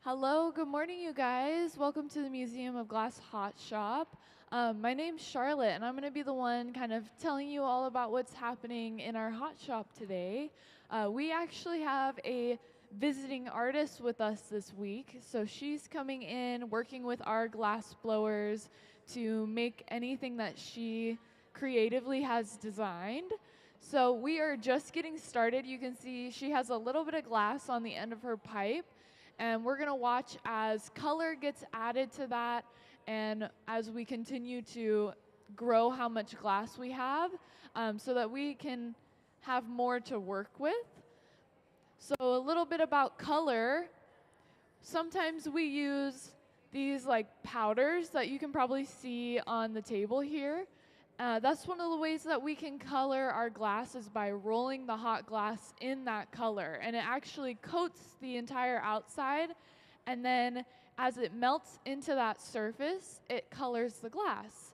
Hello, good morning, you guys. Welcome to the Museum of Glass Hot Shop. My name's Charlotte, and I'm going to be the one kind of telling you all about what's happening in our hot shop today. We actually have a visiting artist with us this week, so she's coming in, working with our glass blowers to make anything that she creatively has designed. So we are just getting started. You can see she has a little bit of glass on the end of her pipe. And we're going to watch as color gets added to that and as we continue to grow how much glass we have so that we can have more to work with. So a little bit about color. Sometimes we use these like powders that you can probably see on the table here. That's one of the ways that we can color our glass is by rolling the hot glass in that color. And it actually coats the entire outside. And then as it melts into that surface, it colors the glass.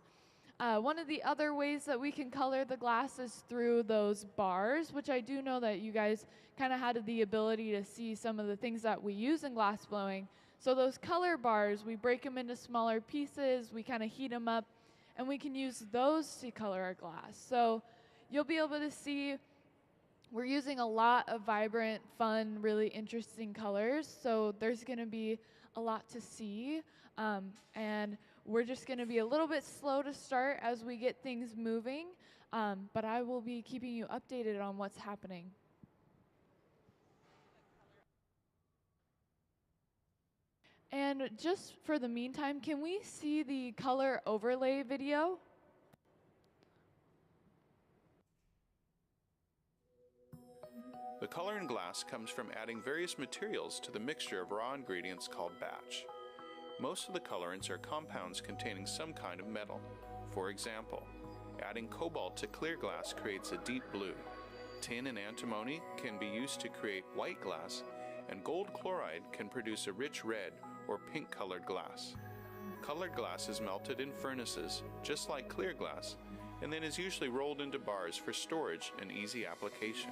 One of the other ways that we can color the glass is through those bars, which I do know that you guys kind of had the ability to see some of the things that we use in glass blowing. So those color bars, we break them into smaller pieces, we kind of heat them up, and we can use those to color our glass. So you'll be able to see we're using a lot of vibrant, fun, really interesting colors. So there's going to be a lot to see. And we're just going to be a little bit slow to start as we get things moving. But I will be keeping you updated on what's happening. And just for the meantime, can we see the color overlay video? The color in glass comes from adding various materials to the mixture of raw ingredients called batch. Most of the colorants are compounds containing some kind of metal. For example, adding cobalt to clear glass creates a deep blue. Tin and antimony can be used to create white glass, and gold chloride can produce a rich red or pink-colored glass. Colored glass is melted in furnaces, just like clear glass, and then is usually rolled into bars for storage and easy application.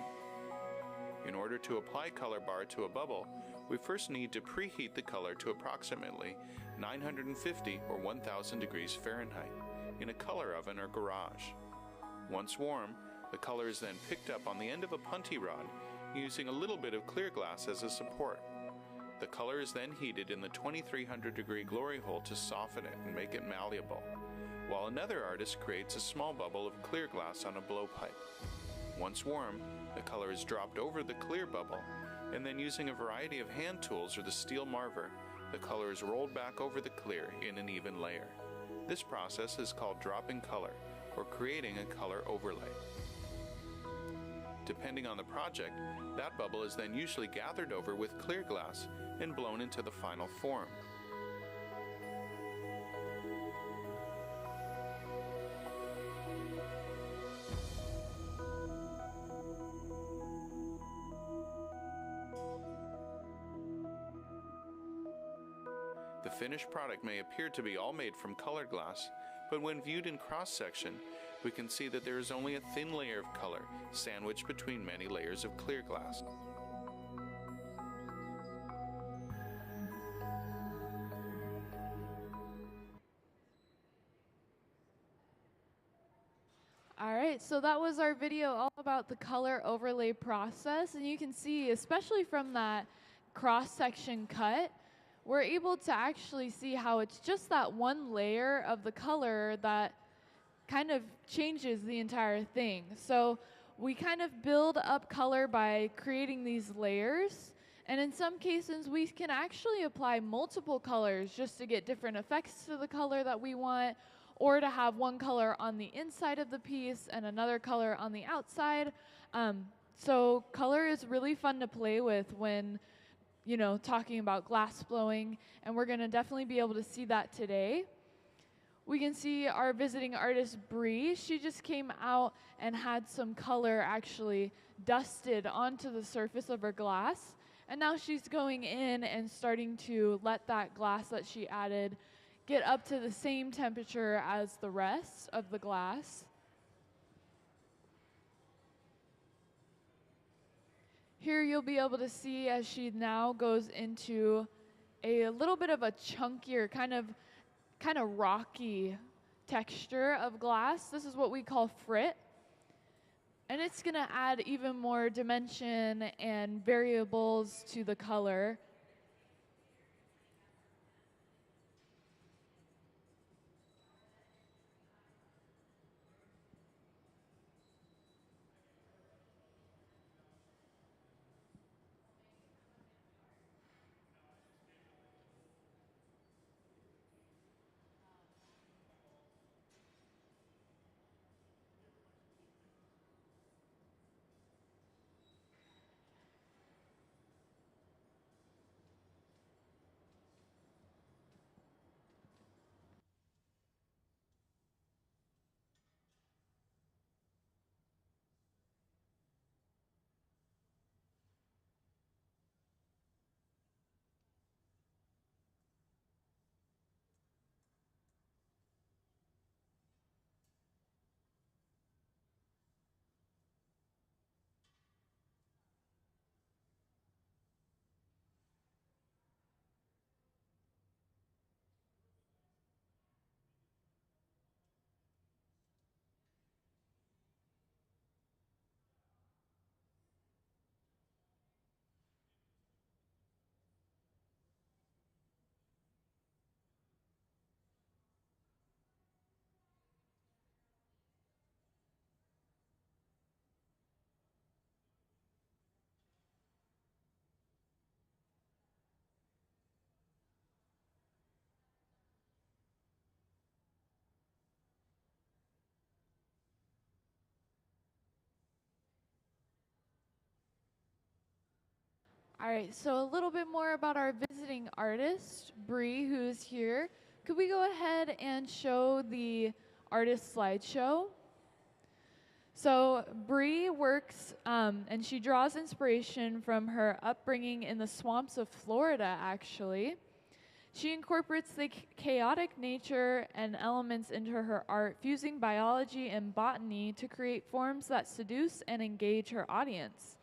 In order to apply color bar to a bubble, we first need to preheat the color to approximately 950 or 1000 degrees Fahrenheit in a color oven or garage. Once warm, the color is then picked up on the end of a punty rod using a little bit of clear glass as a support. The color is then heated in the 2300 degree glory hole to soften it and make it malleable, while another artist creates a small bubble of clear glass on a blowpipe. Once warm, the color is dropped over the clear bubble, and then using a variety of hand tools or the steel marver, the color is rolled back over the clear in an even layer. This process is called dropping color, or creating a color overlay. Depending on the project, that bubble is then usually gathered over with clear glass and blown into the final form. The finished product may appear to be all made from colored glass, but when viewed in cross-section, we can see that there is only a thin layer of color sandwiched between many layers of clear glass. All right, so that was our video all about the color overlay process. And you can see, especially from that cross-section cut, we're able to actually see how it's just that one layer of the color that kind of changes the entire thing. So we kind of build up color by creating these layers. And in some cases, we can actually apply multiple colors just to get different effects to the color that we want, or to have one color on the inside of the piece and another color on the outside. So color is really fun to play with when, talking about glass blowing, and we're gonna definitely be able to see that today. We can see our visiting artist, Bri. She just came out and had some color actually dusted onto the surface of her glass. And now she's going in and starting to let that glass that she added get up to the same temperature as the rest of the glass. Here you'll be able to see as she now goes into a little bit of a chunkier, kind of rocky texture of glass. This is what we call frit. And it's going to add even more dimension and variables to the color. All right, so a little bit more about our visiting artist, Bri, who's here. Could we go ahead and show the artist slideshow? So Bri works and she draws inspiration from her upbringing in the swamps of Florida, actually. She incorporates the chaotic nature and elements into her art, fusing biology and botany to create forms that seduce and engage her audience.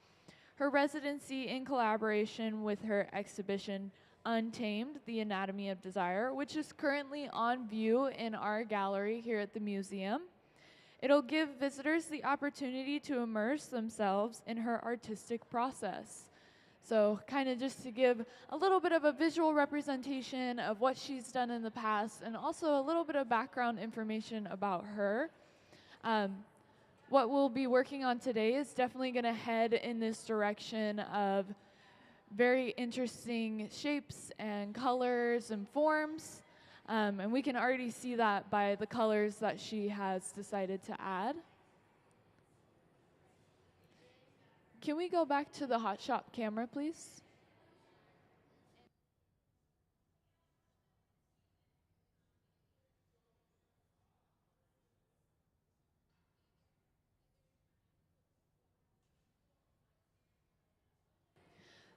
Her residency in collaboration with her exhibition, Untamed, The Anatomy of Desire, which is currently on view in our gallery here at the museum. It'll give visitors the opportunity to immerse themselves in her artistic process. So kind of just to give a little bit of a visual representation of what she's done in the past and also a little bit of background information about her. What we'll be working on today is definitely going to head in this direction of very interesting shapes and colors and forms. And we can already see that by the colors that she has decided to add. Can we go back to the hot shop camera, please?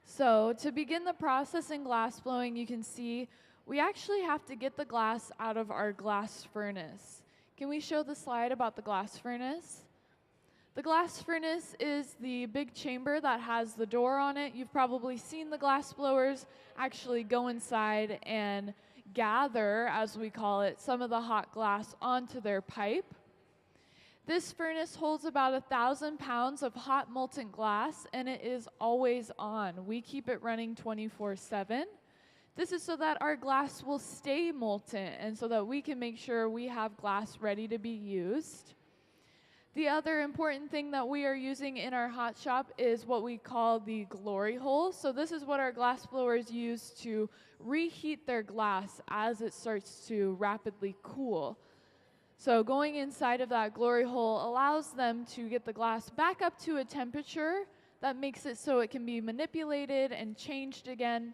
So to begin the process in glass blowing, you can see we actually have to get the glass out of our glass furnace. Can we show the slide about the glass furnace? The glass furnace is the big chamber that has the door on it. You've probably seen the glass blowers actually go inside and gather, as we call it, some of the hot glass onto their pipe. This furnace holds about 1,000 pounds of hot molten glass, and it is always on. We keep it running 24/7. This is so that our glass will stay molten and so that we can make sure we have glass ready to be used. The other important thing that we are using in our hot shop is what we call the glory hole. So this is what our glass blowers use to reheat their glass as it starts to rapidly cool. So going inside of that glory hole allows them to get the glass back up to a temperature that makes it so it can be manipulated and changed again.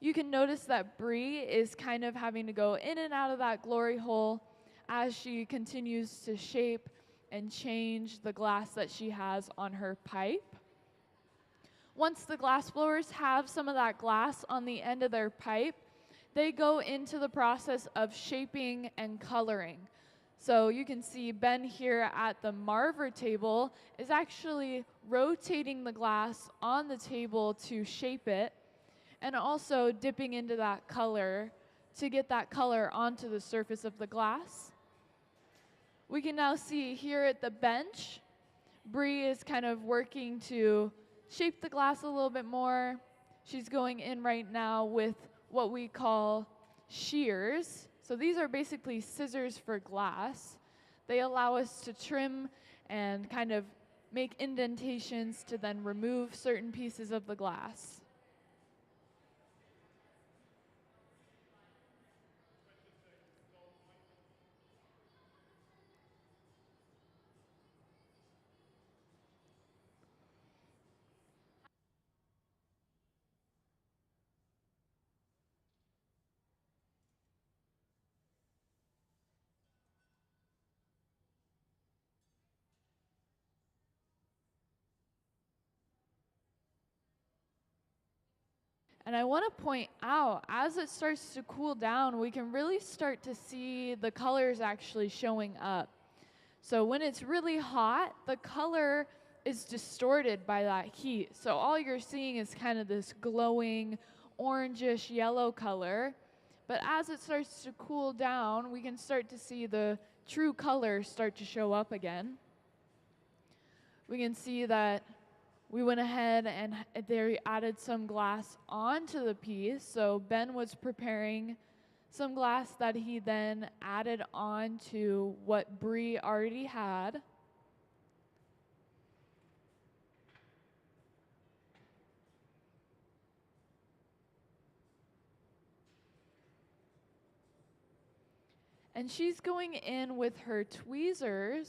You can notice that Bri is kind of having to go in and out of that glory hole as she continues to shape and change the glass that she has on her pipe. Once the glass blowers have some of that glass on the end of their pipe, they go into the process of shaping and coloring. So you can see Ben here at the Marver table is actually rotating the glass on the table to shape it. and also dipping into that color to get that color onto the surface of the glass. We can now see here at the bench, Bri is kind of working to shape the glass a little bit more. She's going in right now with what we call shears. So these are basically scissors for glass. They allow us to trim and kind of make indentations to then remove certain pieces of the glass. And I want to point out, as it starts to cool down, we can really start to see the colors actually showing up. So when it's really hot, the color is distorted by that heat. So all you're seeing is kind of this glowing orangish yellow color. But as it starts to cool down, we can start to see the true colors start to show up again. We can see that we went ahead and they added some glass onto the piece. So Ben was preparing some glass that he then added on to what Bri already had. And she's going in with her tweezers,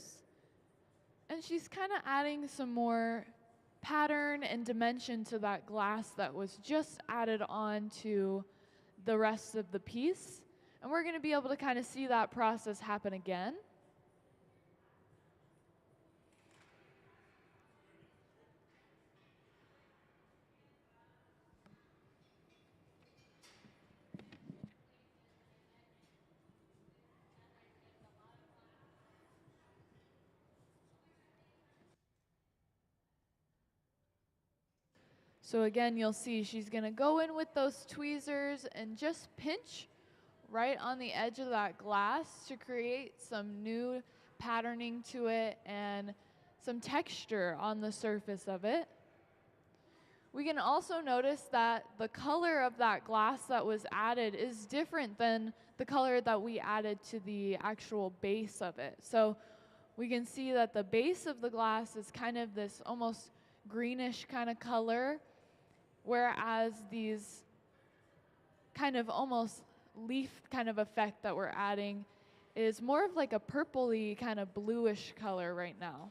and she's kind of adding some more pattern and dimension to that glass that was just added on to the rest of the piece. And we're going to be able to kind of see that process happen again. So again, you'll see she's going to go in with those tweezers and just pinch right on the edge of that glass to create some new patterning to it and some texture on the surface of it. We can also notice that the color of that glass that was added is different than the color that we added to the actual base of it. So we can see that the base of the glass is kind of this almost greenish kind of color, whereas these kind of almost leaf kind of effect that we're adding is more of like a purpley kind of bluish color right now.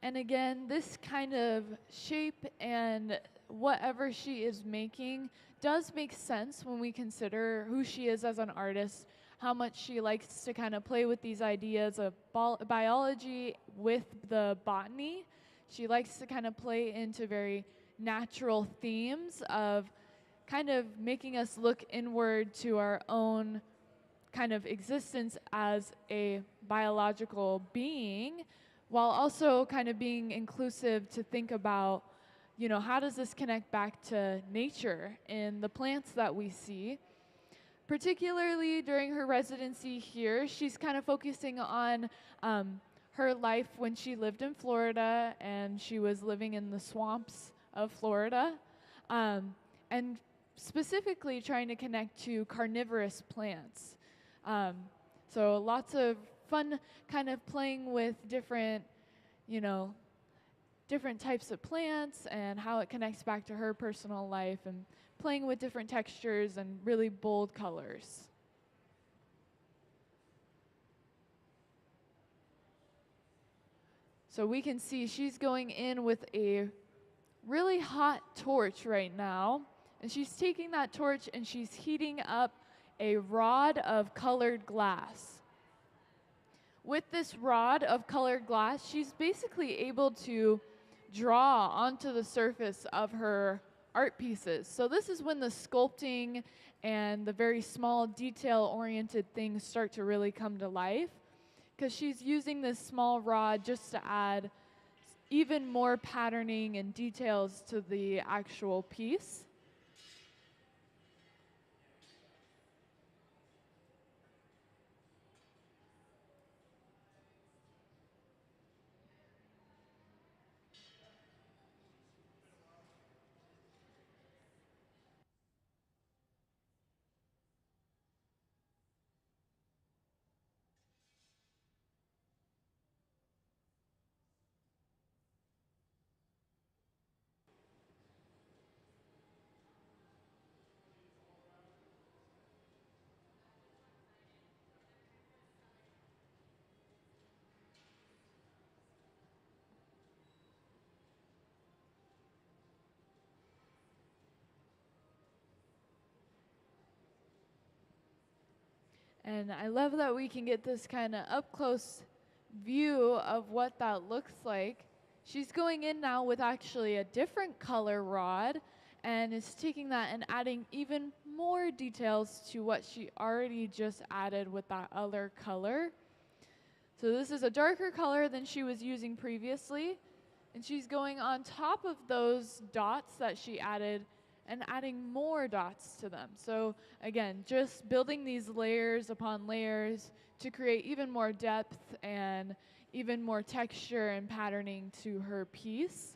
And again, this kind of shape and whatever she is making does make sense when we consider who she is as an artist, how much she likes to kind of play with these ideas of biology with the botany. She likes to kind of play into very natural themes of kind of making us look inward to our own kind of existence as a biological being, while also kind of being inclusive to think about, you know, how does this connect back to nature in the plants that we see. Particularly during her residency here, she's kind of focusing on her life when she lived in Florida and she was living in the swamps of Florida, and specifically trying to connect to carnivorous plants. So lots of fun kind of playing with different, you know, different types of plants and how it connects back to her personal life, and playing with different textures and really bold colors. So we can see she's going in with a really hot torch right now, And she's taking that torch and she's heating up a rod of colored glass. With this rod of colored glass, she's basically able to draw onto the surface of her art pieces. So this is when the sculpting and the very small detail-oriented things start to really come to life, because she's using this small rod just to add even more patterning and details to the actual piece. And I love that we can get this kind of up-close view of what that looks like. She's going in now with actually a different color rod and is taking that and adding even more details to what she already just added with that other color. So this is a darker color than she was using previously, and she's going on top of those dots that she added and adding more dots to them. So again, just building these layers upon layers to create even more depth and even more texture and patterning to her piece.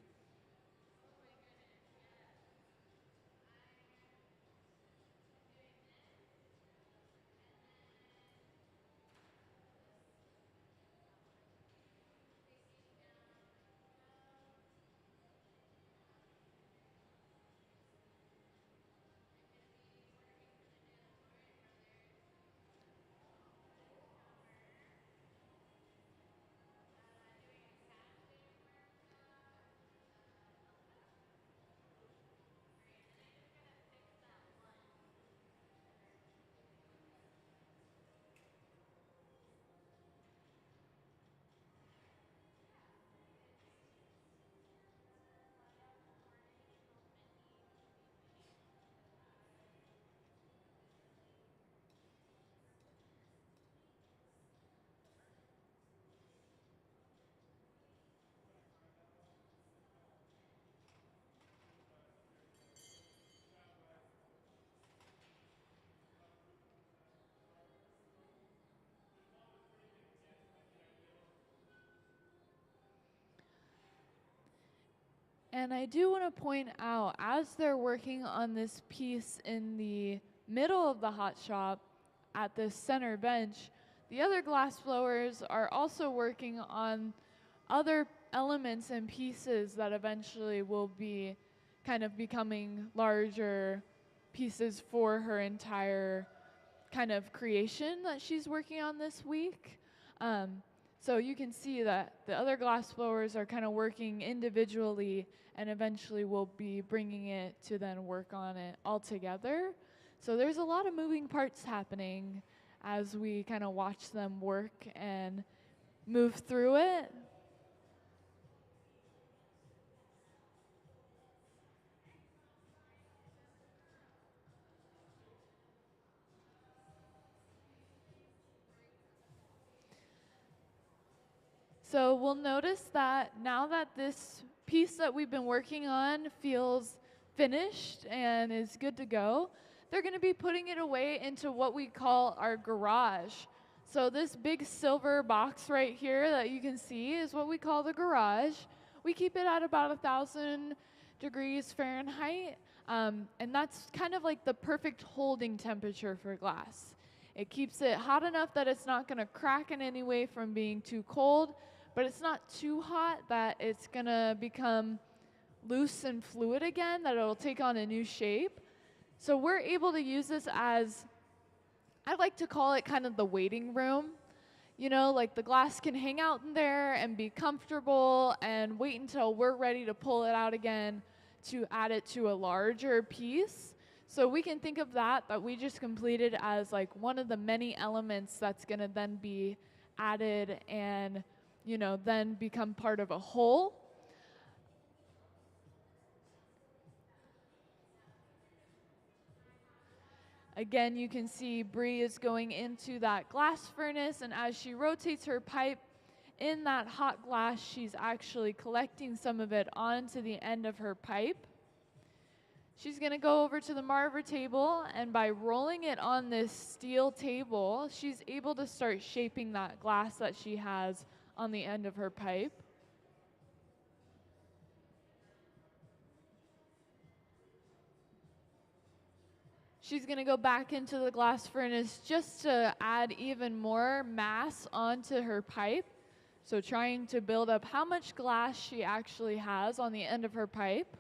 And I do want to point out, as they're working on this piece in the middle of the hot shop at this center bench, the other glass blowers are also working on other elements and pieces that eventually will be kind of becoming larger pieces for her entire kind of creation that she's working on this week. So you can see that the other glass blowers are kind of working individually, and eventually we'll be bringing it to then work on it all together. So there's a lot of moving parts happening as we kind of watch them work and move through it. So we'll notice that now that this piece that we've been working on feels finished and is good to go, they're going to be putting it away into what we call our garage. So this big silver box right here that you can see is what we call the garage. We keep it at about 1,000 degrees Fahrenheit, and that's kind of like the perfect holding temperature for glass. It keeps it hot enough that it's not going to crack in any way from being too cold, but it's not too hot that it's going to become loose and fluid again, that it'll take on a new shape. So we're able to use this as, I like to call it kind of the waiting room. You know, like the glass can hang out in there and be comfortable and wait until we're ready to pull it out again to add it to a larger piece. So we can think of that we just completed as like one of the many elements that's going to then be added and, you know, then become part of a whole. Again, you can see Bri is going into that glass furnace, and as she rotates her pipe in that hot glass, she's actually collecting some of it onto the end of her pipe. She's going to go over to the marver table, and by rolling it on this steel table, she's able to start shaping that glass that she has on the end of her pipe. She's going to go back into the glass furnace just to add even more mass onto her pipe. So trying to build up how much glass she actually has on the end of her pipe.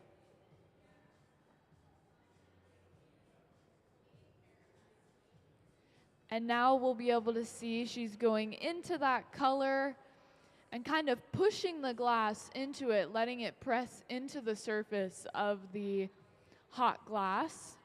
And now we'll be able to see she's going into that color and kind of pushing the glass into it, letting it press into the surface of the hot glass.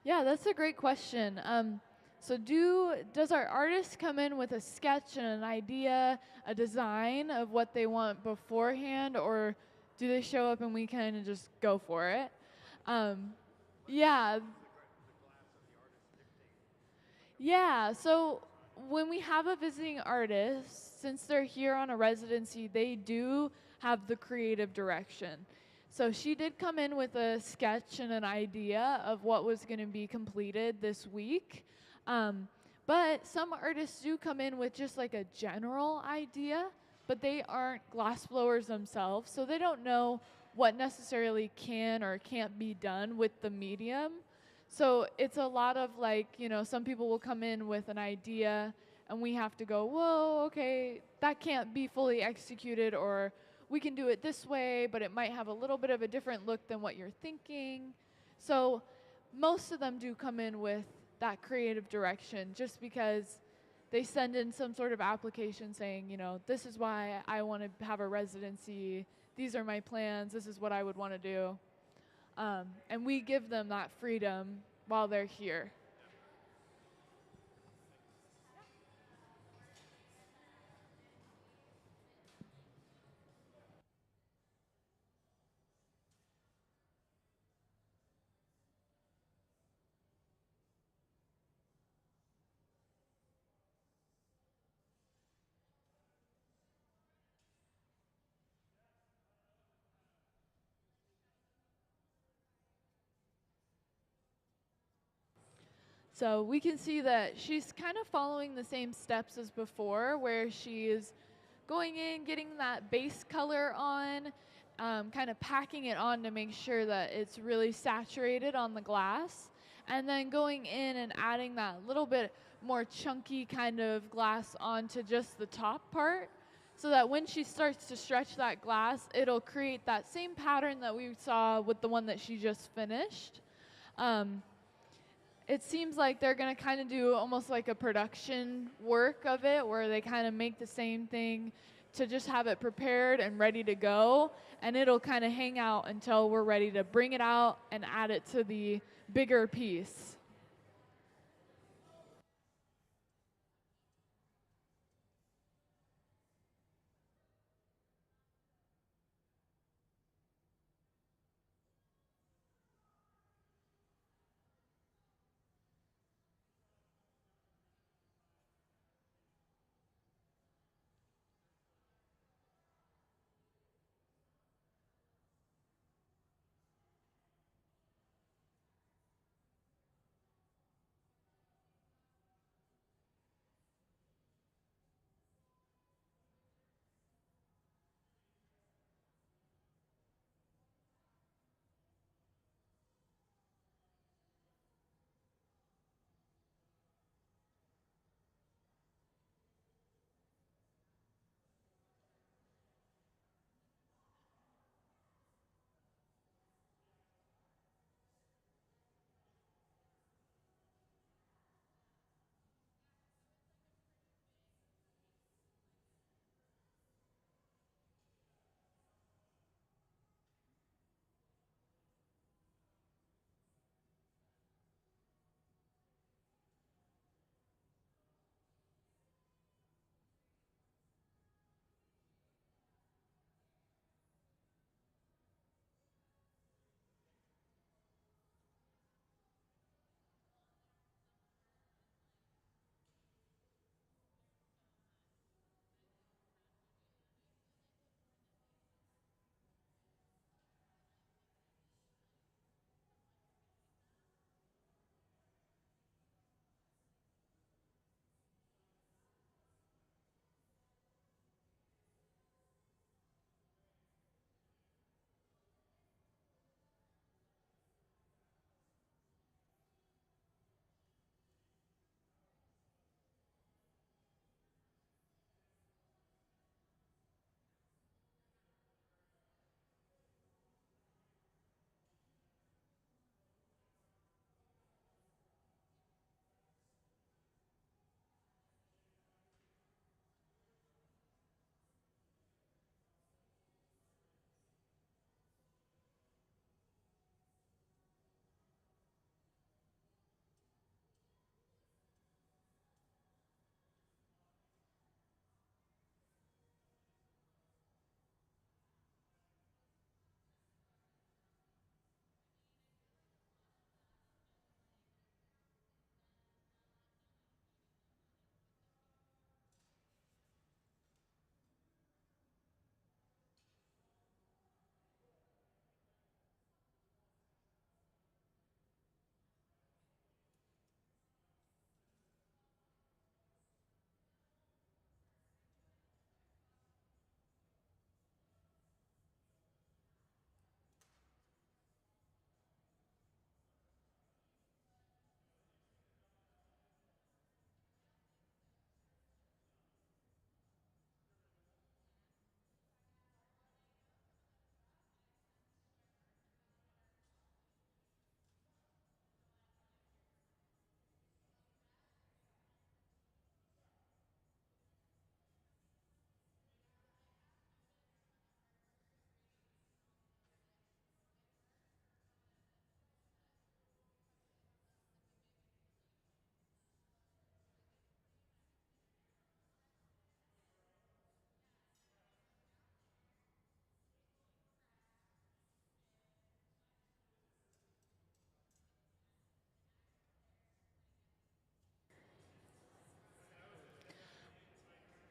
Yeah, that's a great question. So does our artist come in with a sketch and an idea, a design of what they want beforehand, or do they show up and we kind of just go for it? Yeah, yeah. So when we have a visiting artist, since they're here on a residency, they do have the creative direction. So she did come in with a sketch and an idea of what was going to be completed this week. But some artists do come in with just like a general idea, but they aren't glass blowers themselves, so they don't know what necessarily can or can't be done with the medium. So it's a lot of like, you know, some people will come in with an idea and we have to go, whoa, okay, that can't be fully executed, or we can do it this way, but it might have a little bit of a different look than what you're thinking. So most of them do come in with that creative direction just because they send in some sort of application saying, you know, this is why I want to have a residency. These are my plans. This is what I would want to do. And we give them that freedom while they're here. So we can see that she's kind of following the same steps as before, where she is going in, getting that base color on, kind of packing it on to make sure that it's really saturated on the glass, and then going in and adding that little bit more chunky kind of glass onto just the top part, so that when she starts to stretch that glass, it'll create that same pattern that we saw with the one that she just finished. It seems like they're going to kind of do almost like a production work of it, where they kind of make the same thing to just have it prepared and ready to go, and it'll kind of hang out until we're ready to bring it out and add it to the bigger piece.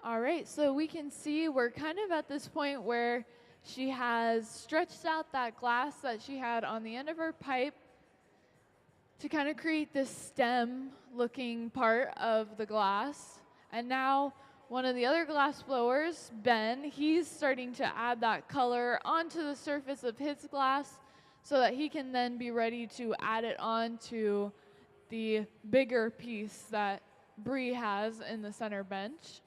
All right, so we can see we're kind of at this point where she has stretched out that glass that she had on the end of her pipe to kind of create this stem looking part of the glass. And now one of the other glass blowers, Ben, he's starting to add that color onto the surface of his glass so that he can then be ready to add it onto the bigger piece that Bri has in the center bench.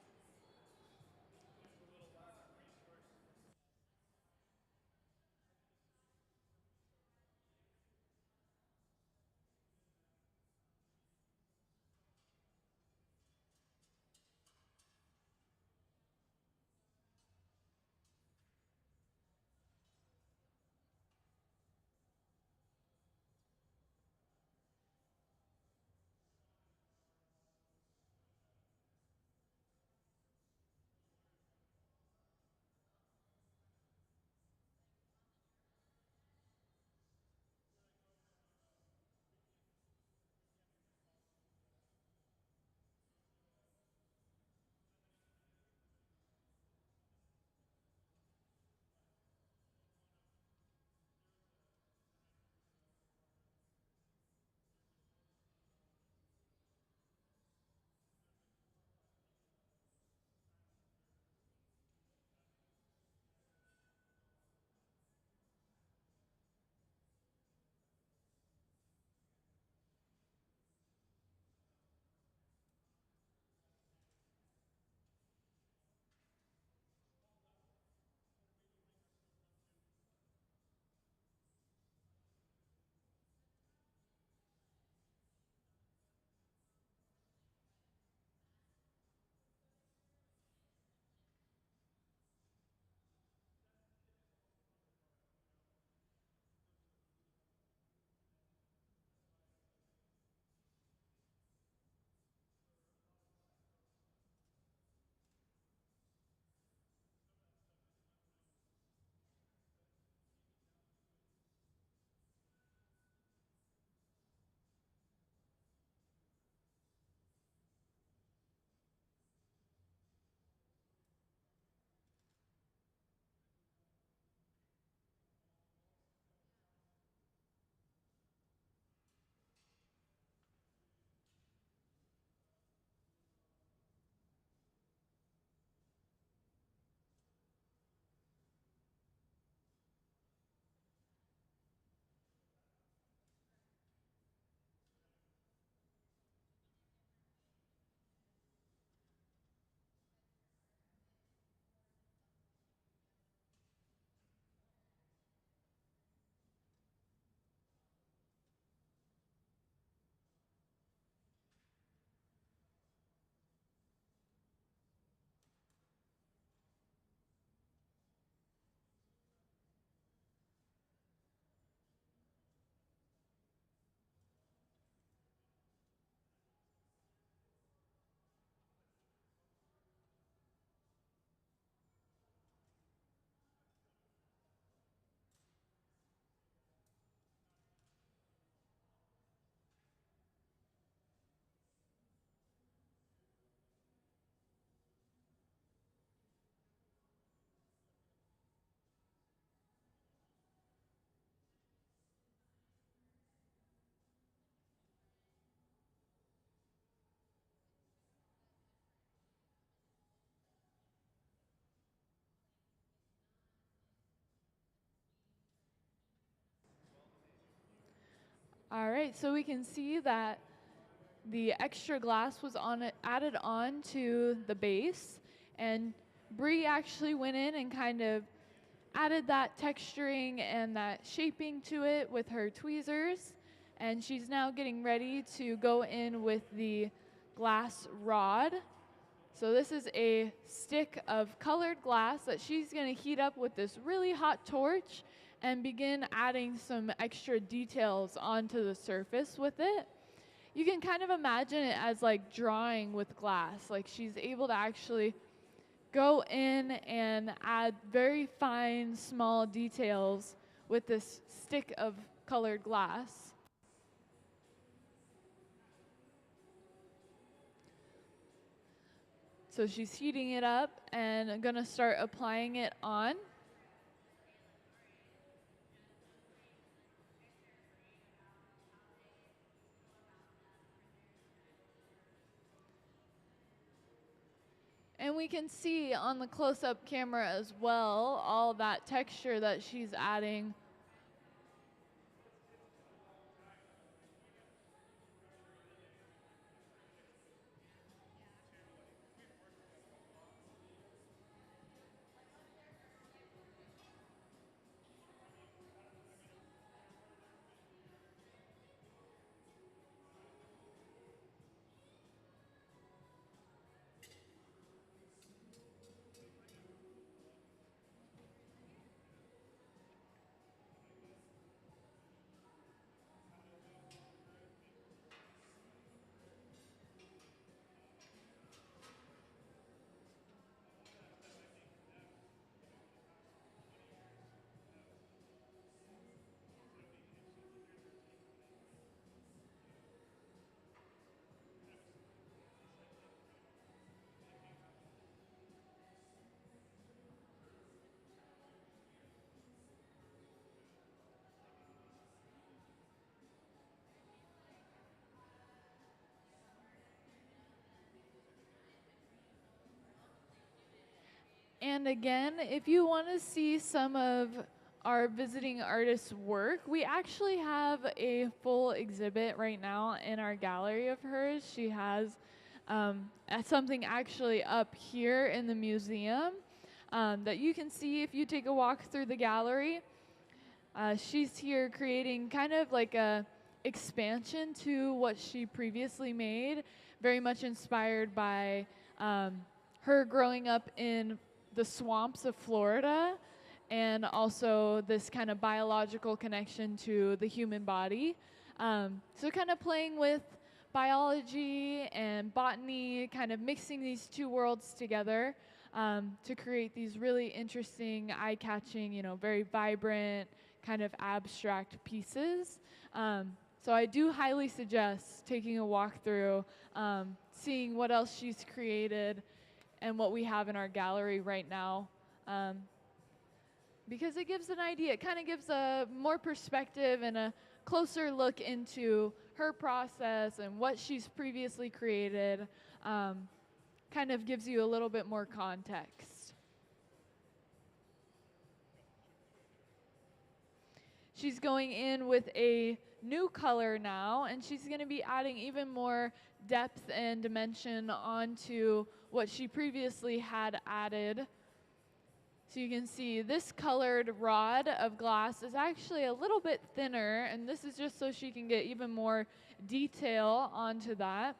All right, so we can see that the extra glass was added on to the base, and Bri actually went in and kind of added that texturing and that shaping to it with her tweezers, and she's now getting ready to go in with the glass rod. So this is a stick of colored glass that she's going to heat up with this really hot torch and begin adding some extra details onto the surface with it. You can kind of imagine it as like drawing with glass. Like she's able to actually go in and add very fine, small details with this stick of colored glass. So she's heating it up and I'm gonna start applying it on. And we can see on the close-up camera as well all that texture that she's adding. And again, if you want to see some of our visiting artists' work, we actually have a full exhibit right now in our gallery of hers. She has something actually up here in the museum that you can see if you take a walk through the gallery. She's here creating kind of like a expansion to what she previously made, very much inspired by her growing up in the swamps of Florida, and also this kind of biological connection to the human body. So kind of playing with biology and botany, kind of mixing these two worlds together to create these really interesting, eye-catching, very vibrant, kind of abstract pieces. So I do highly suggest taking a walk through, seeing what else she's created and what we have in our gallery right now, because it gives an idea. It kind of gives a more perspective and a closer look into her process and what she's previously created. Kind of gives you a little bit more context. She's going in with a new color now, and she's going to be adding even more depth and dimension onto what she previously had added. So you can see this colored rod of glass is actually a little bit thinner, and this is just so she can get even more detail onto that.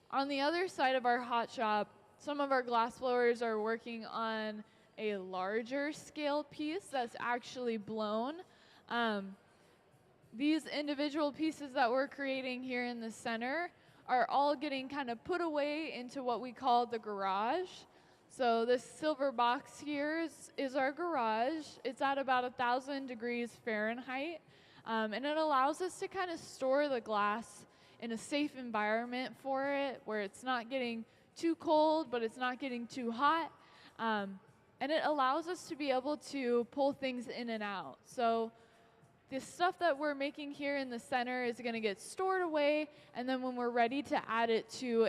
On the other side of our hot shop, some of our glass blowers are working on a larger scale piece that's actually blown. These individual pieces that we're creating here in the center are all getting kind of put away into what we call the garage. So this silver box here is our garage. It's at about 1,000 degrees Fahrenheit, and it allows us to kind of store the glass in a safe environment for it, where it's not getting too cold, but it's not getting too hot. And it allows us to be able to pull things in and out. So the stuff that we're making here in the center is going to get stored away, and then when we're ready to add it to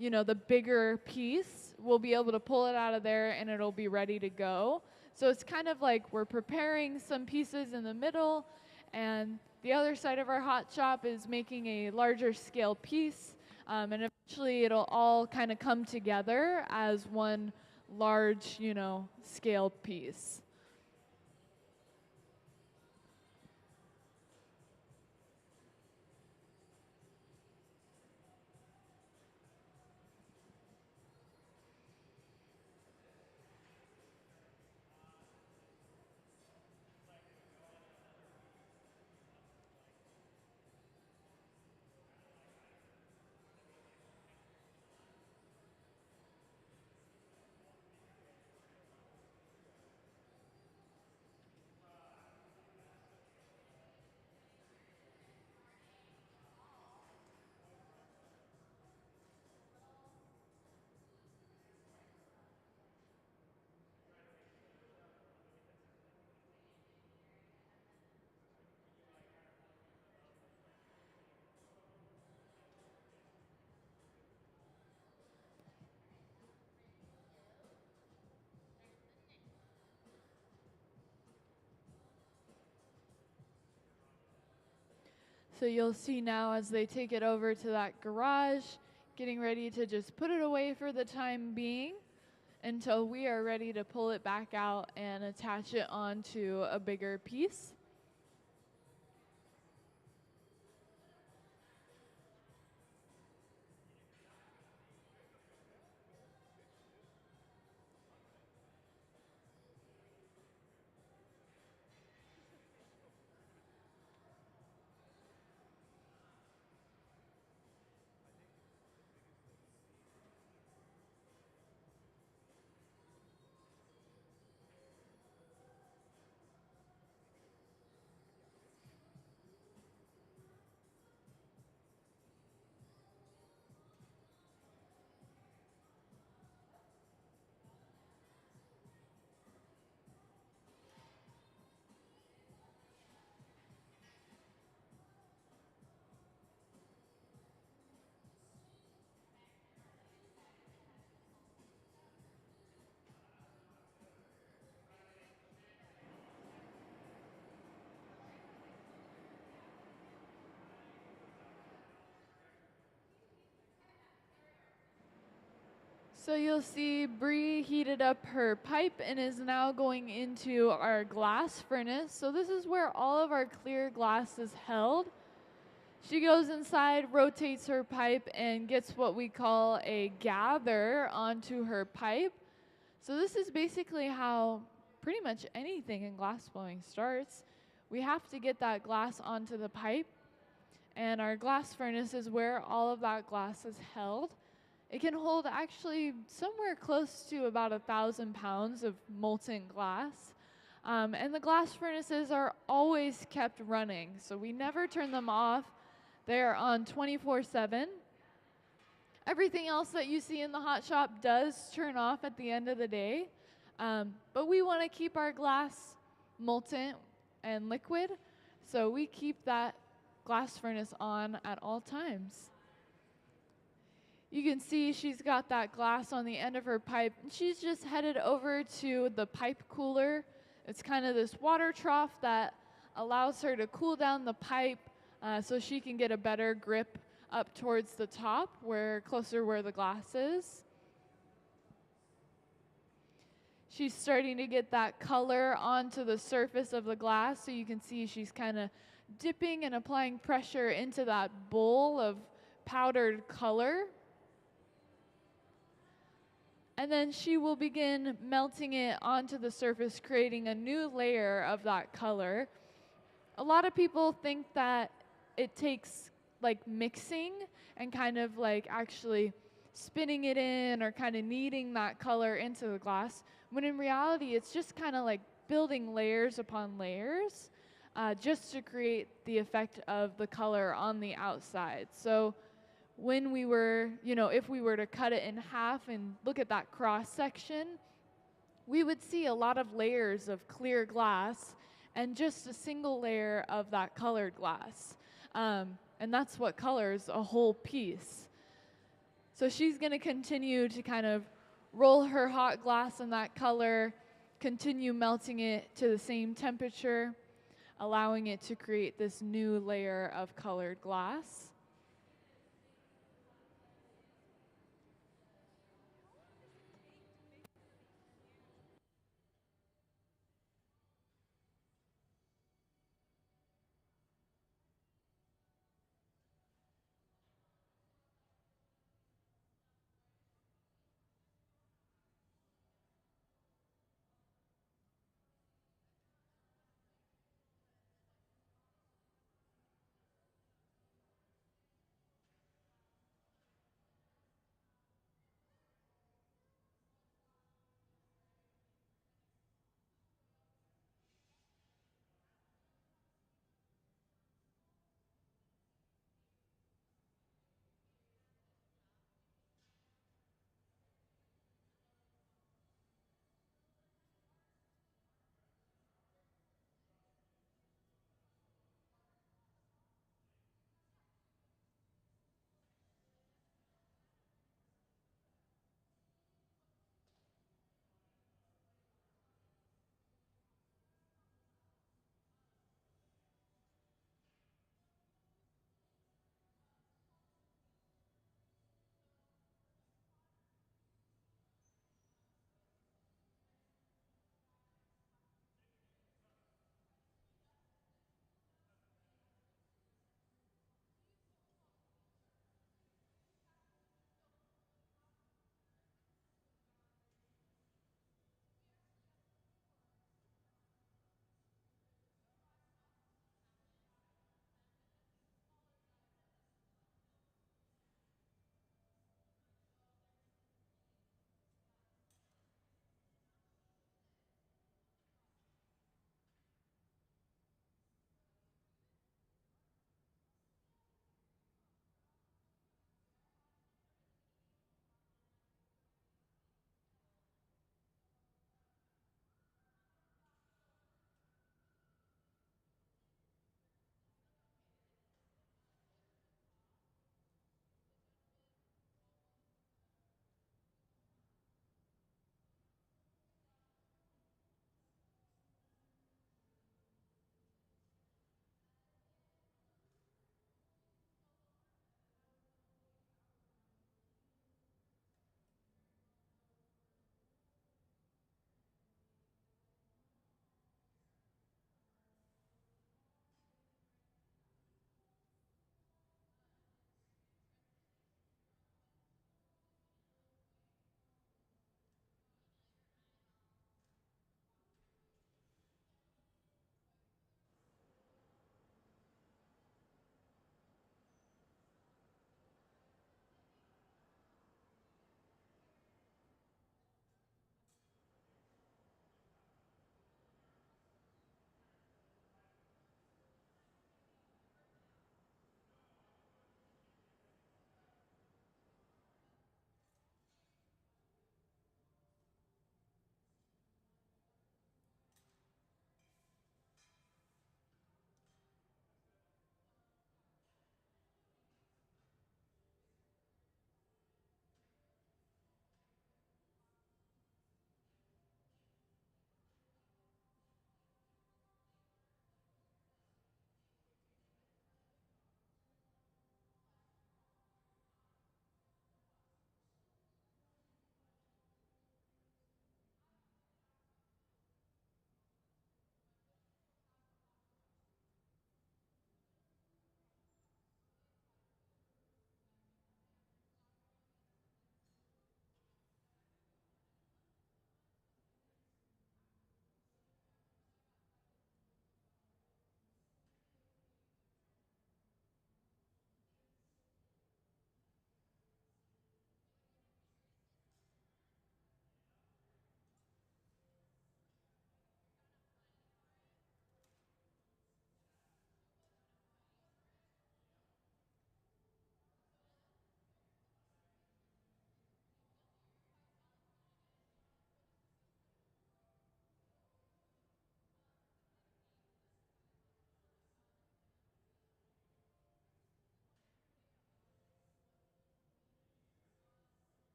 the bigger piece, we'll be able to pull it out of there and it'll be ready to go. So it's kind of like we're preparing some pieces in the middle, and the other side of our hot shop is making a larger scale piece, and eventually it'll all kind of come together as one large, scale piece. So you'll see now as they take it over to that garage, getting ready to just put it away for the time being until we are ready to pull it back out and attach it onto a bigger piece. So you'll see Bri heated up her pipe and is now going into our glass furnace. So this is where all of our clear glass is held. She goes inside, rotates her pipe, and gets what we call a gather onto her pipe. So this is basically how pretty much anything in glass blowing starts. We have to get that glass onto the pipe, and our glass furnace is where all of that glass is held. It can hold actually somewhere close to about 1,000 pounds of molten glass. And the glass furnaces are always kept running, so we never turn them off. They're on 24/7. Everything else that you see in the hot shop does turn off at the end of the day, but we want to keep our glass molten and liquid, so we keep that glass furnace on at all times. You can see she's got that glass on the end of her pipe. She's just headed over to the pipe cooler. It's kind of this water trough that allows her to cool down the pipe so she can get a better grip up towards the top, closer where the glass is. She's starting to get that color onto the surface of the glass, so you can see she's kind of dipping and applying pressure into that bowl of powdered color. And then she will begin melting it onto the surface, creating a new layer of that color. A lot of people think that it takes like mixing and kind of like actually spinning it in or kind of kneading that color into the glass, when in reality it's just kind of like building layers upon layers just to create the effect of the color on the outside. So when we were, if we were to cut it in half and look at that cross section, we would see a lot of layers of clear glass and just a single layer of that colored glass. And that's what colors a whole piece. So she's going to continue to kind of roll her hot glass in that color, continue melting it to the same temperature, allowing it to create this new layer of colored glass.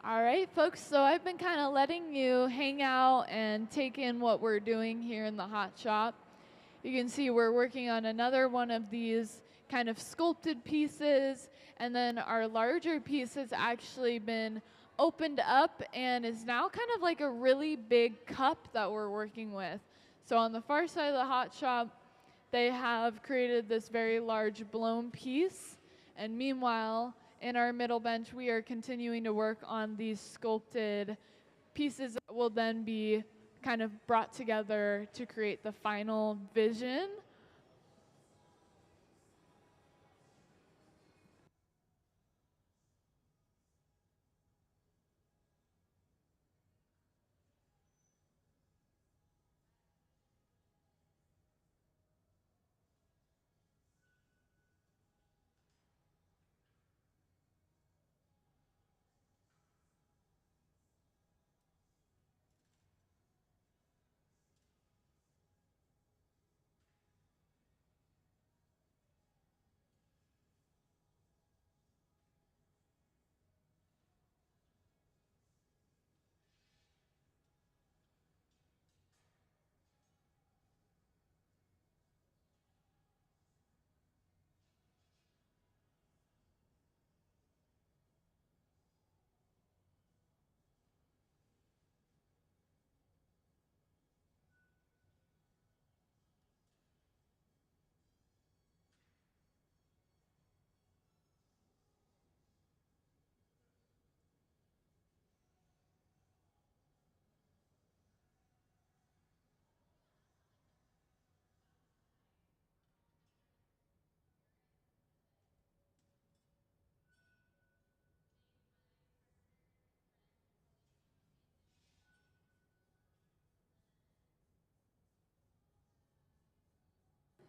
All right, folks, so I've been kind of letting you hang out and take in what we're doing here in the hot shop. You can see we're working on another one of these kind of sculpted pieces, and then our larger piece has actually been opened up and is now kind of like a really big cup that we're working with. So on the far side of the hot shop, they have created this very large blown piece, and meanwhile, in our middle bench, we are continuing to work on these sculpted pieces that will then be kind of brought together to create the final vision.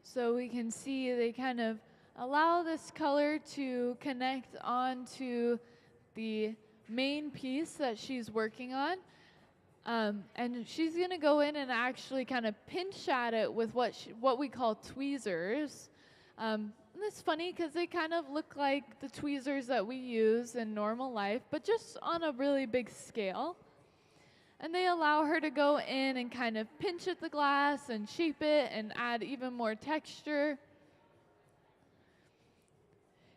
So we can see they kind of allow this color to connect onto the main piece that she's working on. And she's gonna go in and actually kind of pinch at it with what we call tweezers. And it's funny because they kind of look like the tweezers that we use in normal life, but just on a really big scale. And they allow her to go in and kind of pinch at the glass and shape it and add even more texture.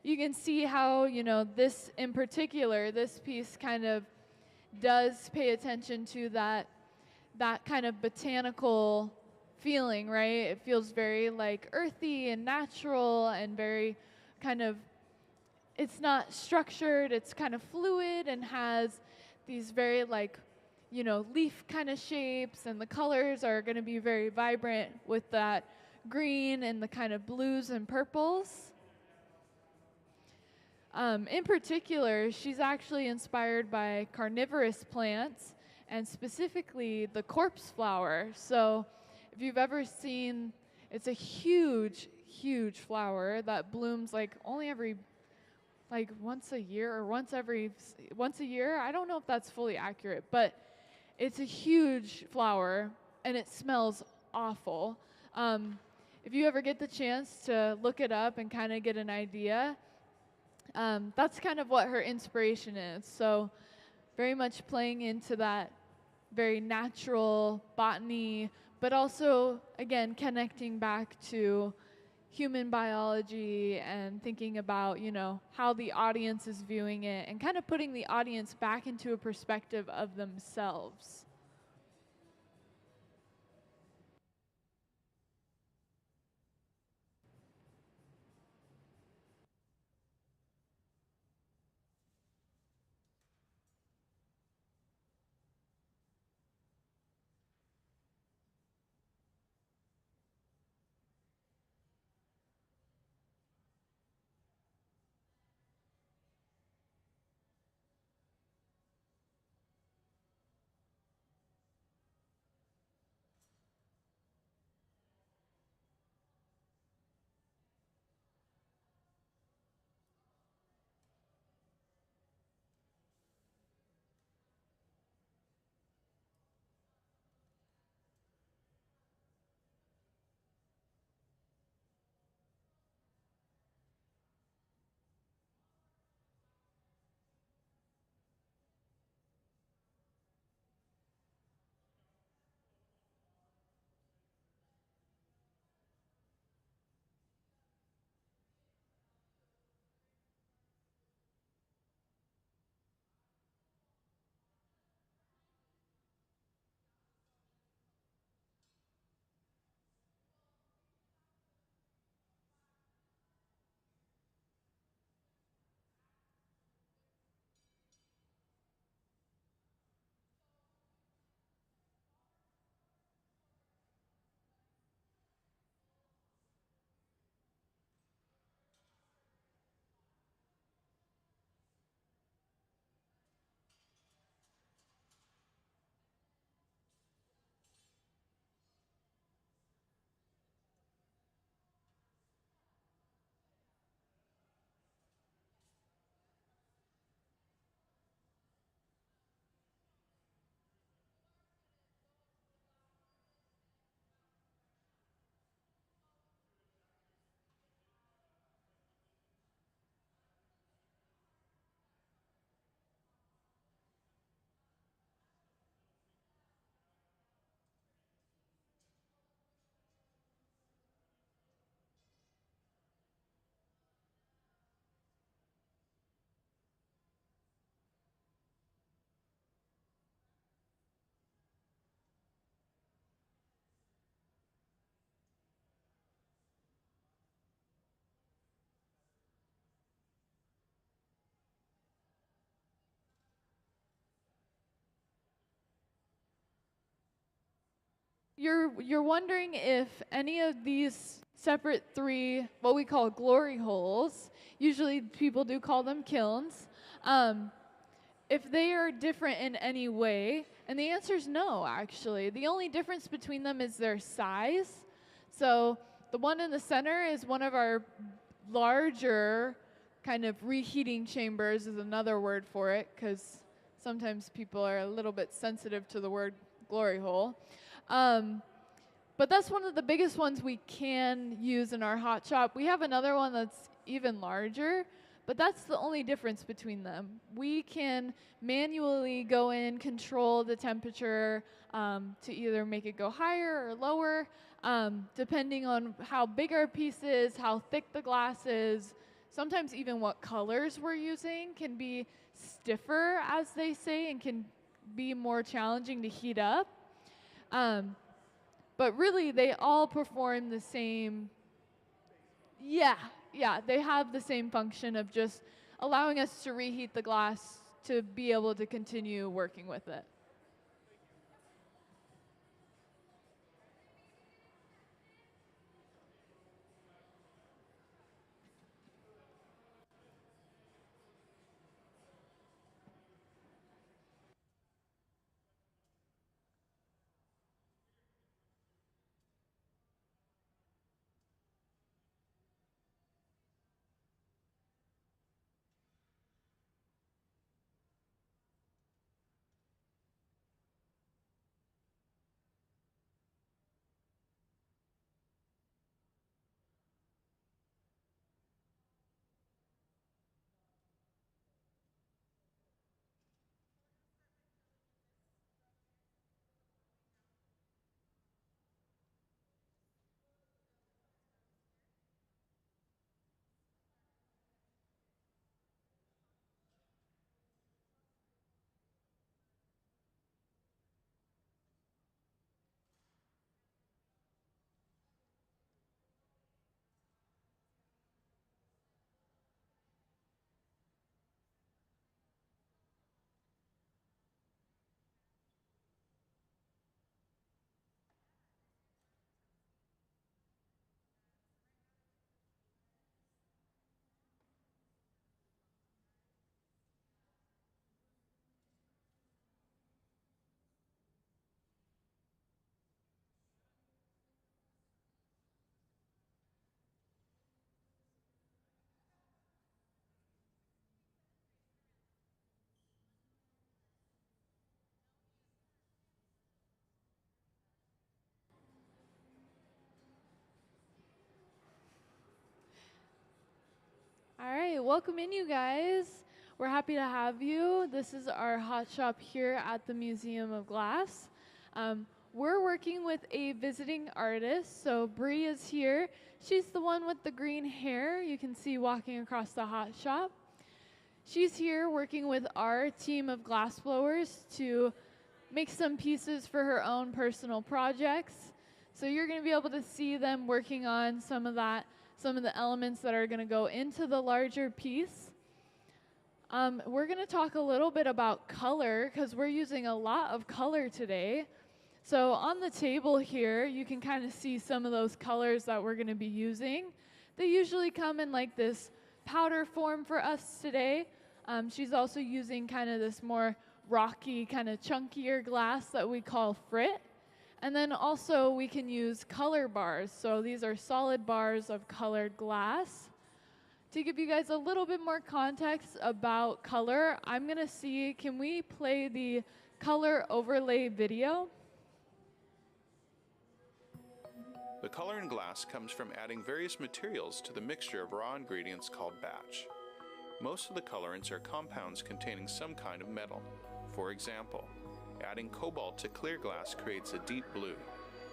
You can see how, this in particular, this piece kind of does pay attention to that kind of botanical feeling, right? It feels very like earthy and natural and very kind of, it's not structured, it's kind of fluid and has these very like, leaf kind of shapes, and the colors are going to be very vibrant with that green and the kind of blues and purples. In particular, she's actually inspired by carnivorous plants and specifically the corpse flower. So if you've ever seen, it's a huge, huge flower that blooms like only every once a year or once a year. I don't know if that's fully accurate, but it's a huge flower and it smells awful. If you ever get the chance to look it up and kind of get an idea, that's kind of what her inspiration is. So very much playing into that very natural botany, but also, again, connecting back to human biology and thinking about, how the audience is viewing it and kind of putting the audience back into a perspective of themselves. you're wondering if any of these separate three, what we call glory holes, usually people do call them kilns, if they are different in any way, and the answer is no, actually. The only difference between them is their size. So the one in the center is one of our larger kind of reheating chambers is another word for it, because sometimes people are a little bit sensitive to the word glory hole. But that's one of the biggest ones we can use in our hot shop. We have another one that's even larger, but that's the only difference between them. We can manually go in, control the temperature to either make it go higher or lower, depending on how big our piece is, how thick the glass is. Sometimes even what colors we're using can be stiffer, as they say, and can be more challenging to heat up. But really, they all perform the same. Yeah, they have the same function of just allowing us to reheat the glass to be able to continue working with it. All right, welcome in, you guys. We're happy to have you. This is our hot shop here at the Museum of Glass. We're working with a visiting artist, so Bri is here. She's the one with the green hair you can see walking across the hot shop. She's here working with our team of glass blowers to make some pieces for her own personal projects. So you're going to be able to see them working on some of the elements that are going to go into the larger piece. We're going to talk a little bit about color because we're using a lot of color today. So on the table here, you can kind of see some of those colors that we're going to be using. They usually come in like this powder form for us today. She's also using kind of this more rocky, kind of chunkier glass that we call frit. And then also we can use color bars. So these are solid bars of colored glass. To give you guys a little bit more context about color, I'm going to see, can we play the color overlay video? The color in glass comes from adding various materials to the mixture of raw ingredients called batch. Most of the colorants are compounds containing some kind of metal. For example, adding cobalt to clear glass creates a deep blue.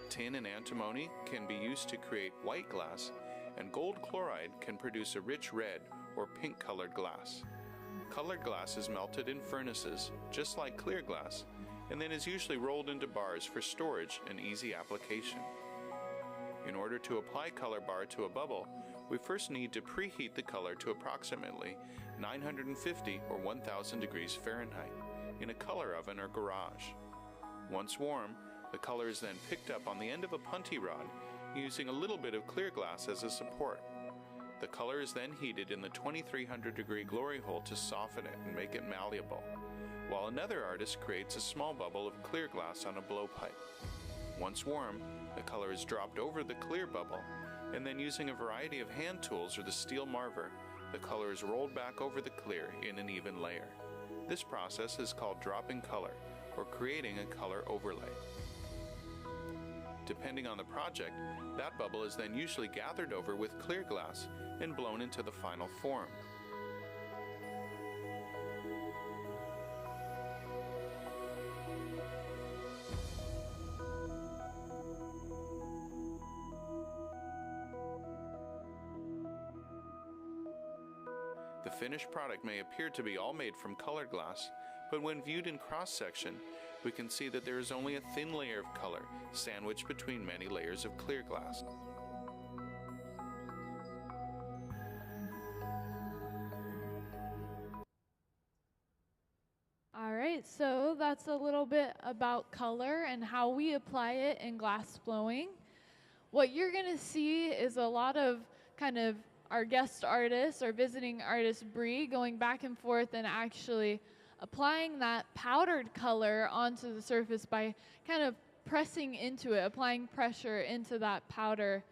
Tin and antimony can be used to create white glass, and gold chloride can produce a rich red or pink colored glass. Colored glass is melted in furnaces, just like clear glass, and then is usually rolled into bars for storage and easy application. In order to apply color bar to a bubble, we first need to preheat the color to approximately 950 or 1000 degrees Fahrenheit in a color oven or garage. Once warm, The color is then picked up on the end of a punty rod using a little bit of clear glass as a support. The color is then heated in the 2300-degree glory hole to soften it and make it malleable, while another artist creates a small bubble of clear glass on a blowpipe. Once warm, the color is dropped over the clear bubble, and then using a variety of hand tools or the steel marver, the color is rolled back over the clear in an even layer. This process is called dropping color, or creating a color overlay. Depending on the project, that bubble is then usually gathered over with clear glass and blown into the final form. The finished product may appear to be all made from colored glass, but when viewed in cross-section, we can see that there is only a thin layer of color sandwiched between many layers of clear glass. All right, so that's a little bit about color and how we apply it in glass blowing. What you're gonna see is a lot of kind of our guest artist, our visiting artist Bri, going back and forth and actually applying that powdered color onto the surface by kind of pressing into it, applying pressure into that powder,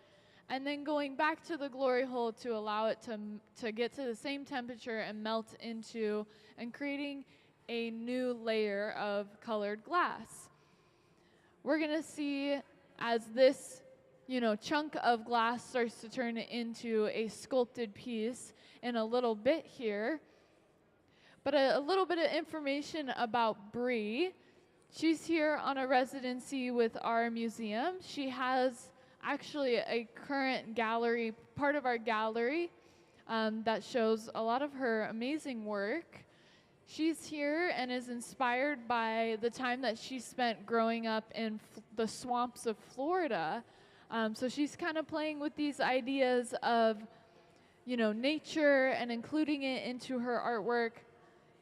and then going back to the glory hole to allow it to get to the same temperature and melt into, and creating a new layer of colored glass. We're gonna see as this chunk of glass starts to turn into a sculpted piece in a little bit here. But a little bit of information about Bri. She's here on a residency with our museum. She has actually a current gallery, part of our gallery, that shows a lot of her amazing work. She's here and is inspired by the time that she spent growing up in the swamps of Florida. So she's kind of playing with these ideas of, nature and including it into her artwork,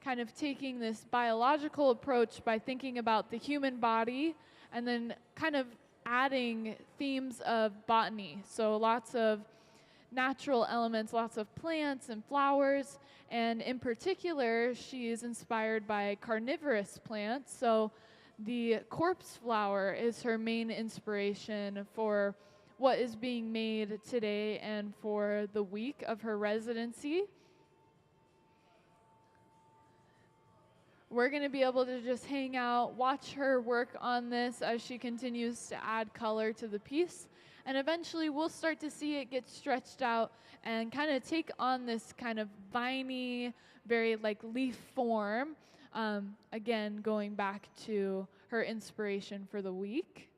kind of taking this biological approach by thinking about the human body and then kind of adding themes of botany. So lots of natural elements, lots of plants and flowers, and in particular, she is inspired by carnivorous plants. So the corpse flower is her main inspiration for what is being made today and for the week of her residency. We're going to be able to just hang out, watch her work on this as she continues to add color to the piece. And eventually we'll start to see it get stretched out and kind of take on this kind of viney, very like leaf form. Again, going back to her inspiration for the week.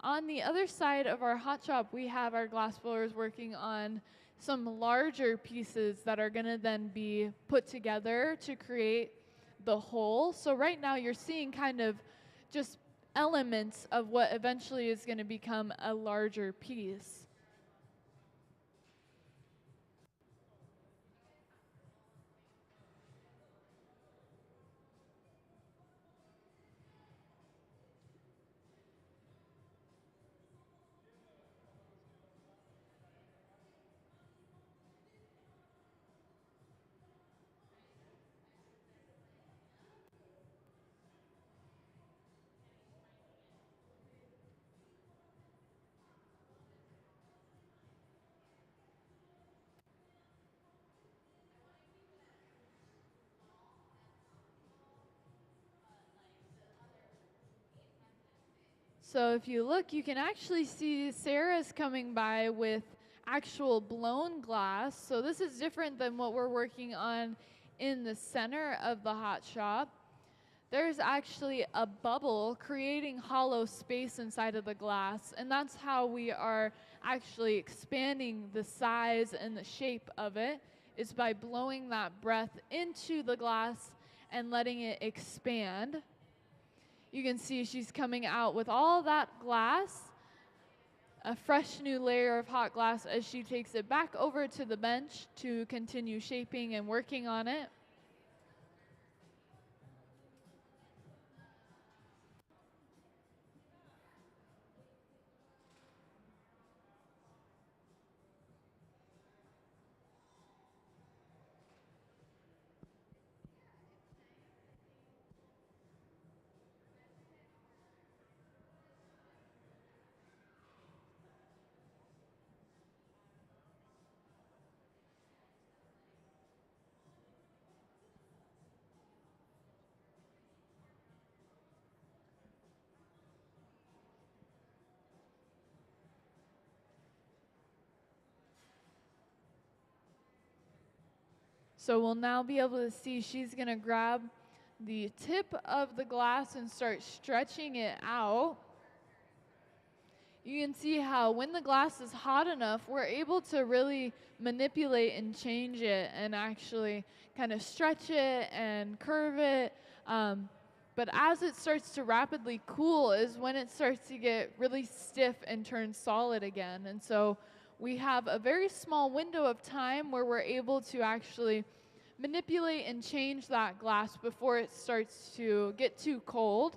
On the other side of our hot shop, we have our glass blowers working on some larger pieces that are going to then be put together to create the whole. So right now you're seeing kind of just elements of what eventually is going to become a larger piece. So if you look, you can actually see Sarah's coming by with actual blown glass. So this is different than what we're working on in the center of the hot shop. There's actually a bubble creating hollow space inside of the glass, and that's how we are actually expanding the size and the shape of it, is by blowing that breath into the glass and letting it expand. You can see she's coming out with all that glass, a fresh new layer of hot glass as she takes it back over to the bench to continue shaping and working on it. So we'll now be able to see she's going to grab the tip of the glass and start stretching it out. You can see how when the glass is hot enough, we're able to really manipulate and change it and actually kind of stretch it and curve it. But as it starts to rapidly cool is when it starts to get really stiff and turn solid again. And so we have a very small window of time where we're able to actually manipulate and change that glass before it starts to get too cold.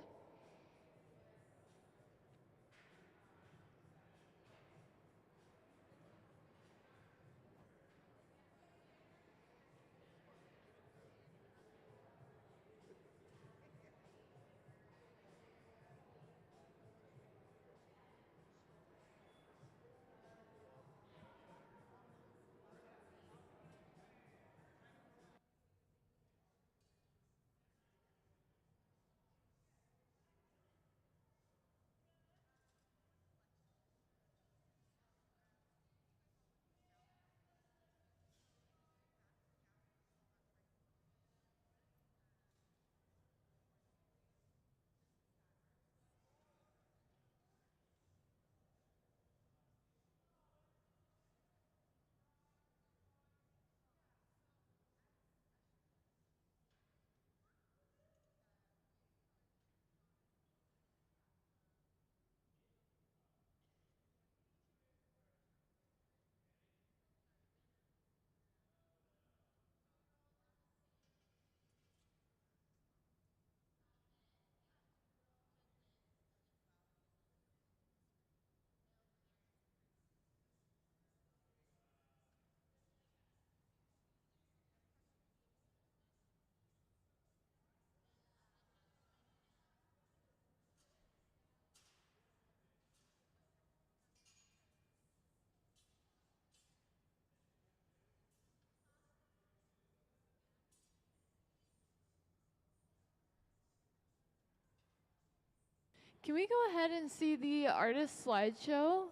Can we go ahead and see the artist slideshow?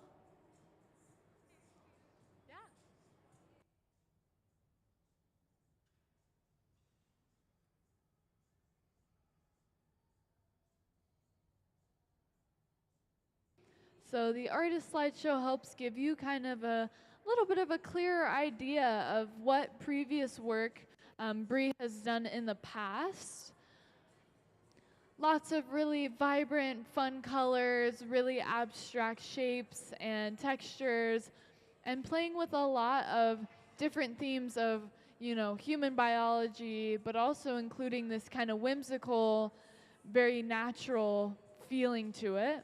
So the artist slideshow helps give you kind of a little bit of a clearer idea of what previous work Bri has done in the past. Lots of really vibrant, fun colors, really abstract shapes and textures, and playing with a lot of different themes of, you know, human biology, but also including this kind of whimsical, very natural feeling to it.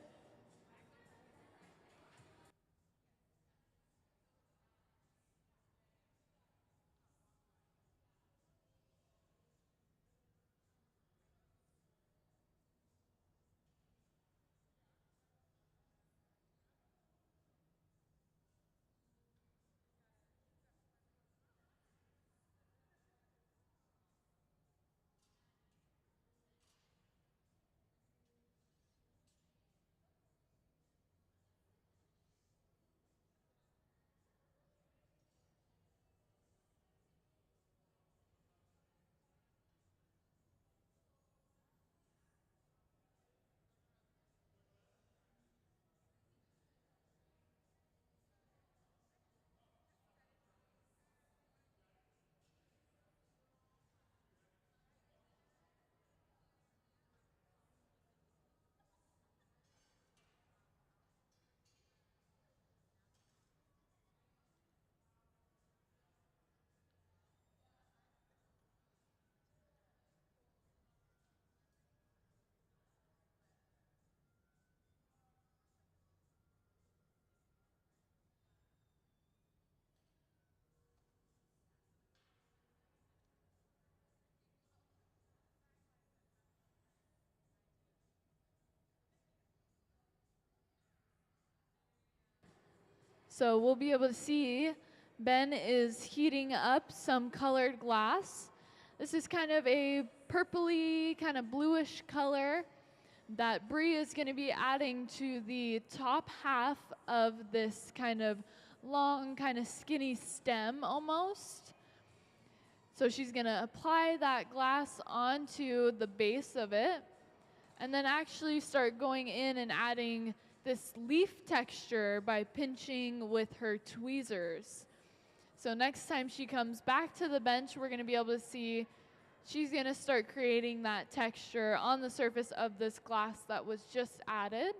So we'll be able to see Ben is heating up some colored glass. This is kind of a purpley, kind of bluish color that Bri is going to be adding to the top half of this kind of long, kind of skinny stem almost. So she's going to apply that glass onto the base of it, and then actually start going in and adding this leaf texture by pinching with her tweezers. So next time she comes back to the bench, we're going to be able to see she's going to start creating that texture on the surface of this glass that was just added.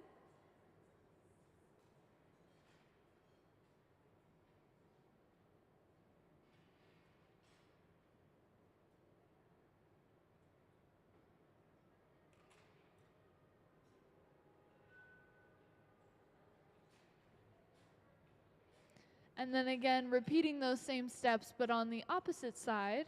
And then again, repeating those same steps, but on the opposite side.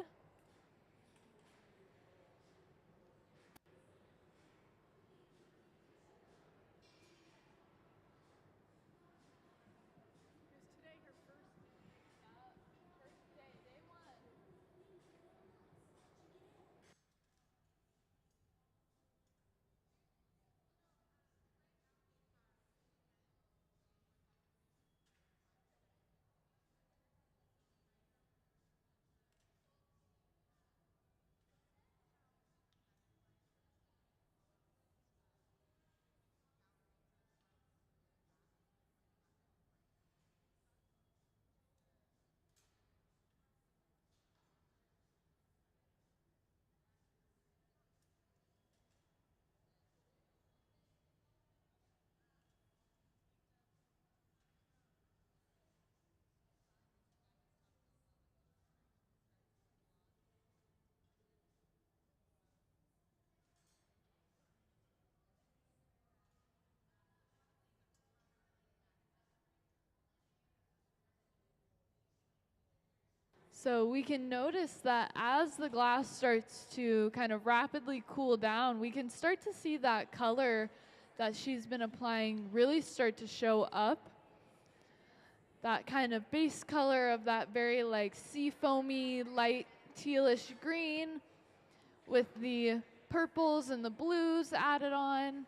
So we can notice that as the glass starts to kind of rapidly cool down, we can start to see that color that she's been applying really start to show up. That kind of base color of that very like sea foamy, light tealish green with the purples and the blues added on.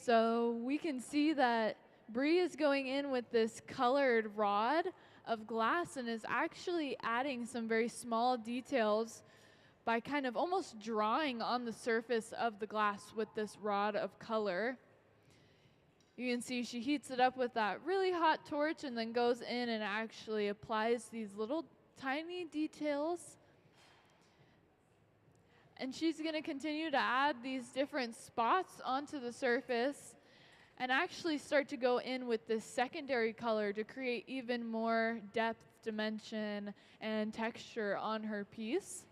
So we can see that Bri is going in with this colored rod of glass and is actually adding some very small details by kind of almost drawing on the surface of the glass with this rod of color. You can see she heats it up with that really hot torch and then goes in and actually applies these little tiny details. And she's going to continue to add these different spots onto the surface and actually start to go in with this secondary color to create even more depth, dimension, and texture on her piece.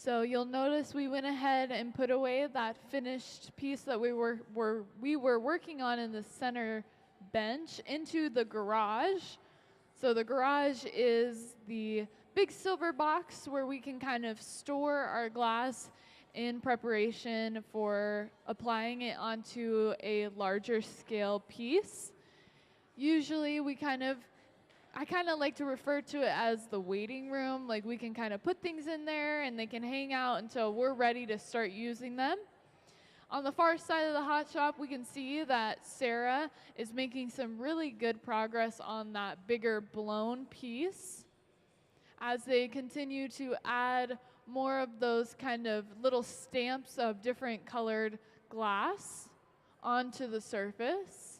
So you'll notice we went ahead and put away that finished piece that we were working on in the center bench into the garage. So the garage is the big silver box where we can kind of store our glass in preparation for applying it onto a larger scale piece. Usually I kind of like to refer to it as the waiting room. Like we can kind of put things in there and they can hang out until we're ready to start using them. On the far side of the hot shop, we can see that Sarah is making some really good progress on that bigger blown piece as they continue to add more of those kind of little stamps of different colored glass onto the surface.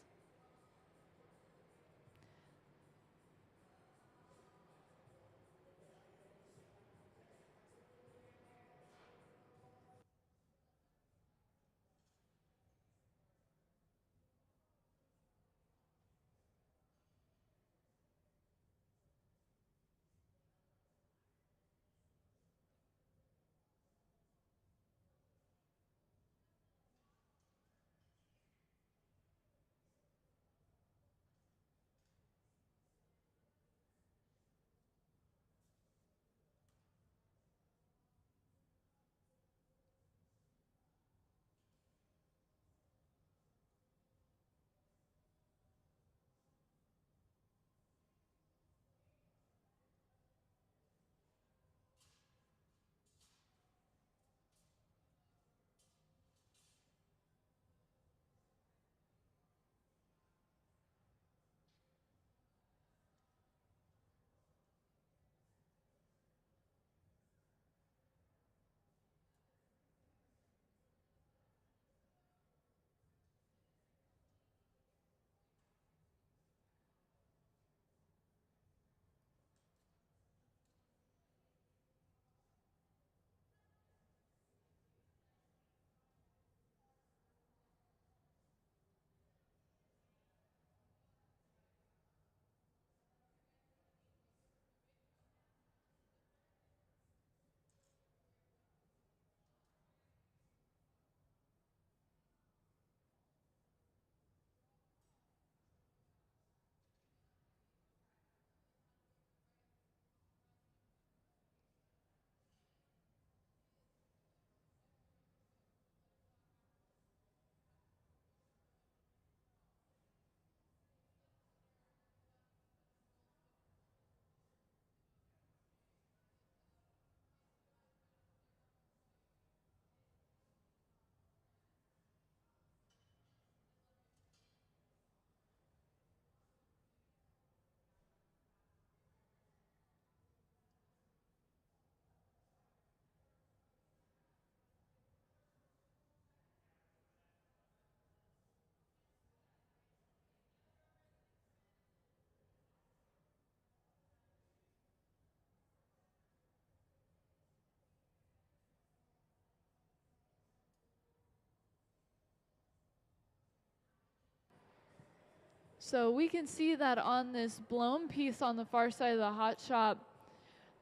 So we can see that on this blown piece on the far side of the hot shop,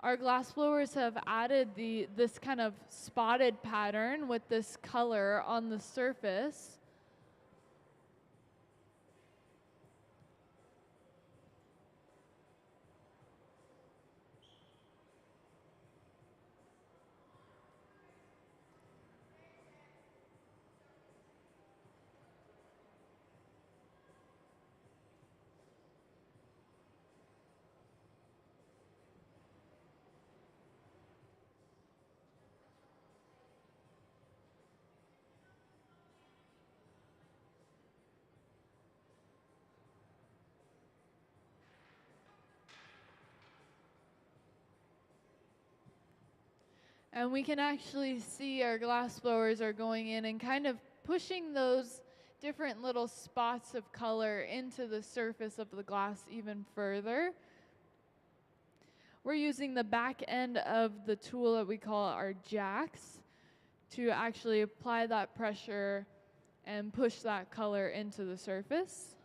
our glass blowers have added this kind of spotted pattern with this color on the surface. And we can actually see our glass blowers are going in and kind of pushing those different little spots of color into the surface of the glass even further. We're using the back end of the tool that we call our jacks to actually apply that pressure and push that color into the surface.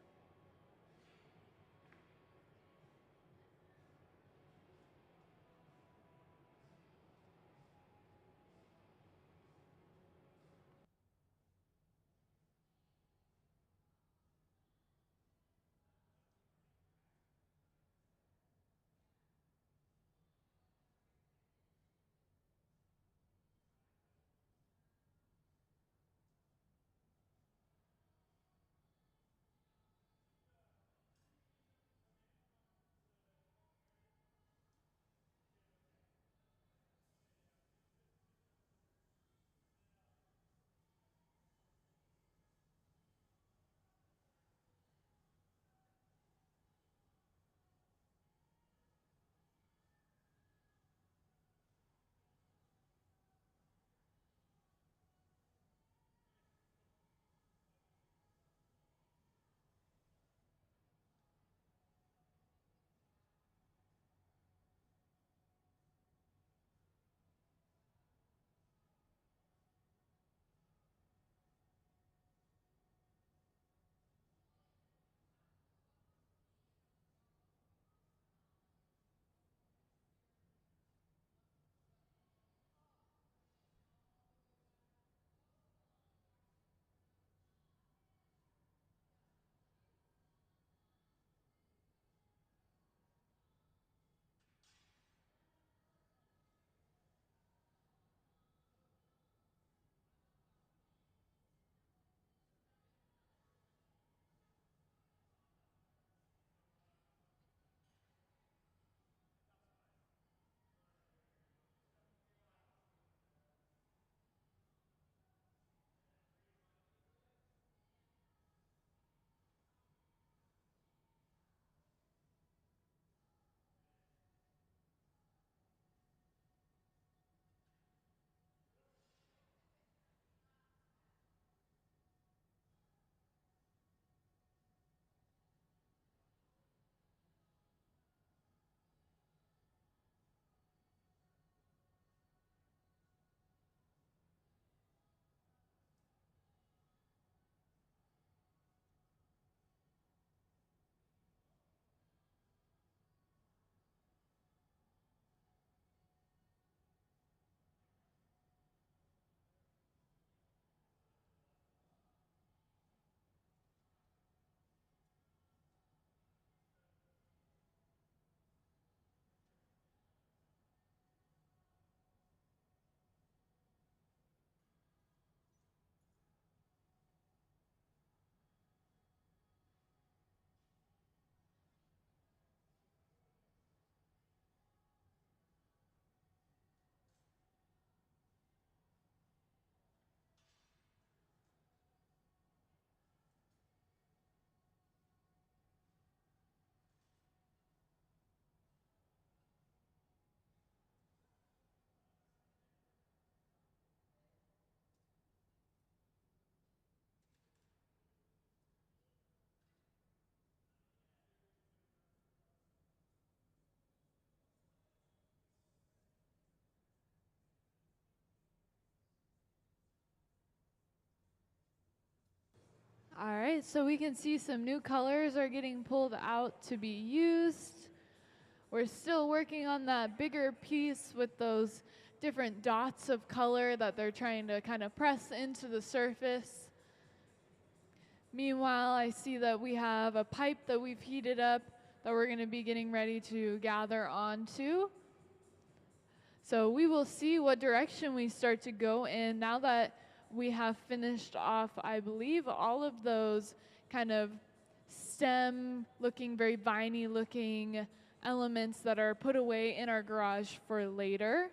All right, so we can see some new colors are getting pulled out to be used. We're still working on that bigger piece with those different dots of color that they're trying to kind of press into the surface. Meanwhile, I see that we have a pipe that we've heated up that we're going to be getting ready to gather onto. So we will see what direction we start to go in now that we have finished off, I believe, all of those kind of stem looking, very viney looking elements that are put away in our garage for later.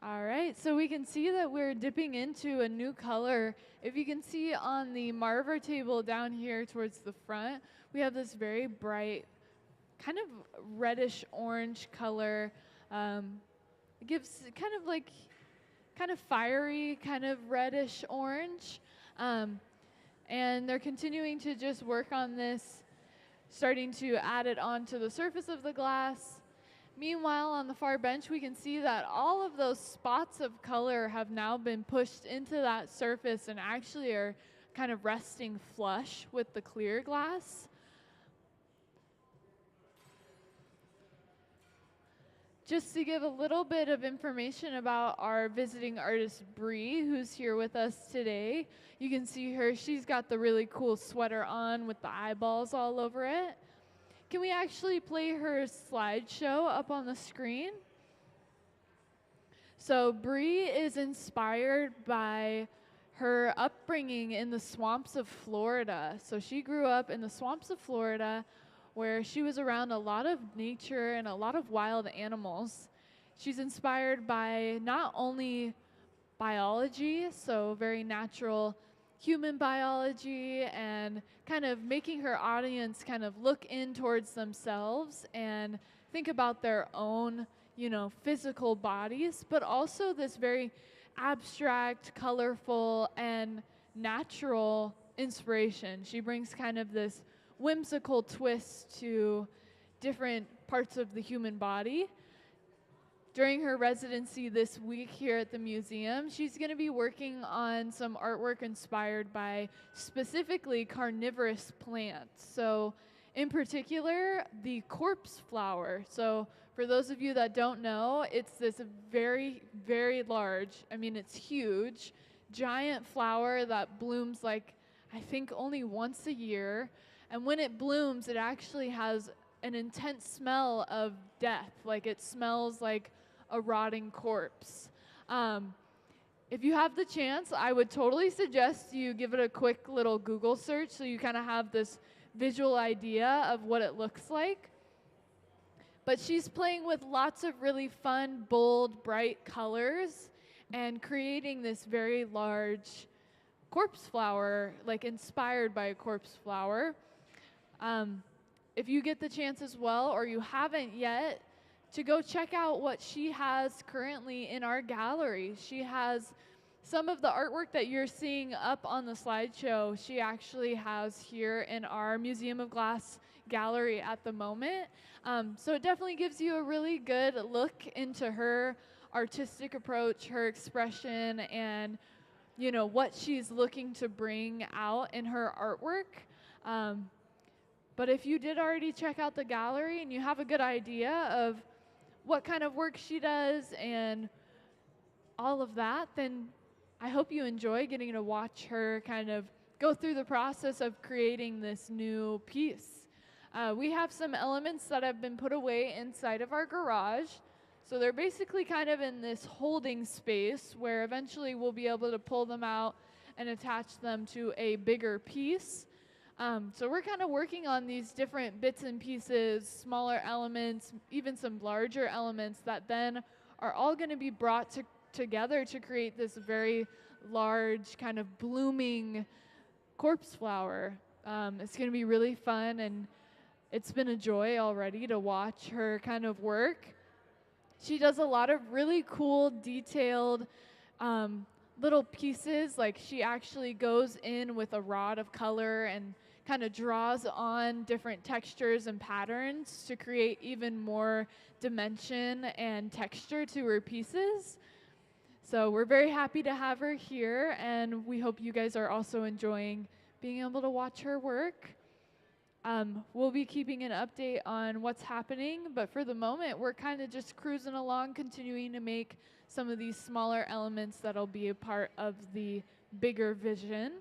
All right, so we can see that we're dipping into a new color. If you can see on the marver table down here towards the front, we have this very bright, kind of reddish orange color. It gives kind of like, kind of fiery, kind of reddish orange. And they're continuing to just work on this, starting to add it onto the surface of the glass. Meanwhile, on the far bench, we can see that all of those spots of color have now been pushed into that surface and actually are kind of resting flush with the clear glass. Just to give a little bit of information about our visiting artist, Bri, who's here with us today. You can see her, she's got the really cool sweater on with the eyeballs all over it. can we actually play her slideshow up on the screen? So Bri is inspired by her upbringing in the swamps of Florida. So she grew up in the swamps of Florida where she was around a lot of nature and a lot of wild animals. She's inspired by not only biology, so very natural human biology, and kind of making her audience kind of look in towards themselves and think about their own, physical bodies, but also this very abstract, colorful, and natural inspiration. She brings kind of this whimsical twist to different parts of the human body. During her residency this week here at the museum, she's going to be working on some artwork inspired by specifically carnivorous plants. So in particular, the corpse flower. So for those of you that don't know, it's this very, very large, it's huge, giant flower that blooms like, I think only once a year. And when it blooms, it actually has an intense smell of death. Like it smells like a rotting corpse. If you have the chance, I would totally suggest you give it a quick little Google search so you kind of have this visual idea of what it looks like. But she's playing with lots of really fun, bold, bright colors and creating this very large corpse flower, like inspired by a corpse flower. If you get the chance as well, or you haven't yet, to go check out what she has currently in our gallery. She has some of the artwork that you're seeing up on the slideshow, she actually has here in our Museum of Glass gallery at the moment. So it definitely gives you a really good look into her artistic approach, her expression, and what she's looking to bring out in her artwork. But if you did already check out the gallery and you have a good idea of what kind of work she does and all of that, then I hope you enjoy getting to watch her kind of go through the process of creating this new piece. We have some elements that have been put away inside of our garage. So they're basically kind of in this holding space where eventually we'll be able to pull them out and attach them to a bigger piece. So we're kind of working on these different bits and pieces, smaller elements, even some larger elements that then are all going to be brought together to create this very large kind of blooming corpse flower. It's going to be really fun, and it's been a joy already to watch her kind of work. She does a lot of really cool, detailed little pieces. Like she actually goes in with a rod of color and kind of draws on different textures and patterns to create even more dimension and texture to her pieces. So we're very happy to have her here, and we hope you guys are also enjoying being able to watch her work. We'll be keeping an update on what's happening, but for the moment, we're kind of just cruising along, continuing to make some of these smaller elements that'll be a part of the bigger vision.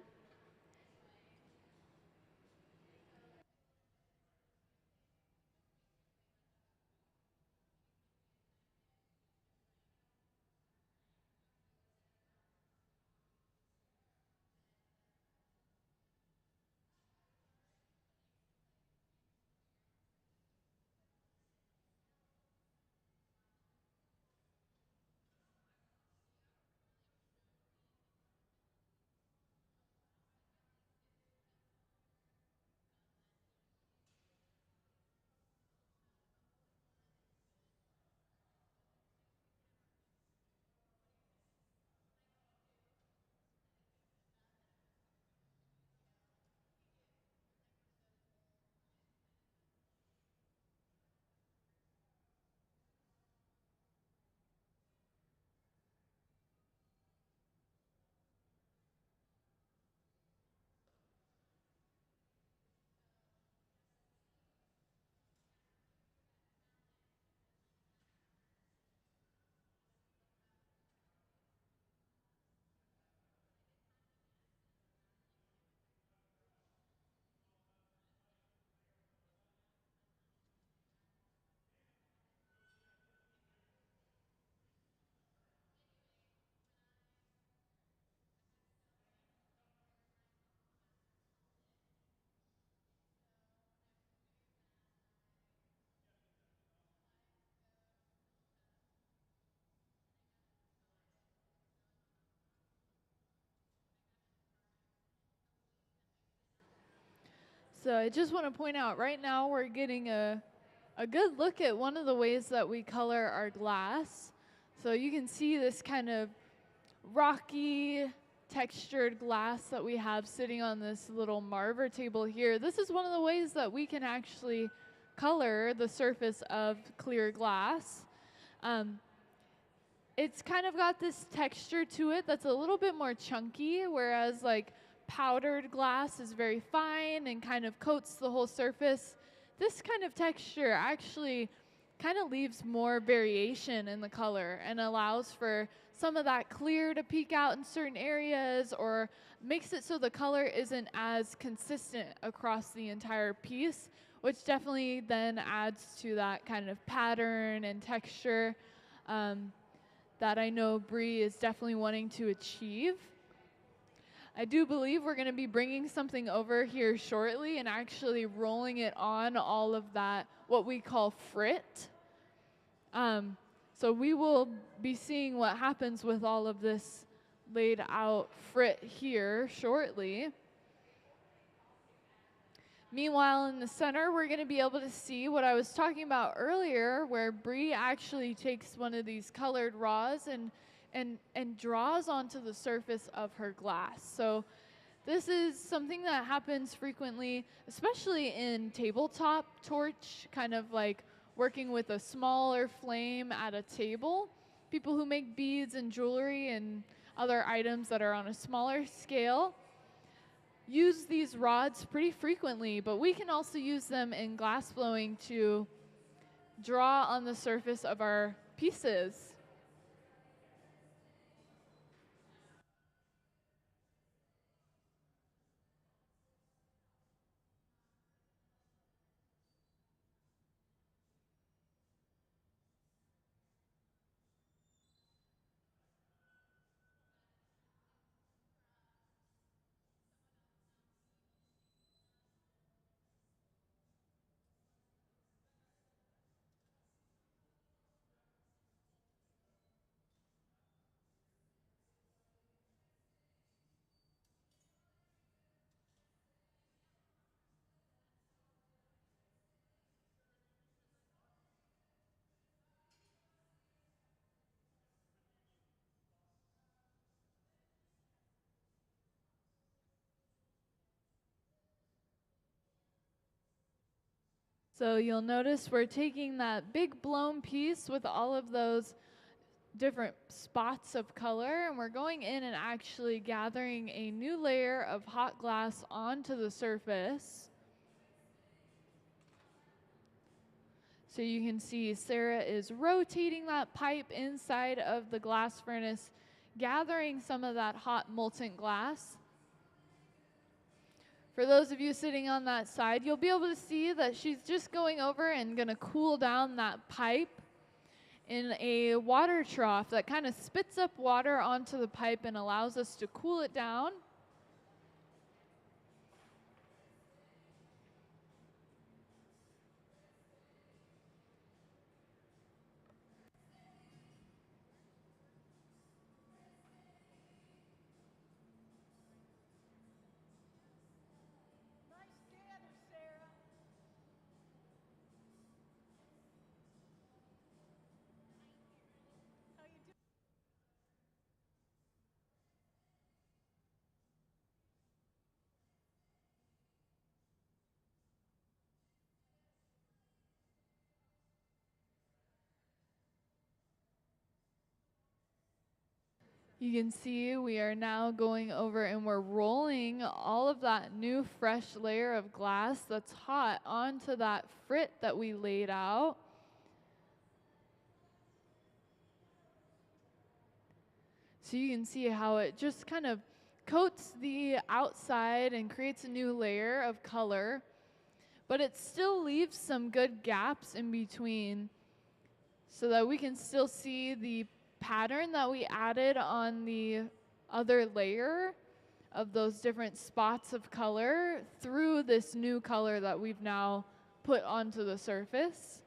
So I just want to point out right now we're getting a good look at one of the ways that we color our glass. So you can see this kind of rocky, textured glass that we have sitting on this little marver table here. This is one of the ways that we can actually color the surface of clear glass. It's kind of got this texture to it that's a little bit more chunky, whereas like powdered glass is very fine and kind of coats the whole surface. This kind of texture actually kind of leaves more variation in the color and allows for some of that clear to peek out in certain areas, or makes it so the color isn't as consistent across the entire piece, which definitely then adds to that kind of pattern and texture that I know Bri is definitely wanting to achieve. I do believe we're going to be bringing something over here shortly and actually rolling it on all of that, what we call frit. So we will be seeing what happens with all of this laid out frit here shortly. Meanwhile, in the center, we're going to be able to see what I was talking about earlier, where Bri actually takes one of these colored raws and draws onto the surface of her glass. So this is something that happens frequently, especially in tabletop torch, kind of like working with a smaller flame at a table. People who make beads and jewelry and other items that are on a smaller scale use these rods pretty frequently, but we can also use them in glass blowing to draw on the surface of our pieces. So you'll notice we're taking that big blown piece with all of those different spots of color, and we're going in and actually gathering a new layer of hot glass onto the surface. So you can see Sarah is rotating that pipe inside of the glass furnace, gathering some of that hot molten glass. For those of you sitting on that side, you'll be able to see that she's just going over and going to cool down that pipe in a water trough that kind of spits up water onto the pipe and allows us to cool it down. You can see we are now going over and we're rolling all of that new fresh layer of glass that's hot onto that frit that we laid out. So you can see how it just kind of coats the outside and creates a new layer of color, but it still leaves some good gaps in between so that we can still see the pattern that we added on the other layer of those different spots of color through this new color that we've now put onto the surface.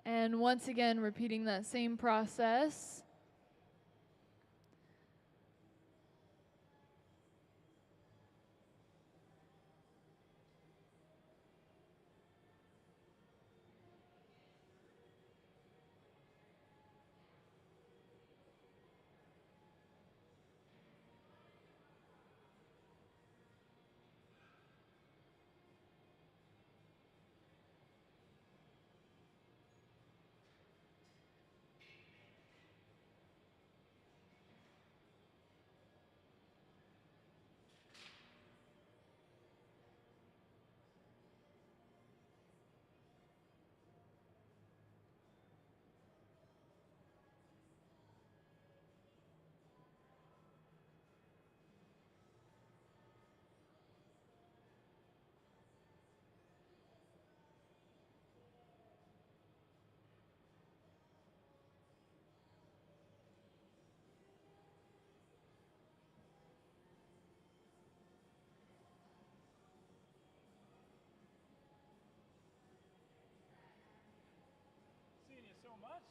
And once again, repeating that same process. Seeing you so much.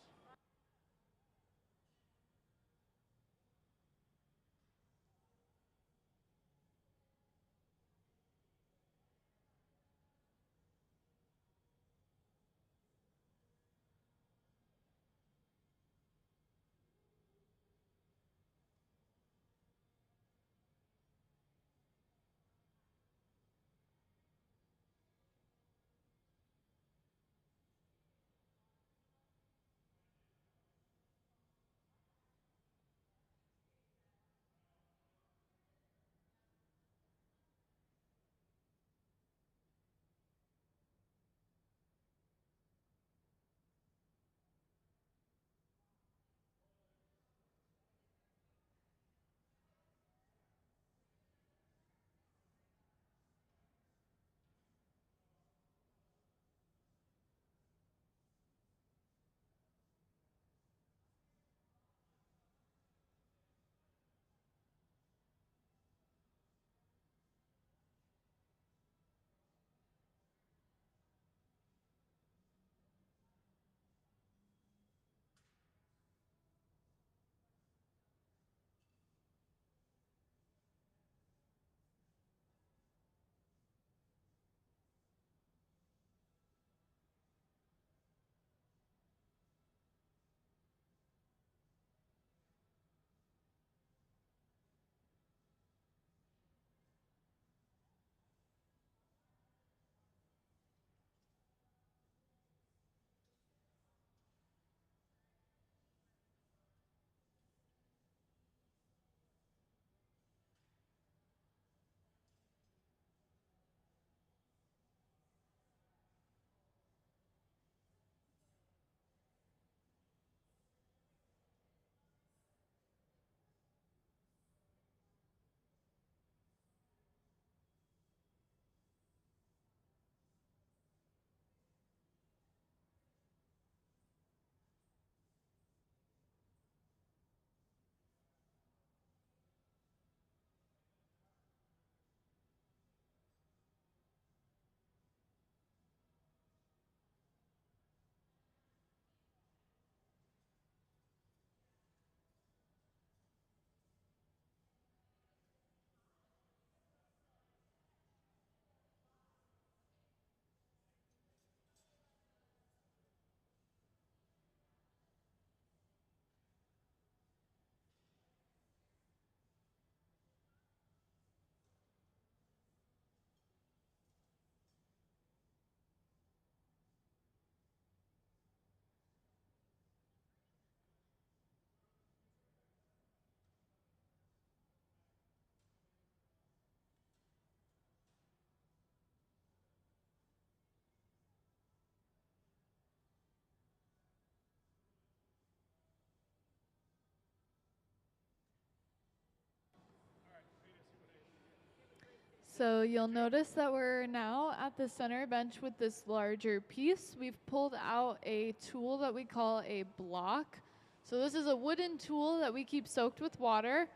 So you'll notice that we're now at the center bench with this larger piece. We've pulled out a tool that we call a block. So this is a wooden tool that we keep soaked with water,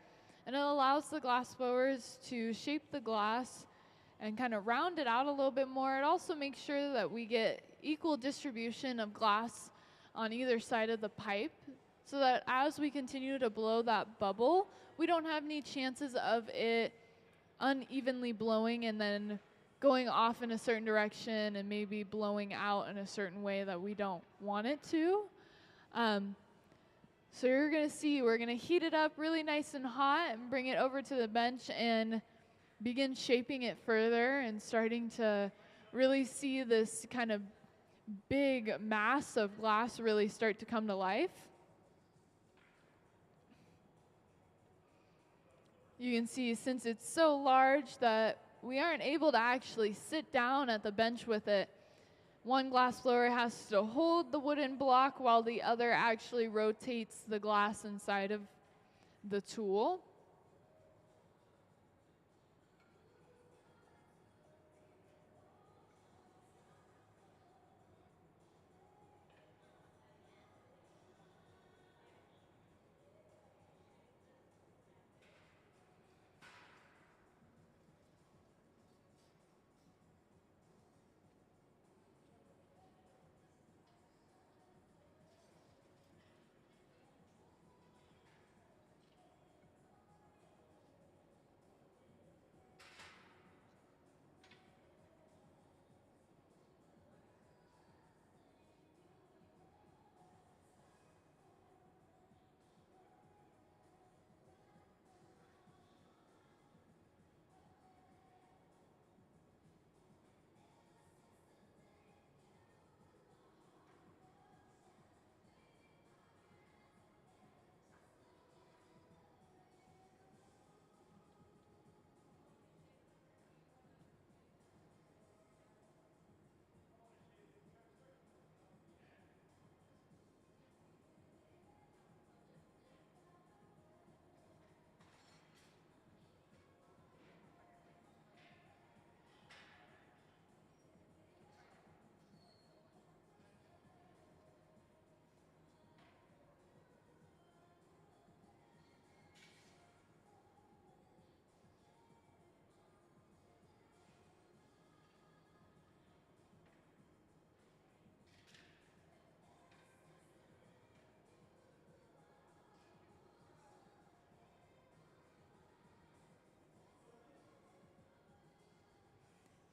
and it allows the glass blowers to shape the glass and kind of round it out a little bit more. It also makes sure that we get equal distribution of glass on either side of the pipe so that as we continue to blow that bubble, we don't have any chances of it unevenly blowing and then going off in a certain direction and maybe blowing out in a certain way that we don't want it to. So you're going to see we're going to heat it up really nice and hot and bring it over to the bench and begin shaping it further and starting to really see this kind of big mass of glass really start to come to life. You can see since it's so large that we aren't able to actually sit down at the bench with it. One glass blower has to hold the wooden block while the other actually rotates the glass inside of the tool.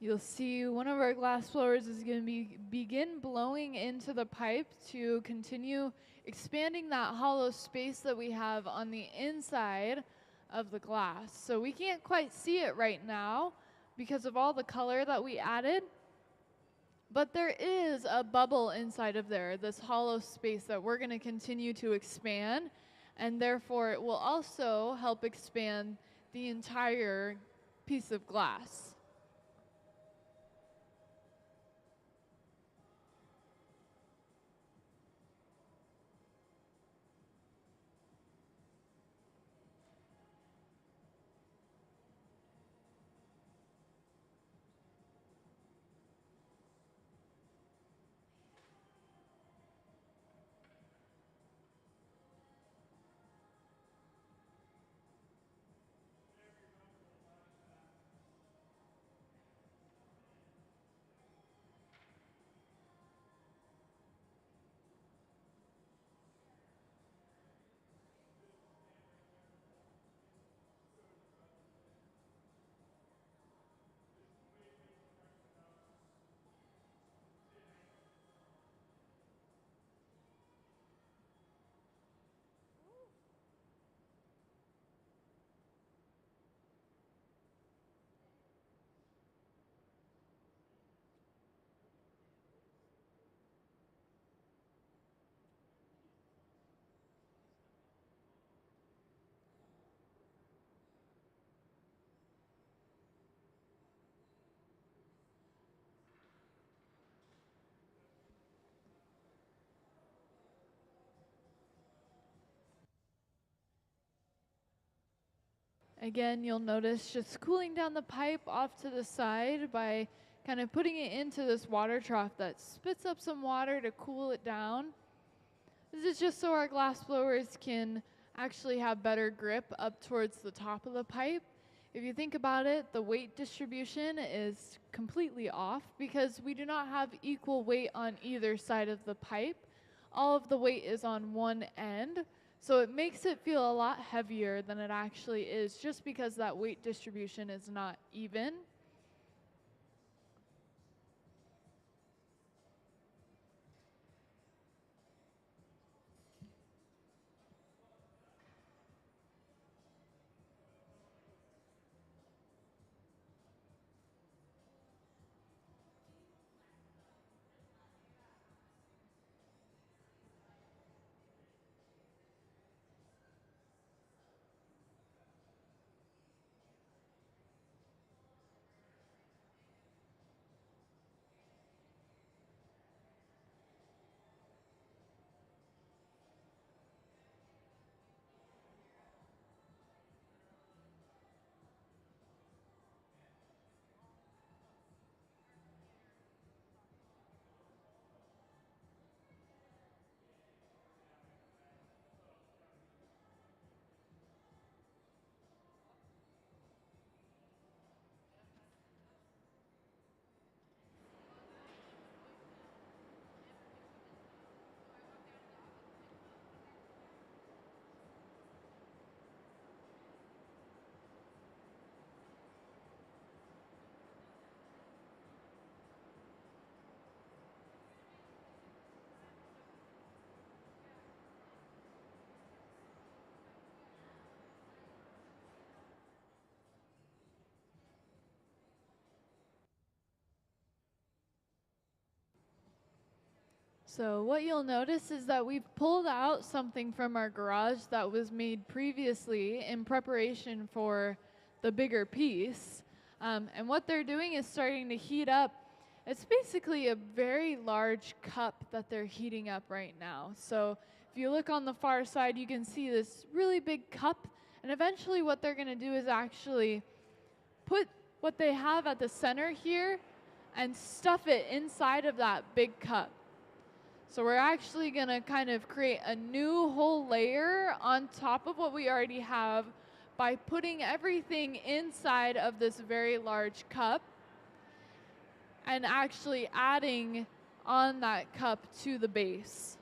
You'll see one of our glass blowers is going to begin blowing into the pipe to continue expanding that hollow space that we have on the inside of the glass. So we can't quite see it right now because of all the color that we added, but there is a bubble inside of there, this hollow space that we're going to continue to expand, and therefore it will also help expand the entire piece of glass. Again, you'll notice just cooling down the pipe off to the side by kind of putting it into this water trough that spits up some water to cool it down. This is just so our glass blowers can actually have better grip up towards the top of the pipe. If you think about it, the weight distribution is completely off because we do not have equal weight on either side of the pipe. all of the weight is on one end. So it makes it feel a lot heavier than it actually is, just because that weight distribution is not even. So what you'll notice is that we've pulled out something from our garage that was made previously in preparation for the bigger piece. And what they're doing is starting to heat up. It's basically a very large cup that they're heating up right now. So if you look on the far side, you can see this really big cup. And eventually what they're going to do is actually put what they have at the center here and stuff it inside of that big cup. So we're actually going to kind of create a new whole layer on top of what we already have by putting everything inside of this very large cup and actually adding on that cup to the base.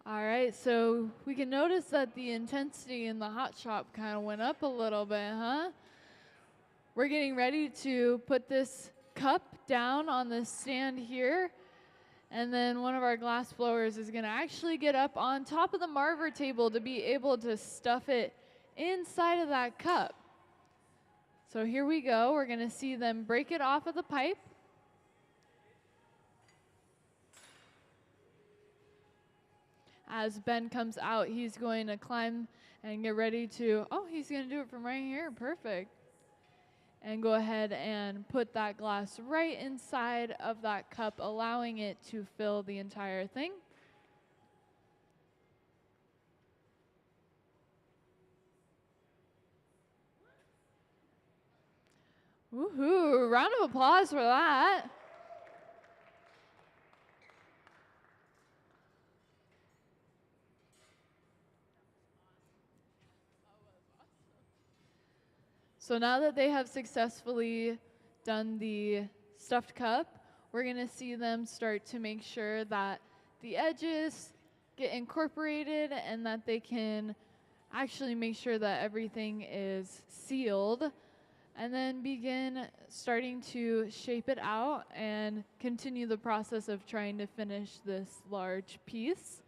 All right, so we can notice that the intensity in the hot shop kind of went up a little bit, huh? We're getting ready to put this cup down on the stand here, and then one of our glass blowers is gonna actually get up on top of the marver table to be able to stuff it inside of that cup. So here we go, we're gonna see them break it off of the pipe. As Ben comes out, he's going to climb and get ready to, oh, he's going to do it from right here. Perfect. And go ahead and put that glass right inside of that cup, allowing it to fill the entire thing. Woohoo! Round of applause for that. So now that they have successfully done the stuffed cup, we're going to see them start to make sure that the edges get incorporated and that they can actually make sure that everything is sealed, and then begin starting to shape it out and continue the process of trying to finish this large piece.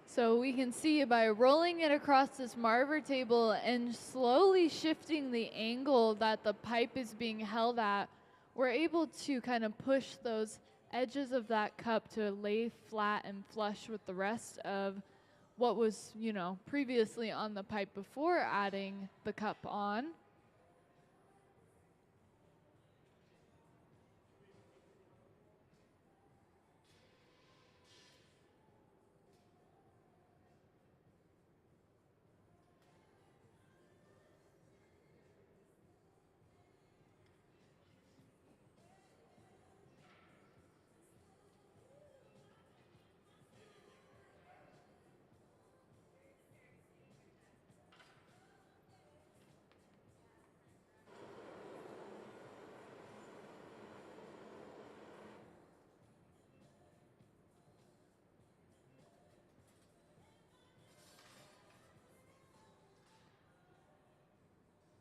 So we can see by rolling it across this marver table and slowly shifting the angle that the pipe is being held at, we're able to kind of push those edges of that cup to lay flat and flush with the rest of what was, previously on the pipe before adding the cup on.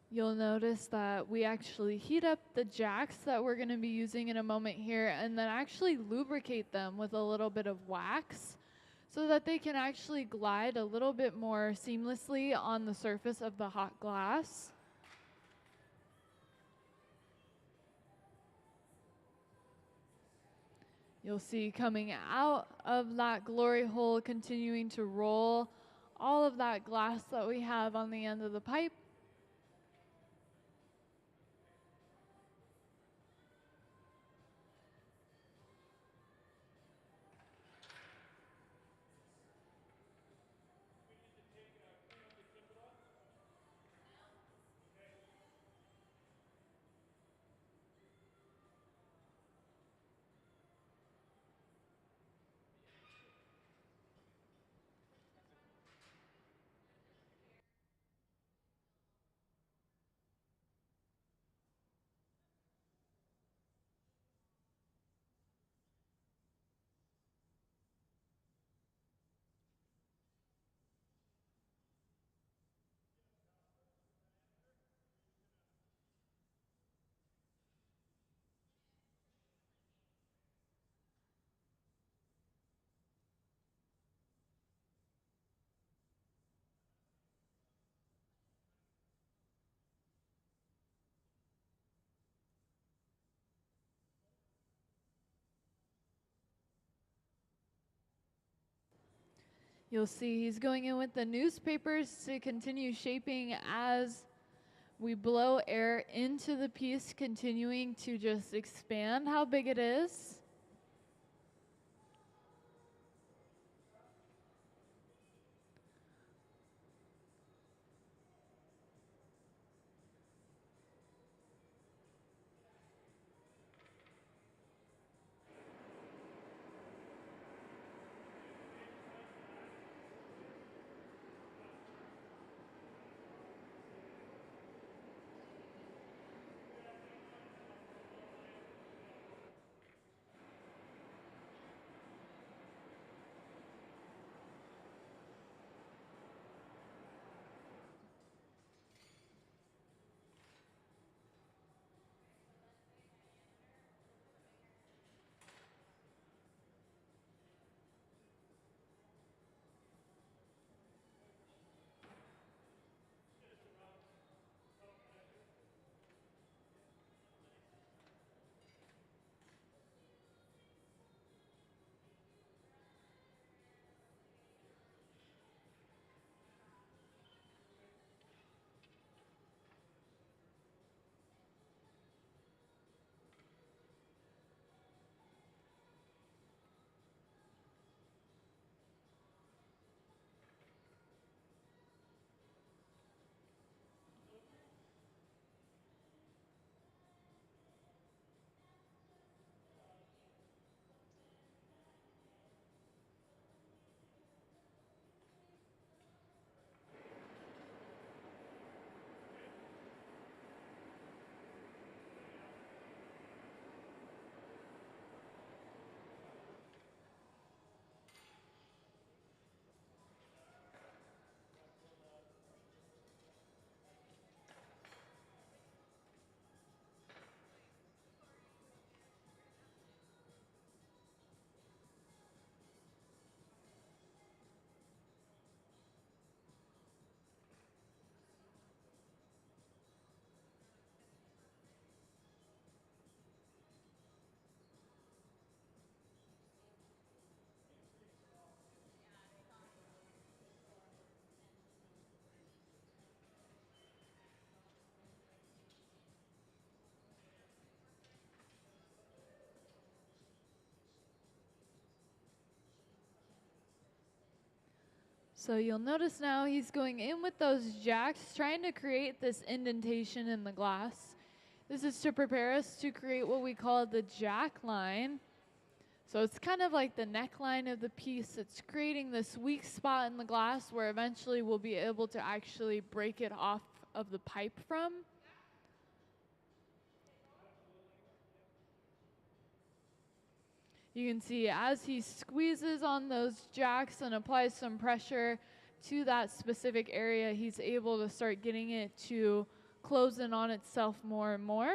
You'll notice that we actually heat up the jacks that we're going to be using in a moment here, and then actually lubricate them with a little bit of wax so that they can actually glide a little bit more seamlessly on the surface of the hot glass. You'll see coming out of that glory hole, continuing to roll all of that glass that we have on the end of the pipe. You'll see he's going in with the newspapers to continue shaping as we blow air into the piece, continuing to just expand how big it is. So you'll notice now he's going in with those jacks, trying to create this indentation in the glass. This is to prepare us to create what we call the jack line. So it's kind of like the neckline of the piece. It's creating this weak spot in the glass where eventually we'll be able to actually break it off of the pipe from. You can see as he squeezes on those jacks and applies some pressure to that specific area, he's able to start getting it to close in on itself more and more.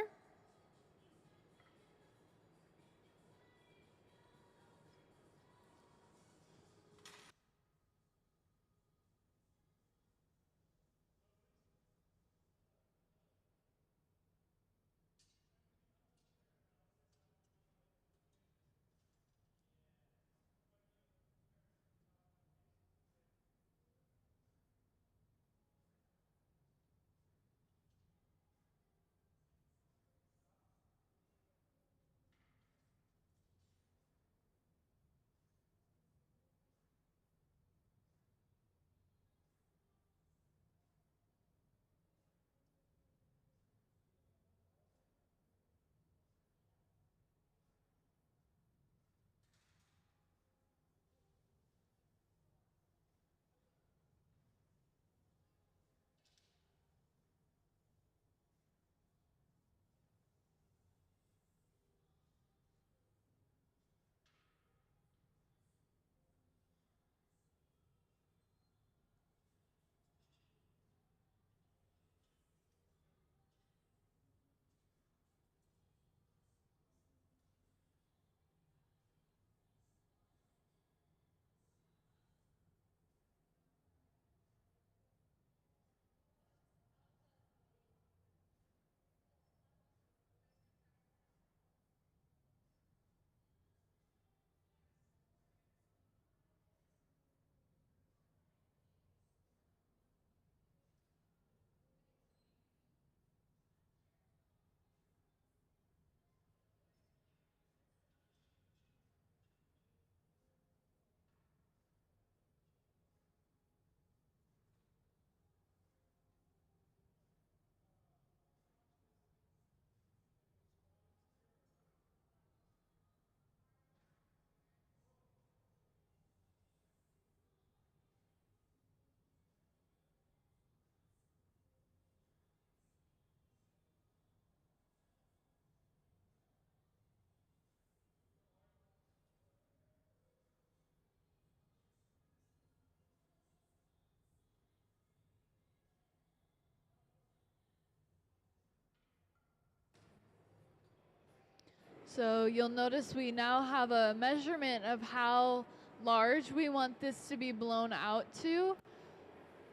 So you'll notice we now have a measurement of how large we want this to be blown out to.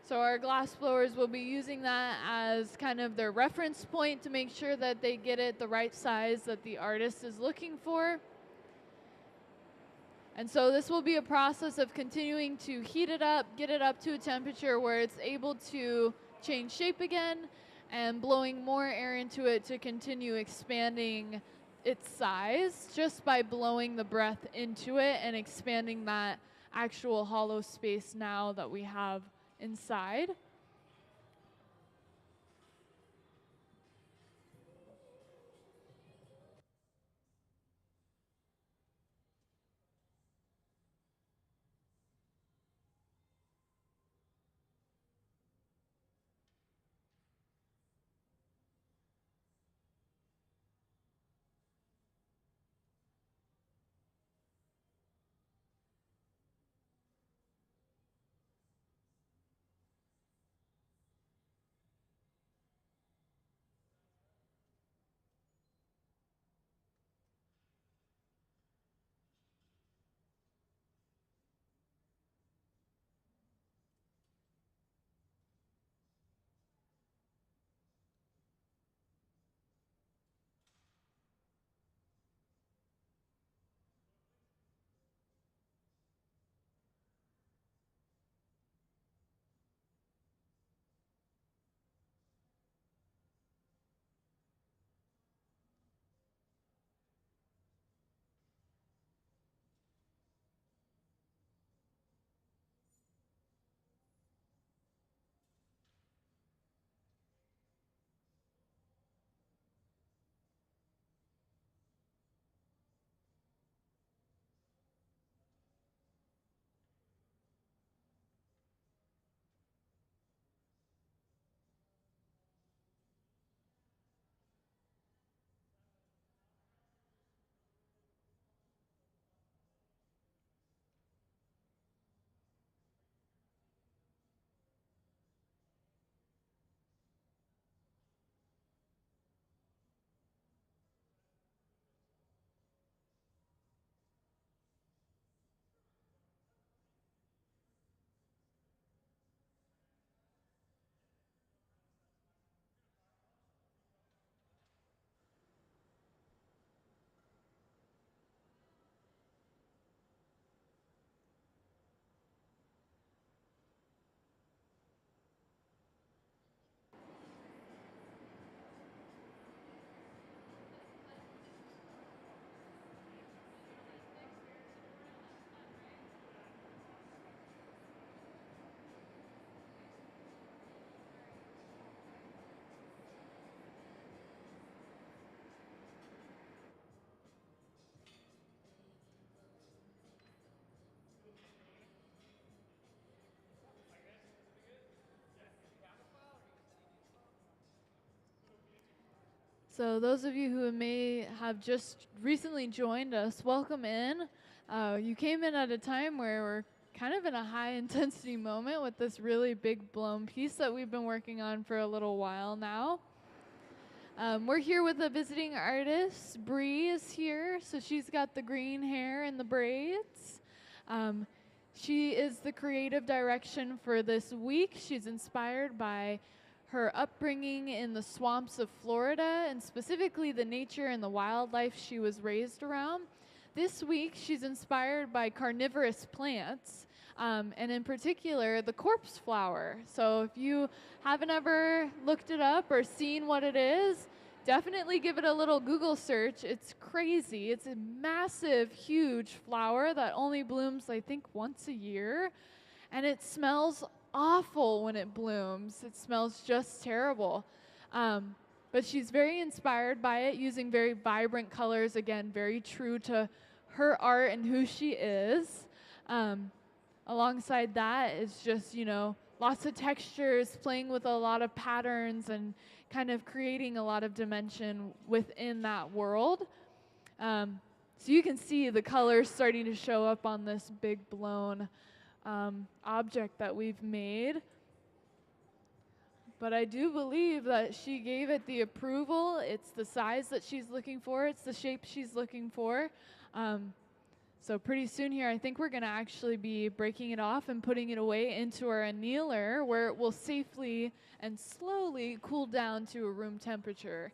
So our glass blowers will be using that as kind of their reference point to make sure that they get it the right size that the artist is looking for. And so this will be a process of continuing to heat it up, get it up to a temperature where it's able to change shape again, and blowing more air into it to continue expanding its size just by blowing the breath into it and expanding that actual hollow space now that we have inside. So those of you who may have just recently joined us, welcome in. You came in at a time where we're kind of in a high intensity moment with this really big blown piece that we've been working on for a little while now. We're here with a visiting artist. Bri is here, so she's got the green hair and the braids. She is the creative direction for this week. She's inspired by her upbringing in the swamps of Florida, and specifically the nature and the wildlife she was raised around. This week, she's inspired by carnivorous plants, and in particular, the corpse flower. So if you haven't ever looked it up or seen what it is, definitely give it a little Google search. It's crazy. It's a massive, huge flower that only blooms, I think, once a year, and it smells awful when it blooms. It smells just terrible. But she's very inspired by it, using very vibrant colors, again, very true to her art and who she is. Alongside that is just, lots of textures, playing with a lot of patterns and kind of creating a lot of dimension within that world. So you can see the colors starting to show up on this big blown object that we've made. But I do believe that she gave it the approval. It's the size that she's looking for. It's the shape she's looking for. So pretty soon here, I think we're going to actually be breaking it off and putting it away into our annealer, where it will safely and slowly cool down to a room temperature.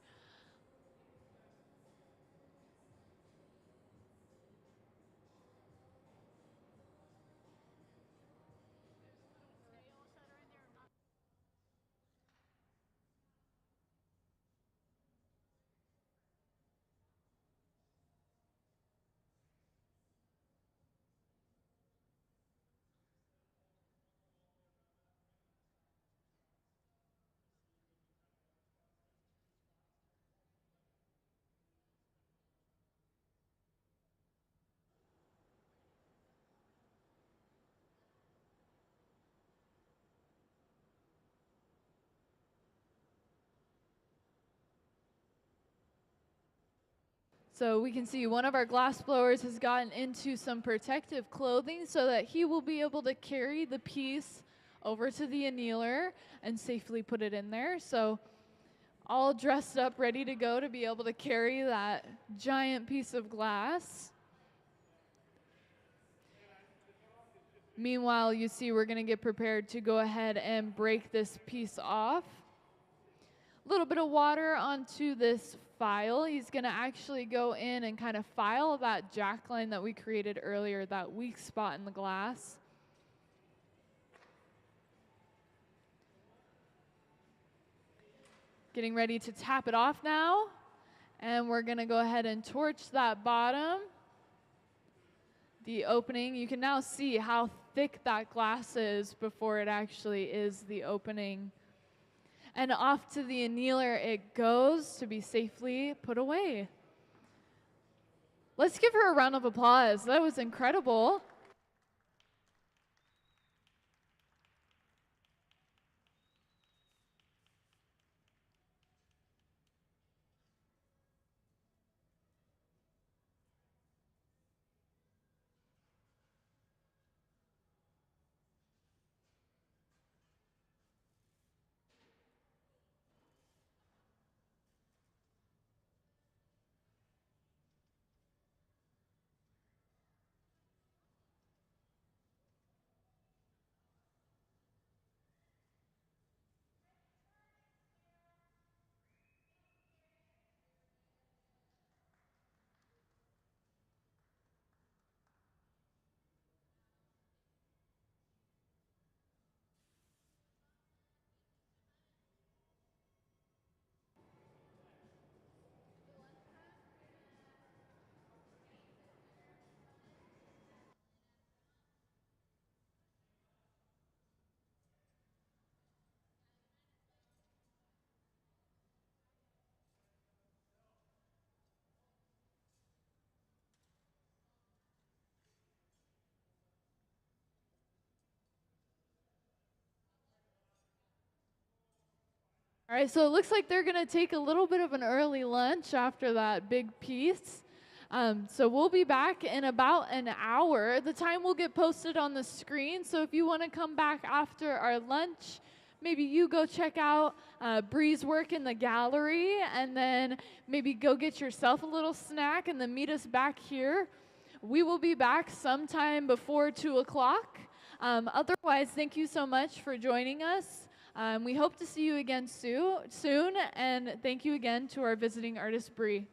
So we can see one of our glass blowers has gotten into some protective clothing so that he will be able to carry the piece over to the annealer and safely put it in there. So all dressed up, ready to go to be able to carry that giant piece of glass. Meanwhile, you see we're going to get prepared to go ahead and break this piece off. A little bit of water onto this file. He's going to actually go in and kind of file that jack line that we created earlier, that weak spot in the glass. Getting ready to tap it off now. And we're going to go ahead and torch that bottom. The opening, you can now see how thick that glass is before it actually is the opening. And off to the annealer it goes to be safely put away. Let's give her a round of applause. That was incredible. All right, so it looks like they're going to take a little bit of an early lunch after that big piece. So we'll be back in about an hour. The time will get posted on the screen, so if you want to come back after our lunch, maybe you go check out Bri's work in the gallery, and then maybe go get yourself a little snack and then meet us back here. We will be back sometime before 2 o'clock. Otherwise, thank you so much for joining us. We hope to see you again soon, and thank you again to our visiting artist, Bri.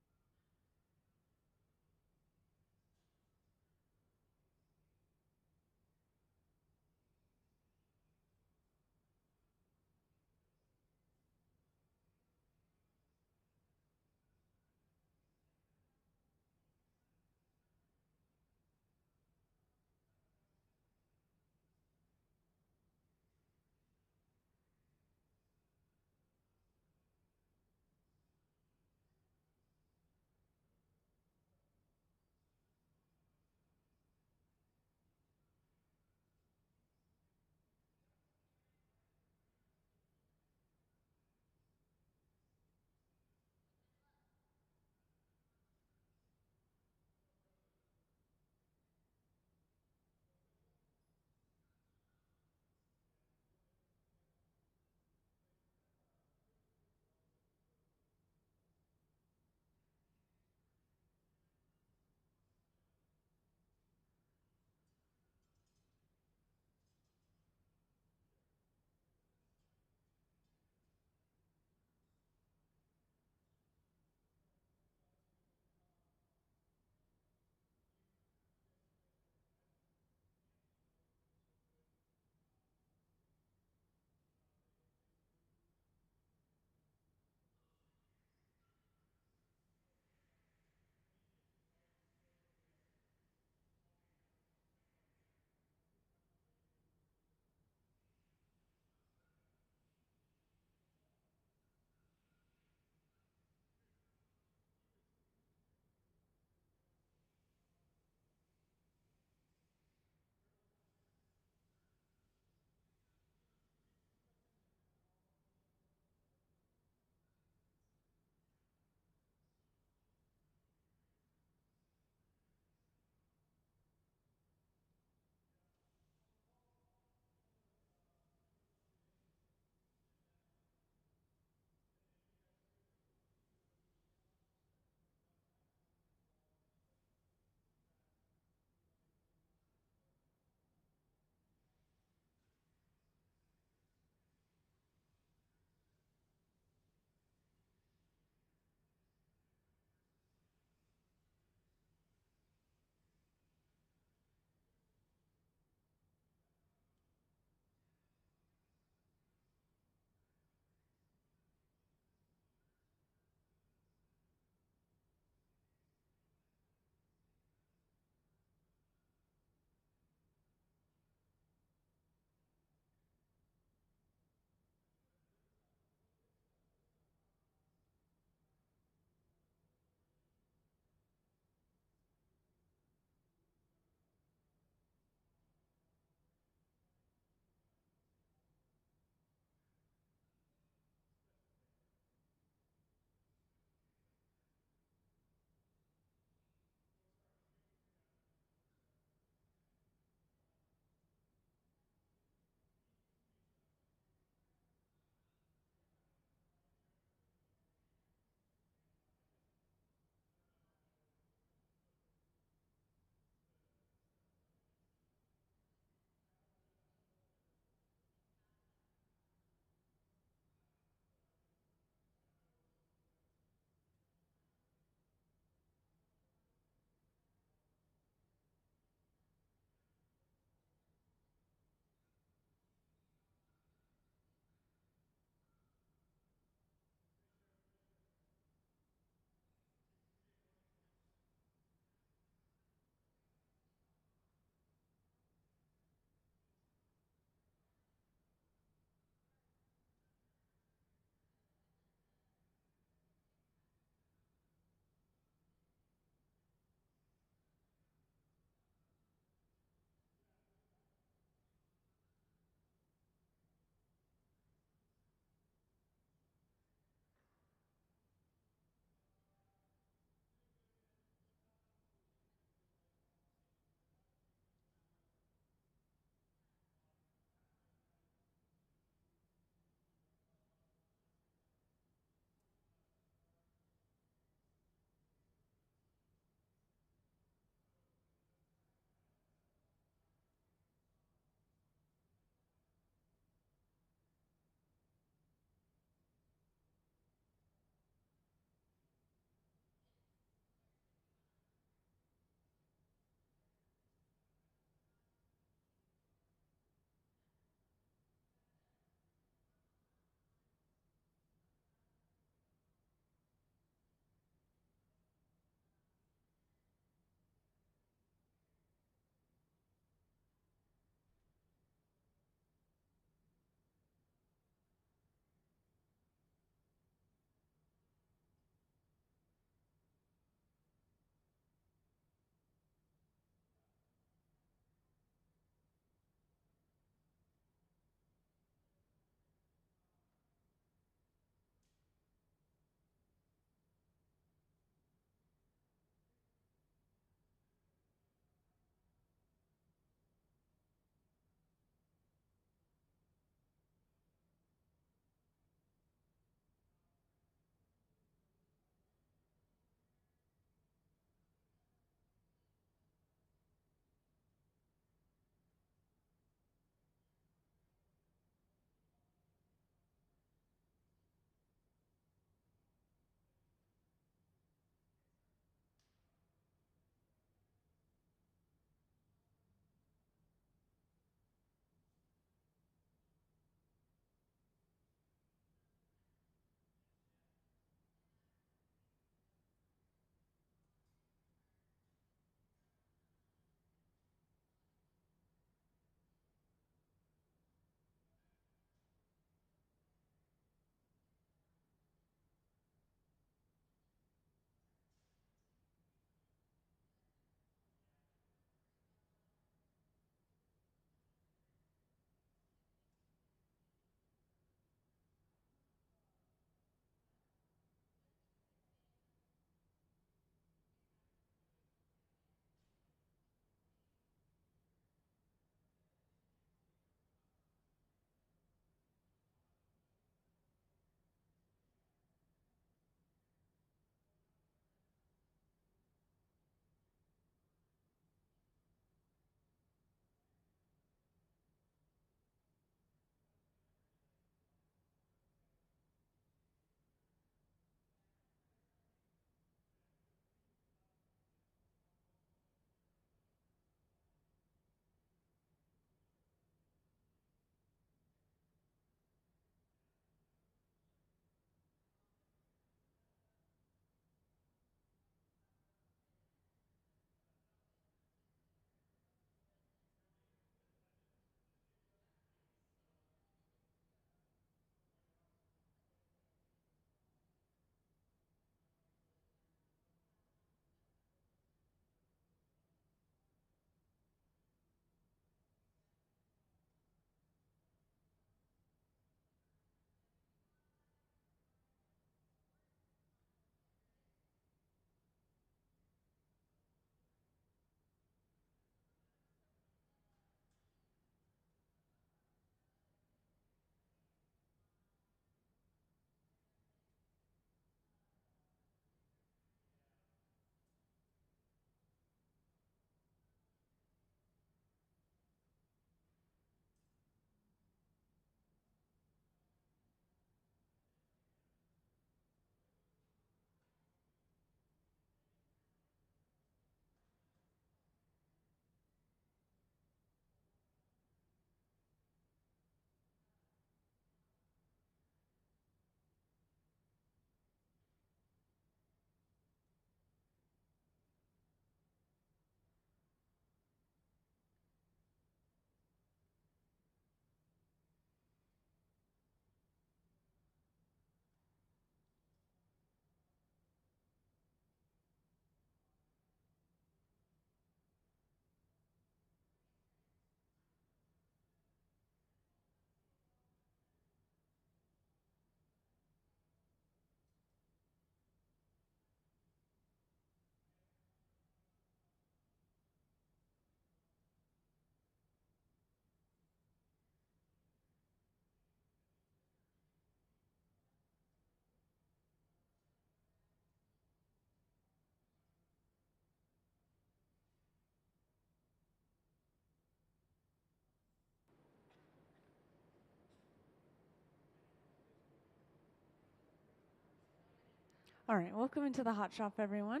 All right, welcome into the Hot Shop, everyone.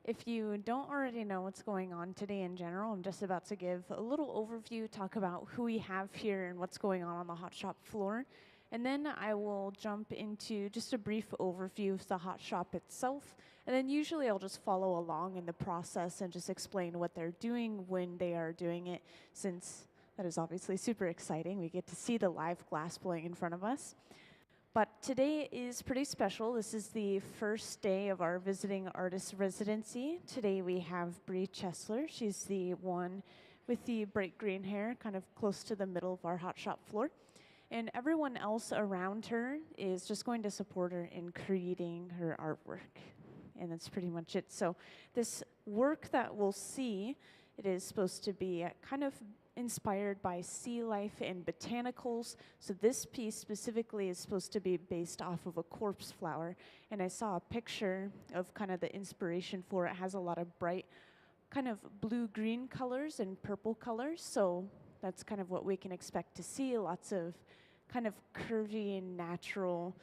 If you don't already know what's going on today in general, I'm just about to give a little overview, talk about who we have here and what's going on the Hot Shop floor. And then I will jump into just a brief overview of the Hot Shop itself. And then usually I'll just follow along in the process and just explain what they're doing when they are doing it, since that is obviously super exciting. We get to see the live glass blowing in front of us. But today is pretty special. This is the first day of our visiting artist residency. Today we have Bri Chesler. She's the one with the bright green hair, kind of close to the middle of our Hot Shop floor. And everyone else around her is just going to support her in creating her artwork. And that's pretty much it. So this work that we'll see, it is supposed to be kind of inspired by sea life and botanicals. So this piece specifically is supposed to be based off of a corpse flower. And I saw a picture of kind of the inspiration for it. It has a lot of bright kind of blue-green colors and purple colors. So that's kind of what we can expect to see. Lots of kind of curvy and natural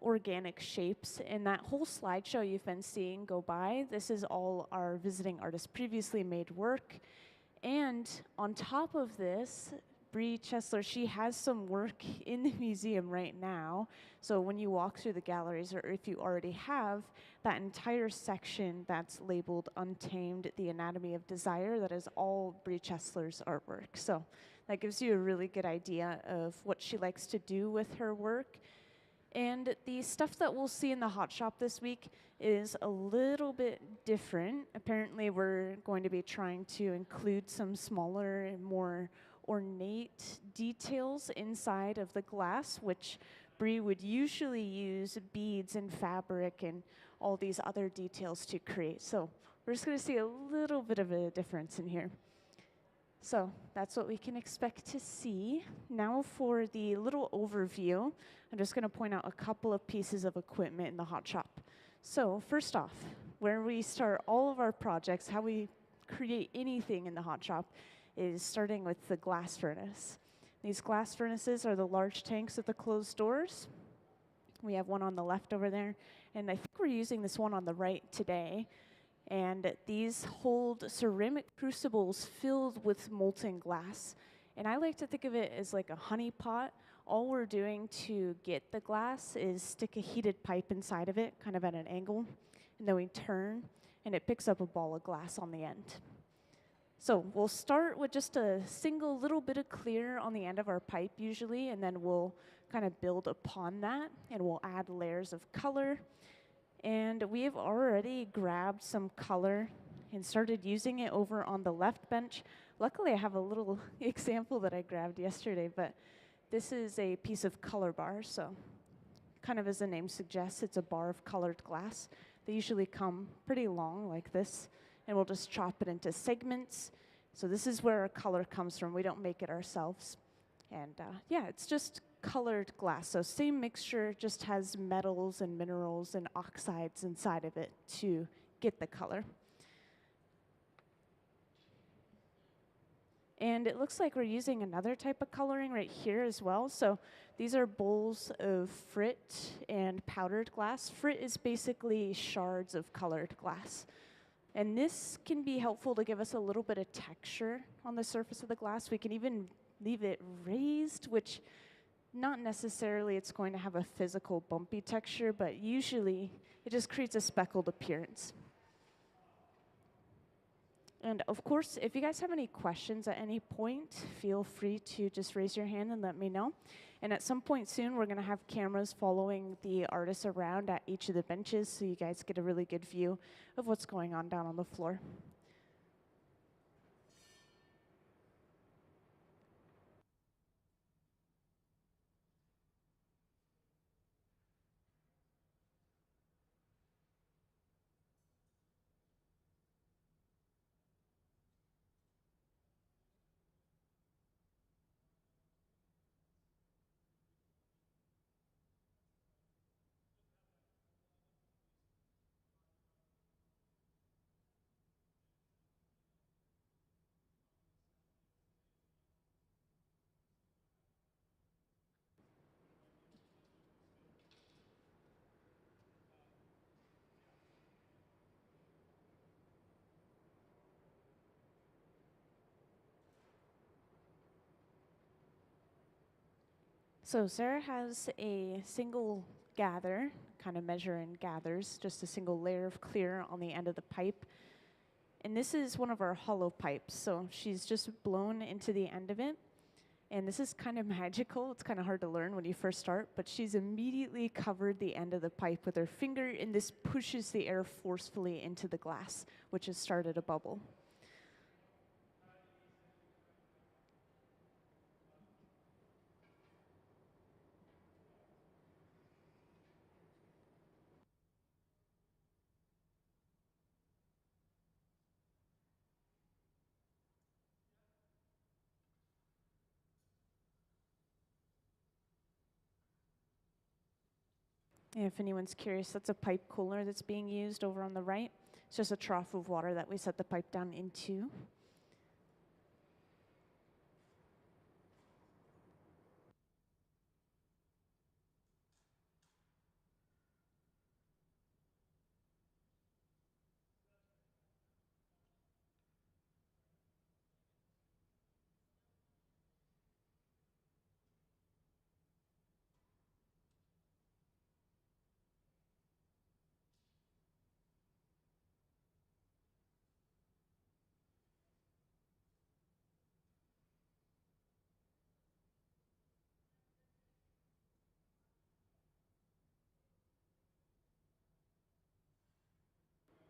organic shapes. And that whole slideshow you've been seeing go by, this is all our visiting artists previously made work. And on top of this, Bri Chesler, she has some work in the museum right now. So when you walk through the galleries, or if you already have, that entire section that's labeled Untamed, the Anatomy of Desire, that is all Bri Chesler's artwork. So that gives you a really good idea of what she likes to do with her work. And the stuff that we'll see in the Hot Shop this week is a little bit different. Apparently, we're going to be trying to include some smaller and more ornate details inside of the glass, which Bri would usually use beads and fabric and all these other details to create. So we're just going to see a little bit of a difference in here. So that's what we can expect to see. Now for the little overview, I'm just going to point out a couple of pieces of equipment in the Hot Shop. So first off, where we start all of our projects, how we create anything in the Hot Shop, is starting with the glass furnace. These glass furnaces are the large tanks with the closed doors. We have one on the left over there, and I think we're using this one on the right today. And these hold ceramic crucibles filled with molten glass. And I like to think of it as like a honey pot. All we're doing to get the glass is stick a heated pipe inside of it, kind of at an angle, and then we turn, and it picks up a ball of glass on the end. So we'll start with just a single little bit of clear on the end of our pipe usually, and then we'll kind of build upon that, and we'll add layers of color. And we have already grabbed some color and started using it over on the left bench. Luckily, I have a little example that I grabbed yesterday, but this is a piece of color bar. So kind of as the name suggests, it's a bar of colored glass. They usually come pretty long like this, and we'll just chop it into segments. So this is where our color comes from. We don't make it ourselves. And yeah, it's just colored glass. So same mixture, just has metals and minerals and oxides inside of it to get the color. And it looks like we're using another type of coloring right here as well. So these are bowls of frit and powdered glass. Frit is basically shards of colored glass. And this can be helpful to give us a little bit of texture on the surface of the glass. We can even leave it raised, which not necessarily it's going to have a physical bumpy texture, but usually it just creates a speckled appearance. And of course, if you guys have any questions at any point, feel free to just raise your hand and let me know. And at some point soon, we're going to have cameras following the artists around at each of the benches so you guys get a really good view of what's going on down on the floor. So Sarah has a single gather, kind of measure and gathers, just a single layer of clear on the end of the pipe. And this is one of our hollow pipes, so she's just blown into the end of it. And this is kind of magical. It's kind of hard to learn when you first start, but she's immediately covered the end of the pipe with her finger, and this pushes the air forcefully into the glass, which has started a bubble. If anyone's curious, that's a pipe cooler that's being used over on the right. It's just a trough of water that we set the pipe down into.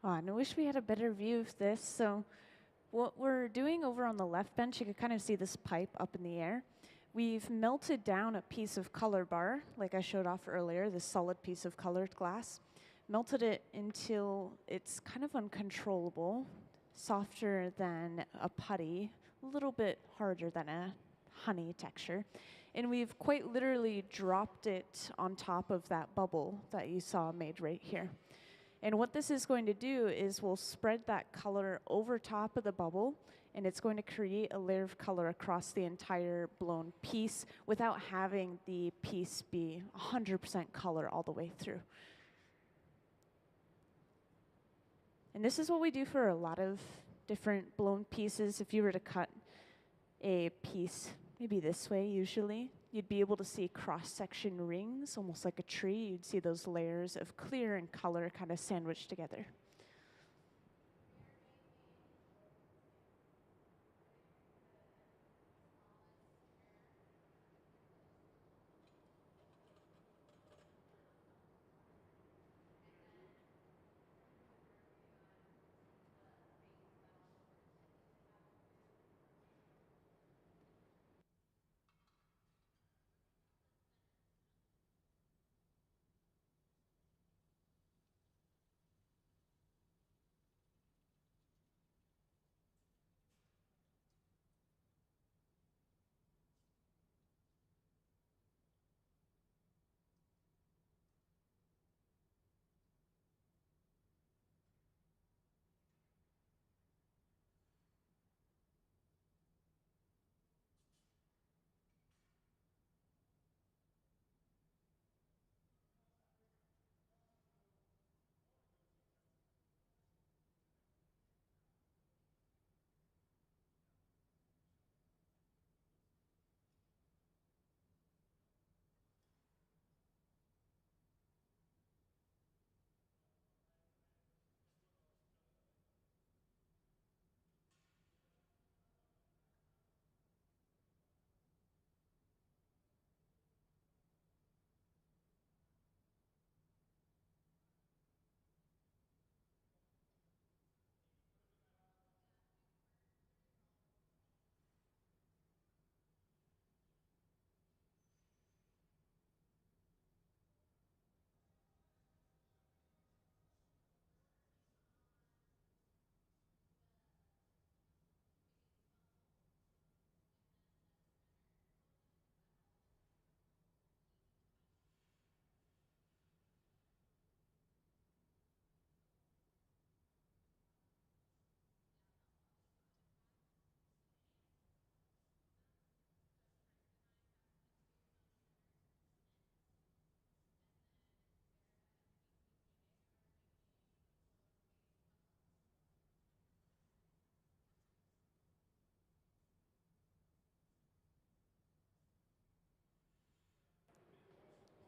Oh, and I wish we had a better view of this. So what we're doing over on the left bench, you can kind of see this pipe up in the air. We've melted down a piece of color bar, like I showed off earlier, this solid piece of colored glass. Melted it until it's kind of uncontrollable, softer than a putty, a little bit harder than a honey texture. And we've quite literally dropped it on top of that bubble that you saw made right here. And what this is going to do is we'll spread that color over top of the bubble, and it's going to create a layer of color across the entire blown piece without having the piece be 100% color all the way through. And this is what we do for a lot of different blown pieces. If you were to cut a piece maybe this way usually, you'd be able to see cross-section rings, almost like a tree. You'd see those layers of clear and color kind of sandwiched together.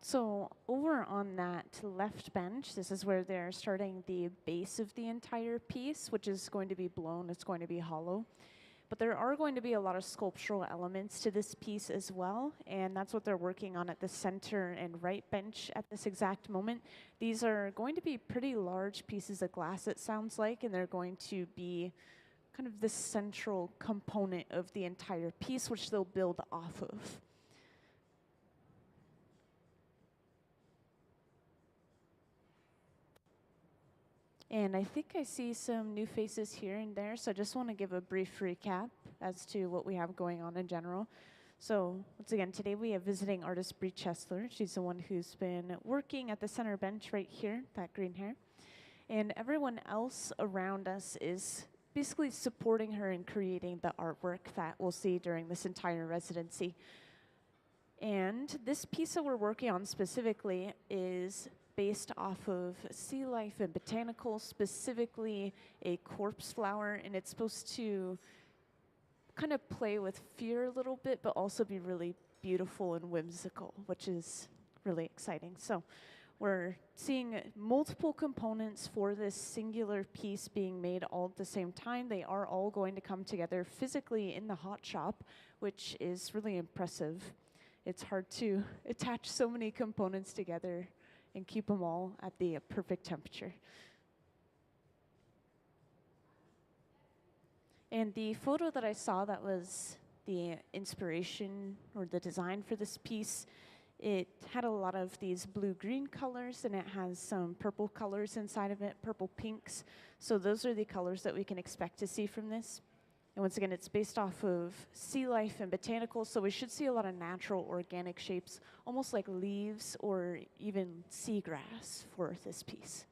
So over on that left bench, this is where they're starting the base of the entire piece, which is going to be blown, it's going to be hollow. But there are going to be a lot of sculptural elements to this piece as well, and that's what they're working on at the center and right bench at this exact moment. These are going to be pretty large pieces of glass, it sounds like, and they're going to be kind of the central component of the entire piece, which they'll build off of. And I think I see some new faces here and there, so I just want to give a brief recap as to what we have going on in general. So once again, today we have visiting artist Bri Chesler. She's the one who's been working at the center bench right here, that green hair. And everyone else around us is basically supporting her in creating the artwork that we'll see during this entire residency. And this piece that we're working on specifically is based off of sea life and botanicals, specifically a corpse flower, and it's supposed to kind of play with fear a little bit, but also be really beautiful and whimsical, which is really exciting. So we're seeing multiple components for this singular piece being made all at the same time. They are all going to come together physically in the hot shop, which is really impressive. It's hard to attach so many components together and keep them all at the perfect temperature. And the photo that I saw that was the inspiration or the design for this piece, it had a lot of these blue-green colors, and it has some purple colors inside of it, purple pinks. So those are the colors that we can expect to see from this. And once again, it's based off of sea life and botanicals, so we should see a lot of natural organic shapes, almost like leaves or even seagrass for this piece.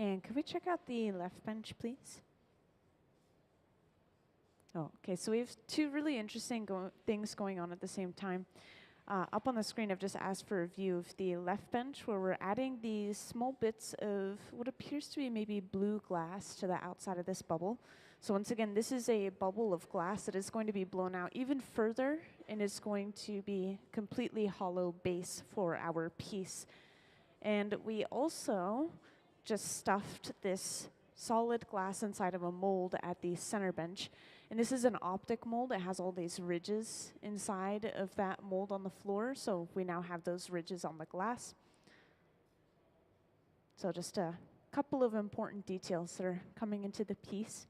And could we check out the left bench, please? Oh, okay, so we have two really interesting things going on at the same time. Up on the screen, I've just asked for a view of the left bench where we're adding these small bits of what appears to be maybe blue glass to the outside of this bubble. So once again, this is a bubble of glass that is going to be blown out even further and is going to be completely hollow base for our piece. And we also just stuffed this solid glass inside of a mold at the center bench. And this is an optic mold. It has all these ridges inside of that mold on the floor, so we now have those ridges on the glass. So just a couple of important details that are coming into the piece.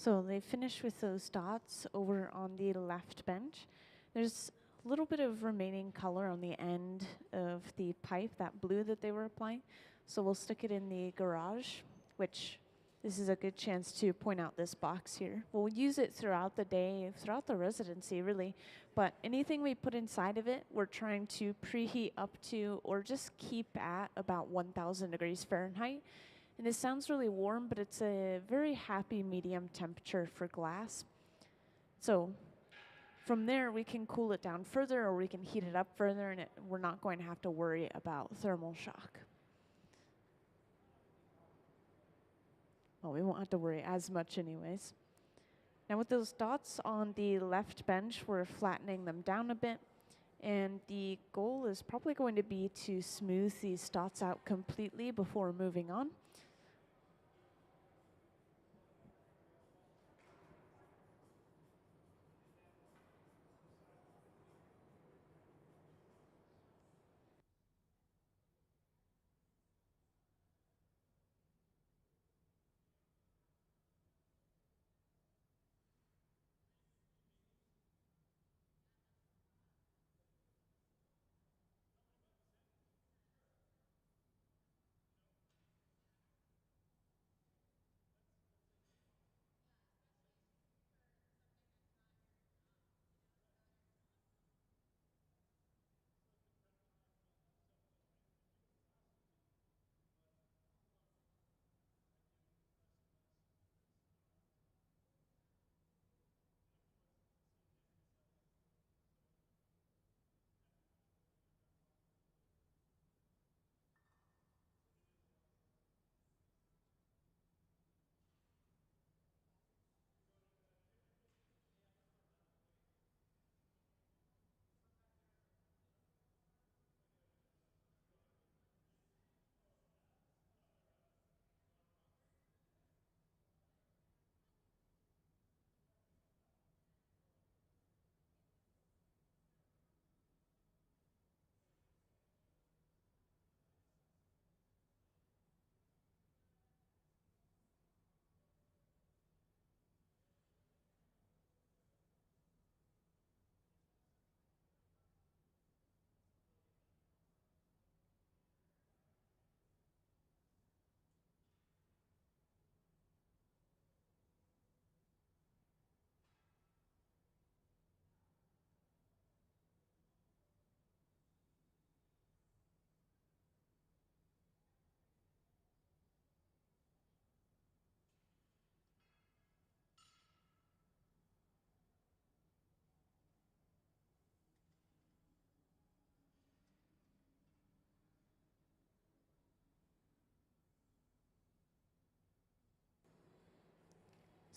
So they finished with those dots over on the left bench. There's a little bit of remaining color on the end of the pipe, that blue that they were applying. So we'll stick it in the garage, which this is a good chance to point out this box here. We'll use it throughout the day, throughout the residency really, but anything we put inside of it, we're trying to preheat up to or just keep at about 1,000 degrees Fahrenheit. And this sounds really warm, but it's a very happy medium temperature for glass. So from there, we can cool it down further or we can heat it up further, and we're not going to have to worry about thermal shock. Well, we won't have to worry as much anyways. Now with those dots on the left bench, we're flattening them down a bit. And the goal is probably going to be to smooth these dots out completely before moving on.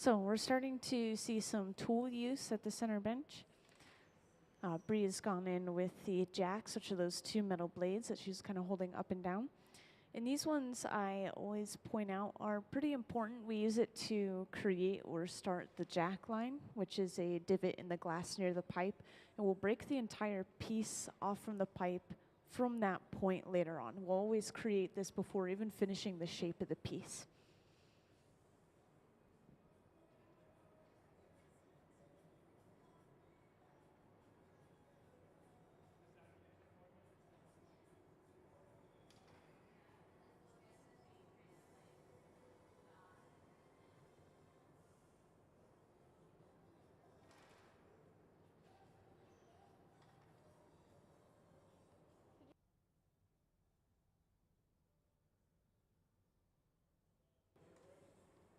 So we're starting to see some tool use at the center bench. Bri has gone in with the jacks, which are those two metal blades that she's kind of holding up and down. And these ones, I always point out, are pretty important. We use it to create or start the jack line, which is a divot in the glass near the pipe. And we'll break the entire piece off from the pipe from that point later on. We'll always create this before even finishing the shape of the piece.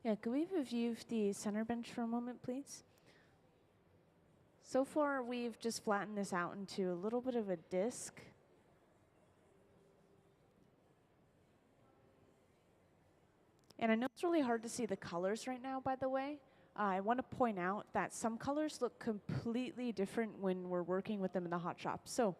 Yeah, could we have a view of the center bench for a moment, please? So far, we've just flattened this out into a little bit of a disc. And I know it's really hard to see the colors right now, by the way. I want to point out that some colors look completely different when we're working with them in the hot shop. So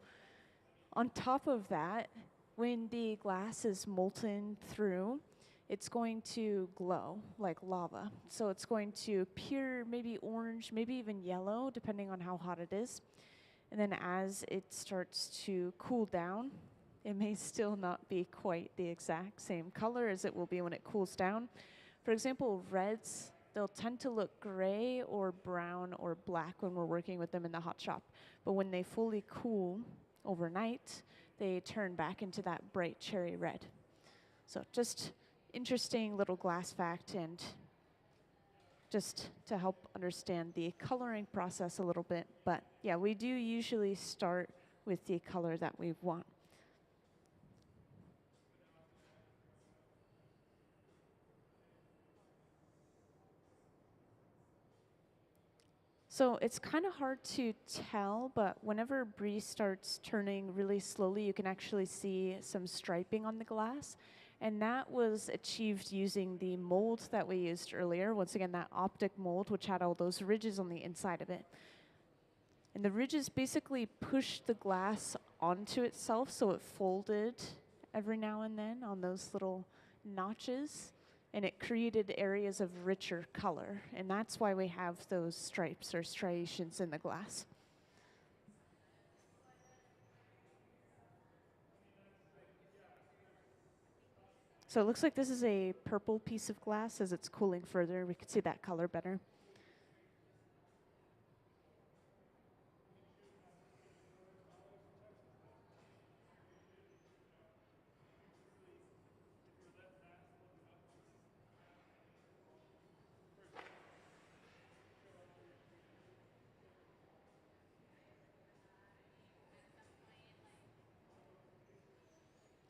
on top of that, when the glass is molten through, it's going to glow like lava. So it's going to appear maybe orange, maybe even yellow, depending on how hot it is. And then as it starts to cool down, it may still not be quite the exact same color as it will be when it cools down. For example, reds, they'll tend to look gray or brown or black when we're working with them in the hot shop. But when they fully cool overnight, they turn back into that bright cherry red. So just interesting little glass fact, and just to help understand the coloring process a little bit. But yeah, we do usually start with the color that we want. So it's kind of hard to tell, but whenever Bri starts turning really slowly, you can actually see some striping on the glass. And that was achieved using the mold that we used earlier. Once again, that optic mold, which had all those ridges on the inside of it. And the ridges basically pushed the glass onto itself, so it folded every now and then on those little notches. And it created areas of richer color. And that's why we have those stripes or striations in the glass. So it looks like this is a purple piece of glass. As it's cooling further, we can see that color better.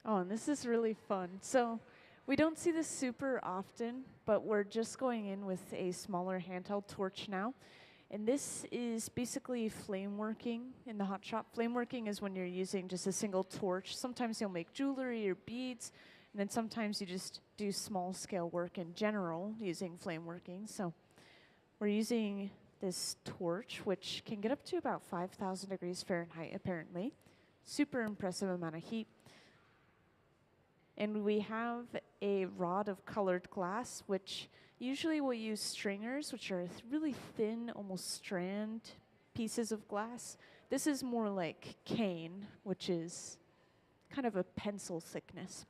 Oh, and this is really fun. So we don't see this super often, but we're just going in with a smaller handheld torch now. And this is basically flame working in the hot shop. Flame working is when you're using just a single torch. Sometimes you'll make jewelry or beads, and then sometimes you just do small scale work in general using flame working. So we're using this torch, which can get up to about 5,000 degrees Fahrenheit, apparently. Super impressive amount of heat. And we have a rod of colored glass, which usually we'll use stringers, which are really thin, almost strand pieces of glass. This is more like cane, which is kind of a pencil thickness.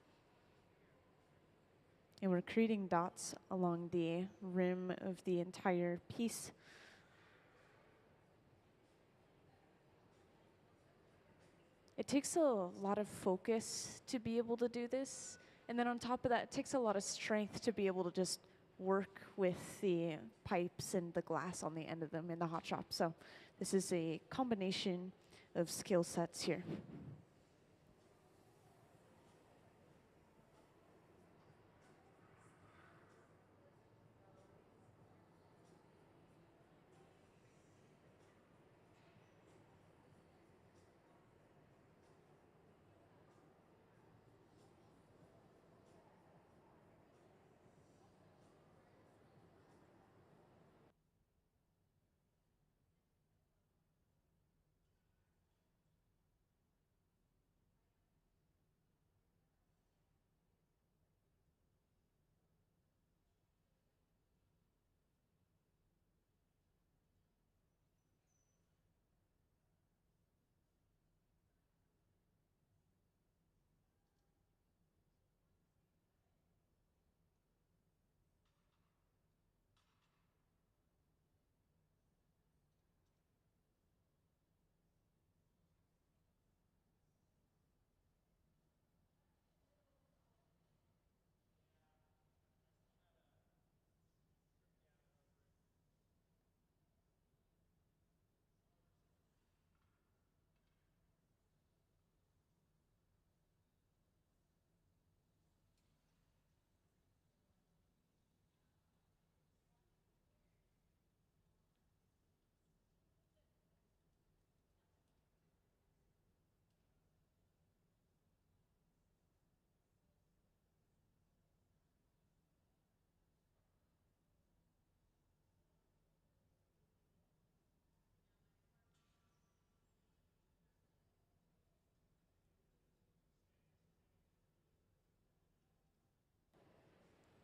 And we're creating dots along the rim of the entire piece. It takes a lot of focus to be able to do this. And then on top of that, it takes a lot of strength to be able to just work with the pipes and the glass on the end of them in the hot shop. So this is a combination of skill sets here.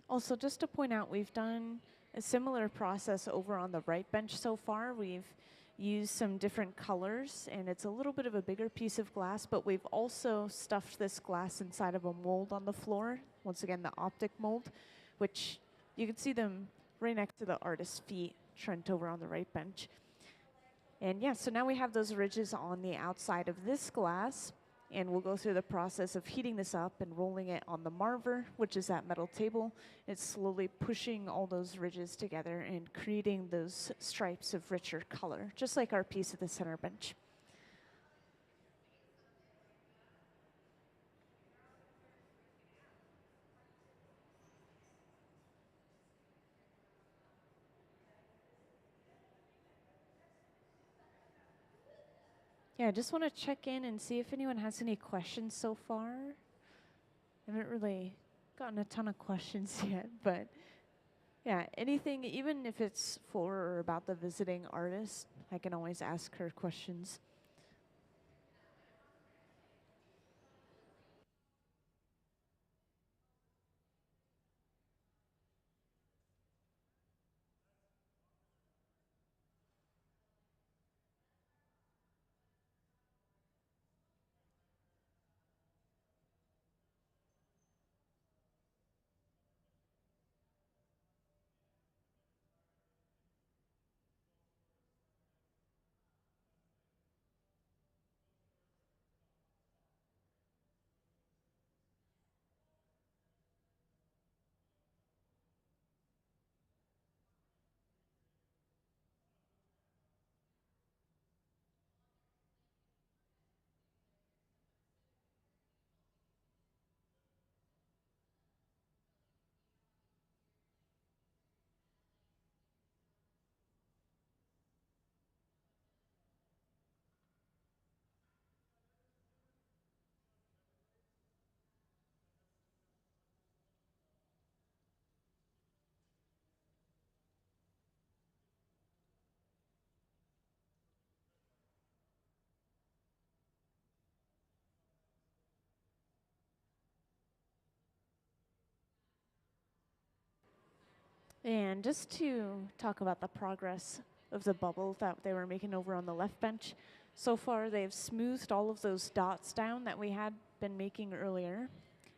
Also, just to point out, we've done a similar process over on the right bench so far. We've used some different colors, and it's a little bit of a bigger piece of glass, but we've also stuffed this glass inside of a mold on the floor. Once again, the optic mold, which you can see them right next to the artist's feet, Trent over on the right bench. And yeah, so now we have those ridges on the outside of this glass, and we'll go through the process of heating this up and rolling it on the marver, which is that metal table. It's slowly pushing all those ridges together and creating those stripes of richer color, just like our piece at the center bench. Yeah, I just want to check in and see if anyone has any questions so far. I haven't really gotten a ton of questions yet, but yeah, anything, even if it's for or about the visiting artist, I can always ask her questions. And just to talk about the progress of the bubble that they were making over on the left bench, so far they've smoothed all of those dots down that we had been making earlier.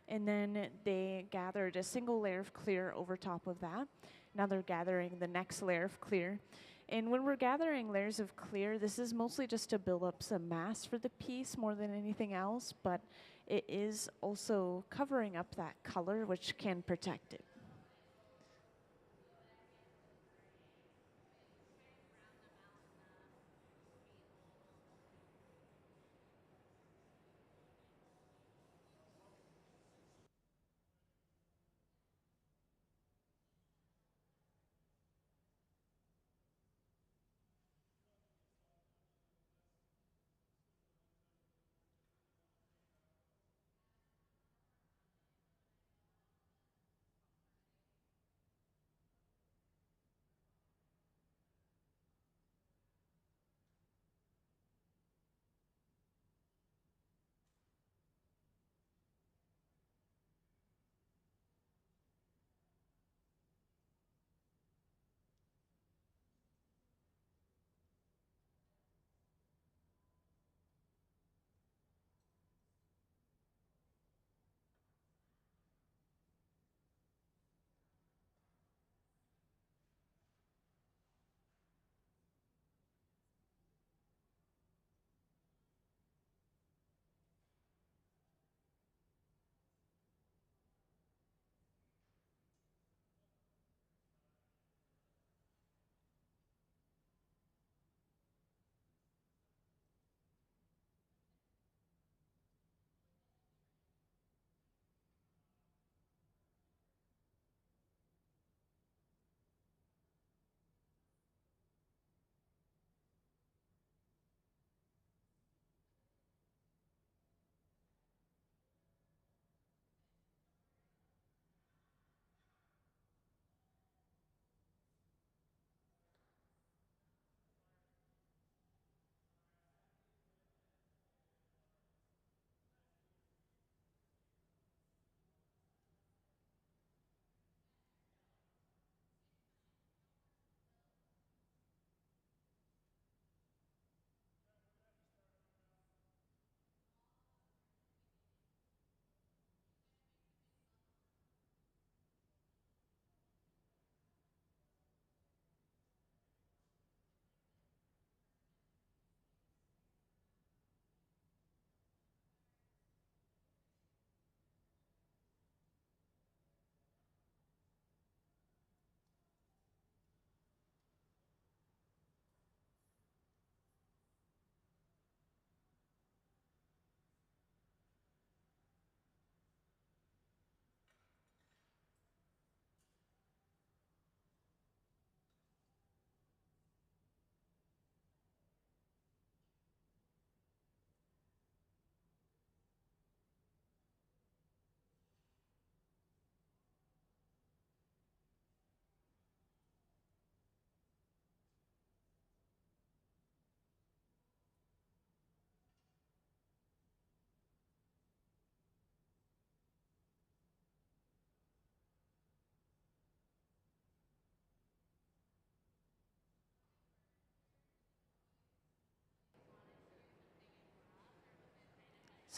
And then they gathered a single layer of clear over top of that. Now they're gathering the next layer of clear. And when we're gathering layers of clear, this is mostly just to build up some mass for the piece more than anything else, but it is also covering up that color, which can protect it.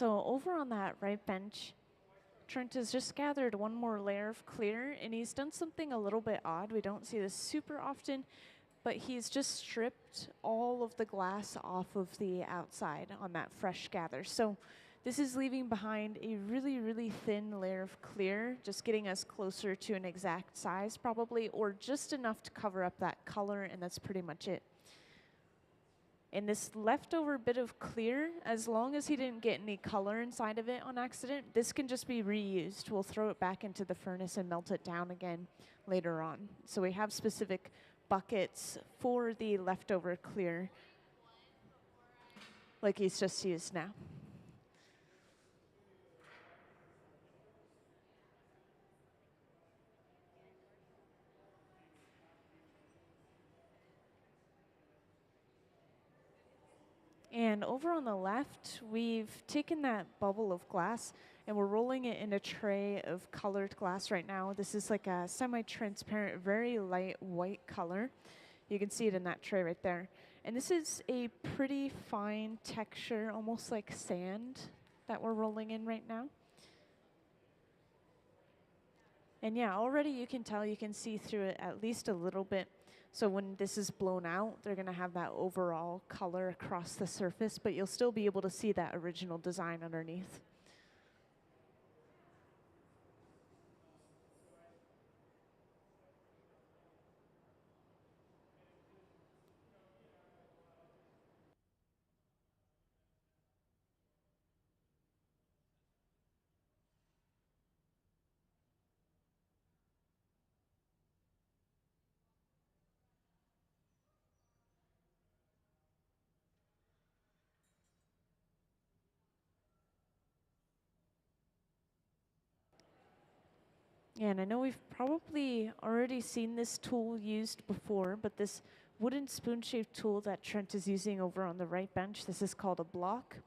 So over on that right bench, Trent has just gathered one more layer of clear, and he's done something a little bit odd. We don't see this super often, but he's just stripped all of the glass off of the outside on that fresh gather. So this is leaving behind a really, really thin layer of clear, just getting us closer to an exact size probably, or just enough to cover up that color, and that's pretty much it. And this leftover bit of clear, as long as he didn't get any color inside of it on accident, this can just be reused. We'll throw it back into the furnace and melt it down again later on. So we have specific buckets for the leftover clear, like he's just used now. And over on the left, we've taken that bubble of glass and we're rolling it in a tray of colored glass right now. This is like a semi-transparent, very light white color. You can see it in that tray right there. And this is a pretty fine texture, almost like sand, that we're rolling in right now. And yeah, already you can tell, you can see through it at least a little bit. So when this is blown out, they're gonna have that overall color across the surface, but you'll still be able to see that original design underneath. Yeah, and I know we've probably already seen this tool used before, but this wooden spoon-shaped tool that Trent is using over on the right bench, this is called a block.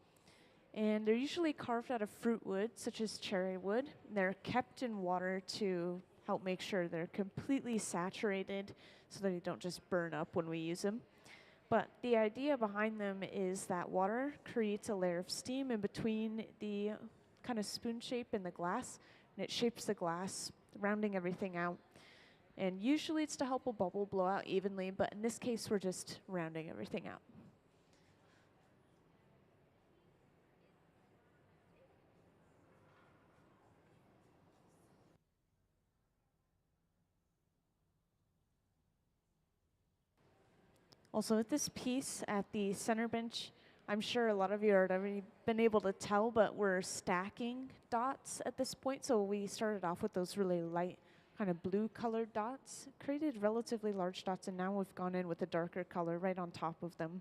And they're usually carved out of fruit wood, such as cherry wood. They're kept in water to help make sure they're completely saturated so that they don't just burn up when we use them. But the idea behind them is that water creates a layer of steam in between the kind of spoon shape and the glass, and it shapes the glass, rounding everything out. And usually it's to help a bubble blow out evenly, but in this case we're just rounding everything out. Also with this piece at the center bench, I'm sure a lot of you have already been able to tell, but we're stacking dots at this point. So we started off with those really light kind of blue colored dots, created relatively large dots, and now we've gone in with a darker color right on top of them.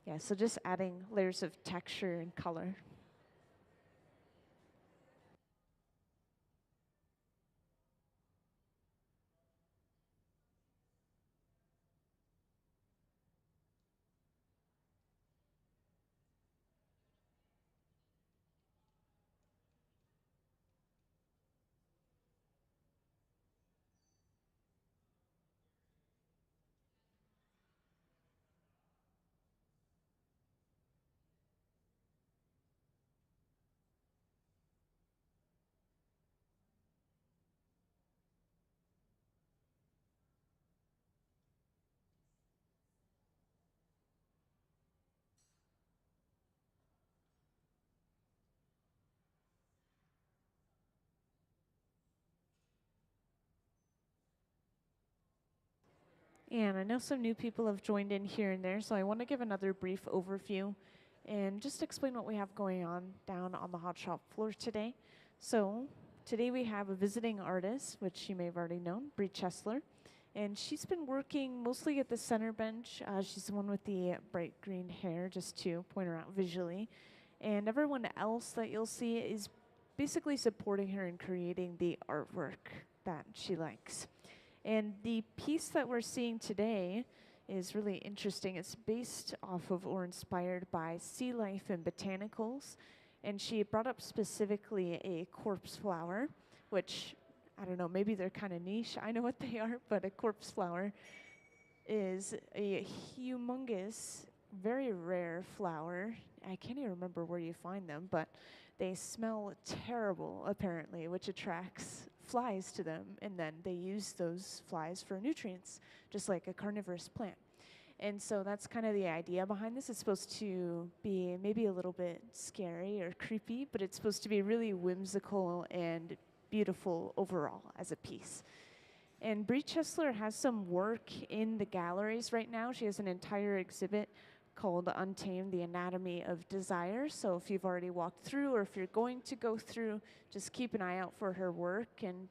Yeah, so just adding layers of texture and color. And I know some new people have joined in here and there, so I want to give another brief overview and just explain what we have going on down on the hot shop floor today. So today we have a visiting artist, which you may have already known, Bri Chesler. And she's been working mostly at the center bench. She's the one with the bright green hair, just to point her out visually. And everyone else that you'll see is basically supporting her in creating the artwork that she likes. And the piece that we're seeing today is really interesting. It's based off of or inspired by sea life and botanicals. And she brought up specifically a corpse flower, which, I don't know, maybe they're kind of niche. I know what they are, but a corpse flower is a humongous very rare flower. I can't even remember where you find them, but they smell terrible, apparently, which attracts flies to them, and then they use those flies for nutrients, just like a carnivorous plant. And so that's kind of the idea behind this. It's supposed to be maybe a little bit scary or creepy, but it's supposed to be really whimsical and beautiful overall as a piece. And Bri Chesler has some work in the galleries right now. She has an entire exhibit called Untamed, the Anatomy of Desire. So if you've already walked through or if you're going to go through, just keep an eye out for her work. And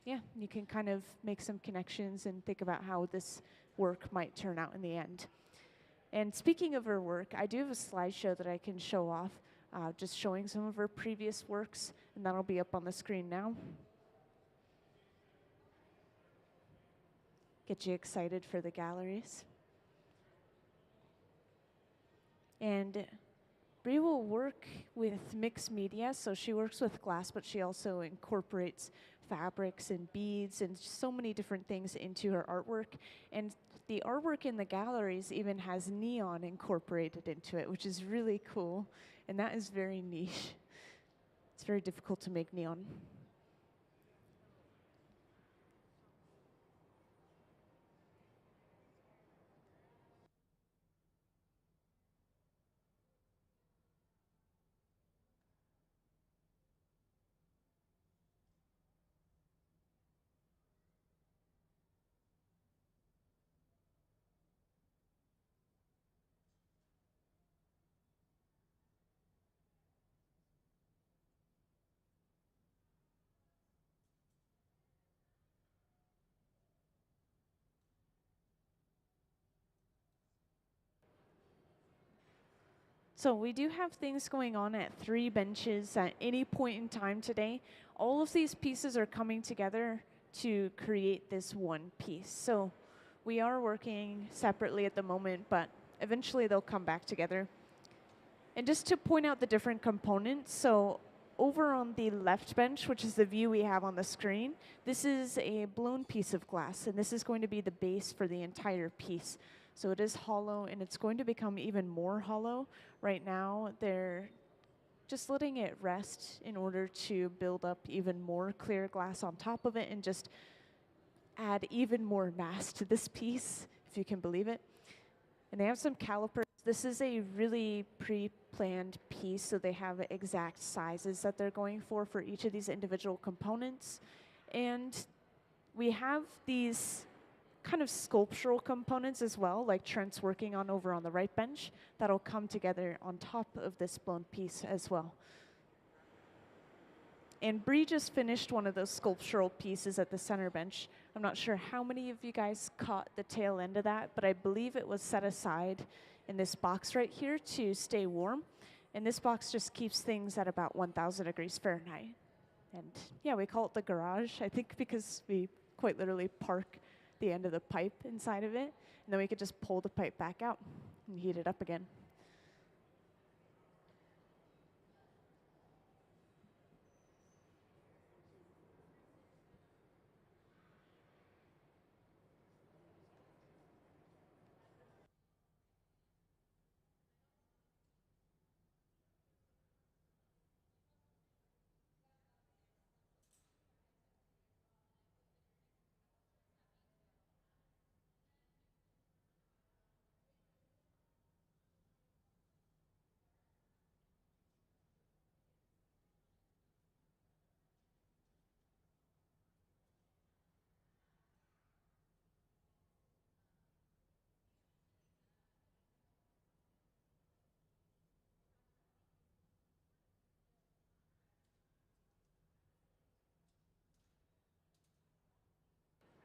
yeah, you can kind of make some connections and think about how this work might turn out in the end. And speaking of her work, I do have a slideshow that I can show off, just showing some of her previous works, and that'll be up on the screen now. Get you excited for the galleries. And Bri will work with mixed media, so she works with glass, but she also incorporates fabrics and beads and so many different things into her artwork. And the artwork in the galleries even has neon incorporated into it, which is really cool, and that is very niche. It's very difficult to make neon. So we do have things going on at 3 benches at any point in time today. All of these pieces are coming together to create this one piece. So we are working separately at the moment, but eventually they'll come back together. And just to point out the different components, so over on the left bench, which is the view we have on the screen, this is a blown piece of glass, and this is going to be the base for the entire piece. So it is hollow, and it's going to become even more hollow. Right now, they're just letting it rest in order to build up even more clear glass on top of it and just add even more mass to this piece, if you can believe it. And they have some calipers. This is a really pre-planned piece, so they have exact sizes that they're going for each of these individual components. And we have these kind of sculptural components as well, like Trent's working on over on the right bench, that'll come together on top of this blown piece as well. And Bri just finished one of those sculptural pieces at the center bench. I'm not sure how many of you guys caught the tail end of that, but I believe it was set aside in this box right here to stay warm. And this box just keeps things at about 1,000 degrees Fahrenheit. And yeah, we call it the garage, I think because we quite literally park the end of the pipe inside of it, and then we could just pull the pipe back out and heat it up again.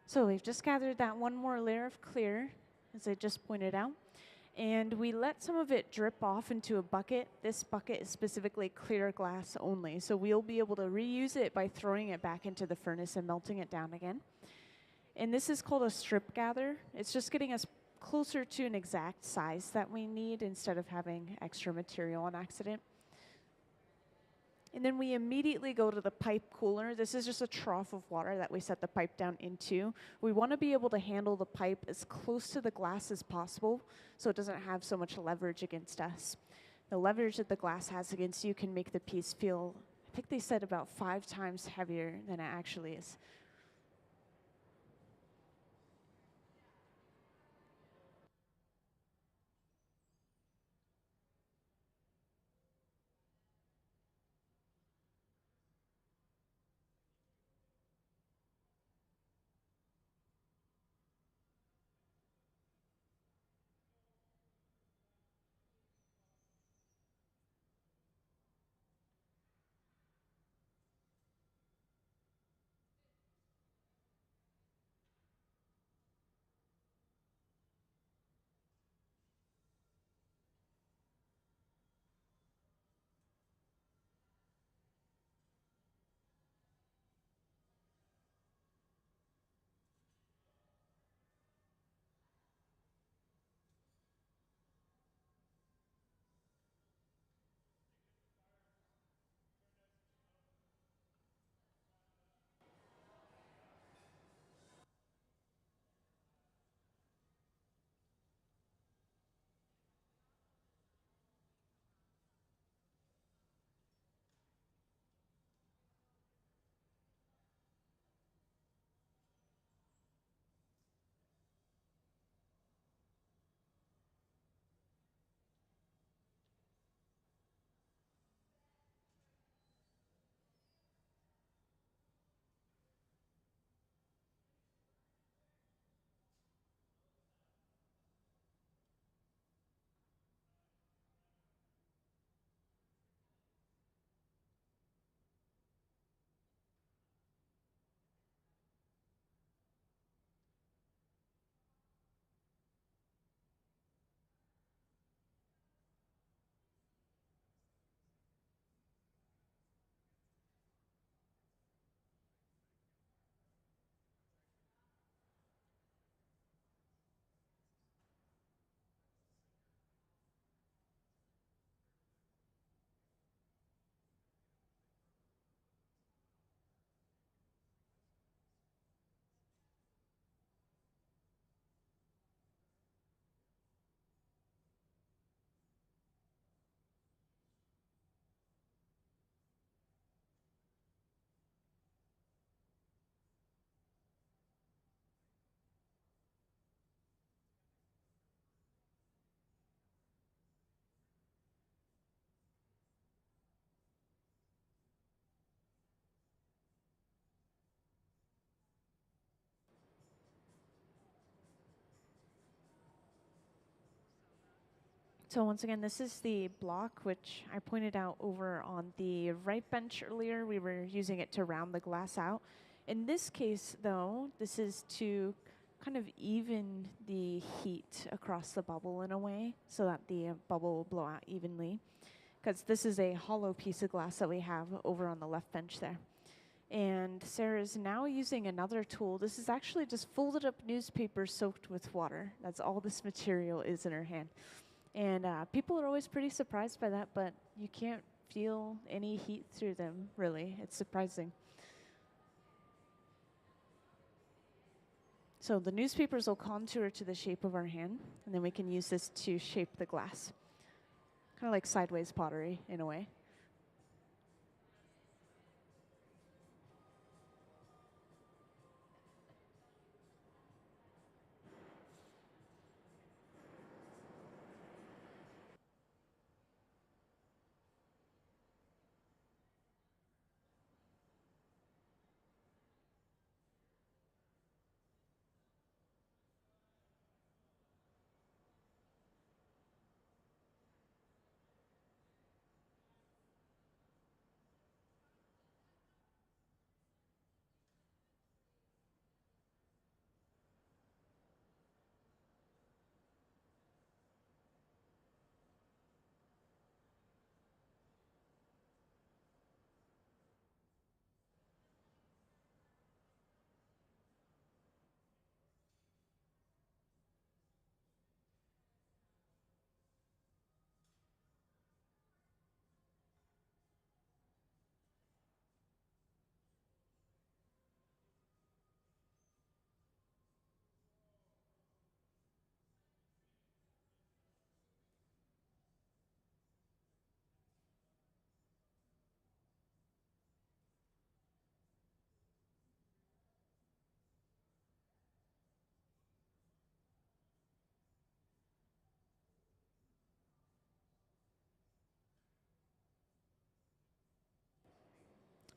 So we've just gathered that one more layer of clear, as I just pointed out, and we let some of it drip off into a bucket. This bucket is specifically clear glass only, so we'll be able to reuse it by throwing it back into the furnace and melting it down again. And this is called a strip gather. It's just getting us closer to an exact size that we need instead of having extra material on accident. And then we immediately go to the pipe cooler. This is just a trough of water that we set the pipe down into. We want to be able to handle the pipe as close to the glass as possible so it doesn't have so much leverage against us. The leverage that the glass has against you can make the piece feel, I think they said, about 5 times heavier than it actually is. So once again, this is the block, which I pointed out over on the right bench earlier. We were using it to round the glass out. In this case, though, this is to kind of even the heat across the bubble in a way so that the bubble will blow out evenly. Because this is a hollow piece of glass that we have over on the left bench there. And Sarah is now using another tool. This is actually just folded up newspaper soaked with water. That's all this material is in her hand. And people are always pretty surprised by that, but you can't feel any heat through them, really. It's surprising. So the newspapers will contour to the shape of our hand, and then we can use this to shape the glass. Kind of like sideways pottery, in a way.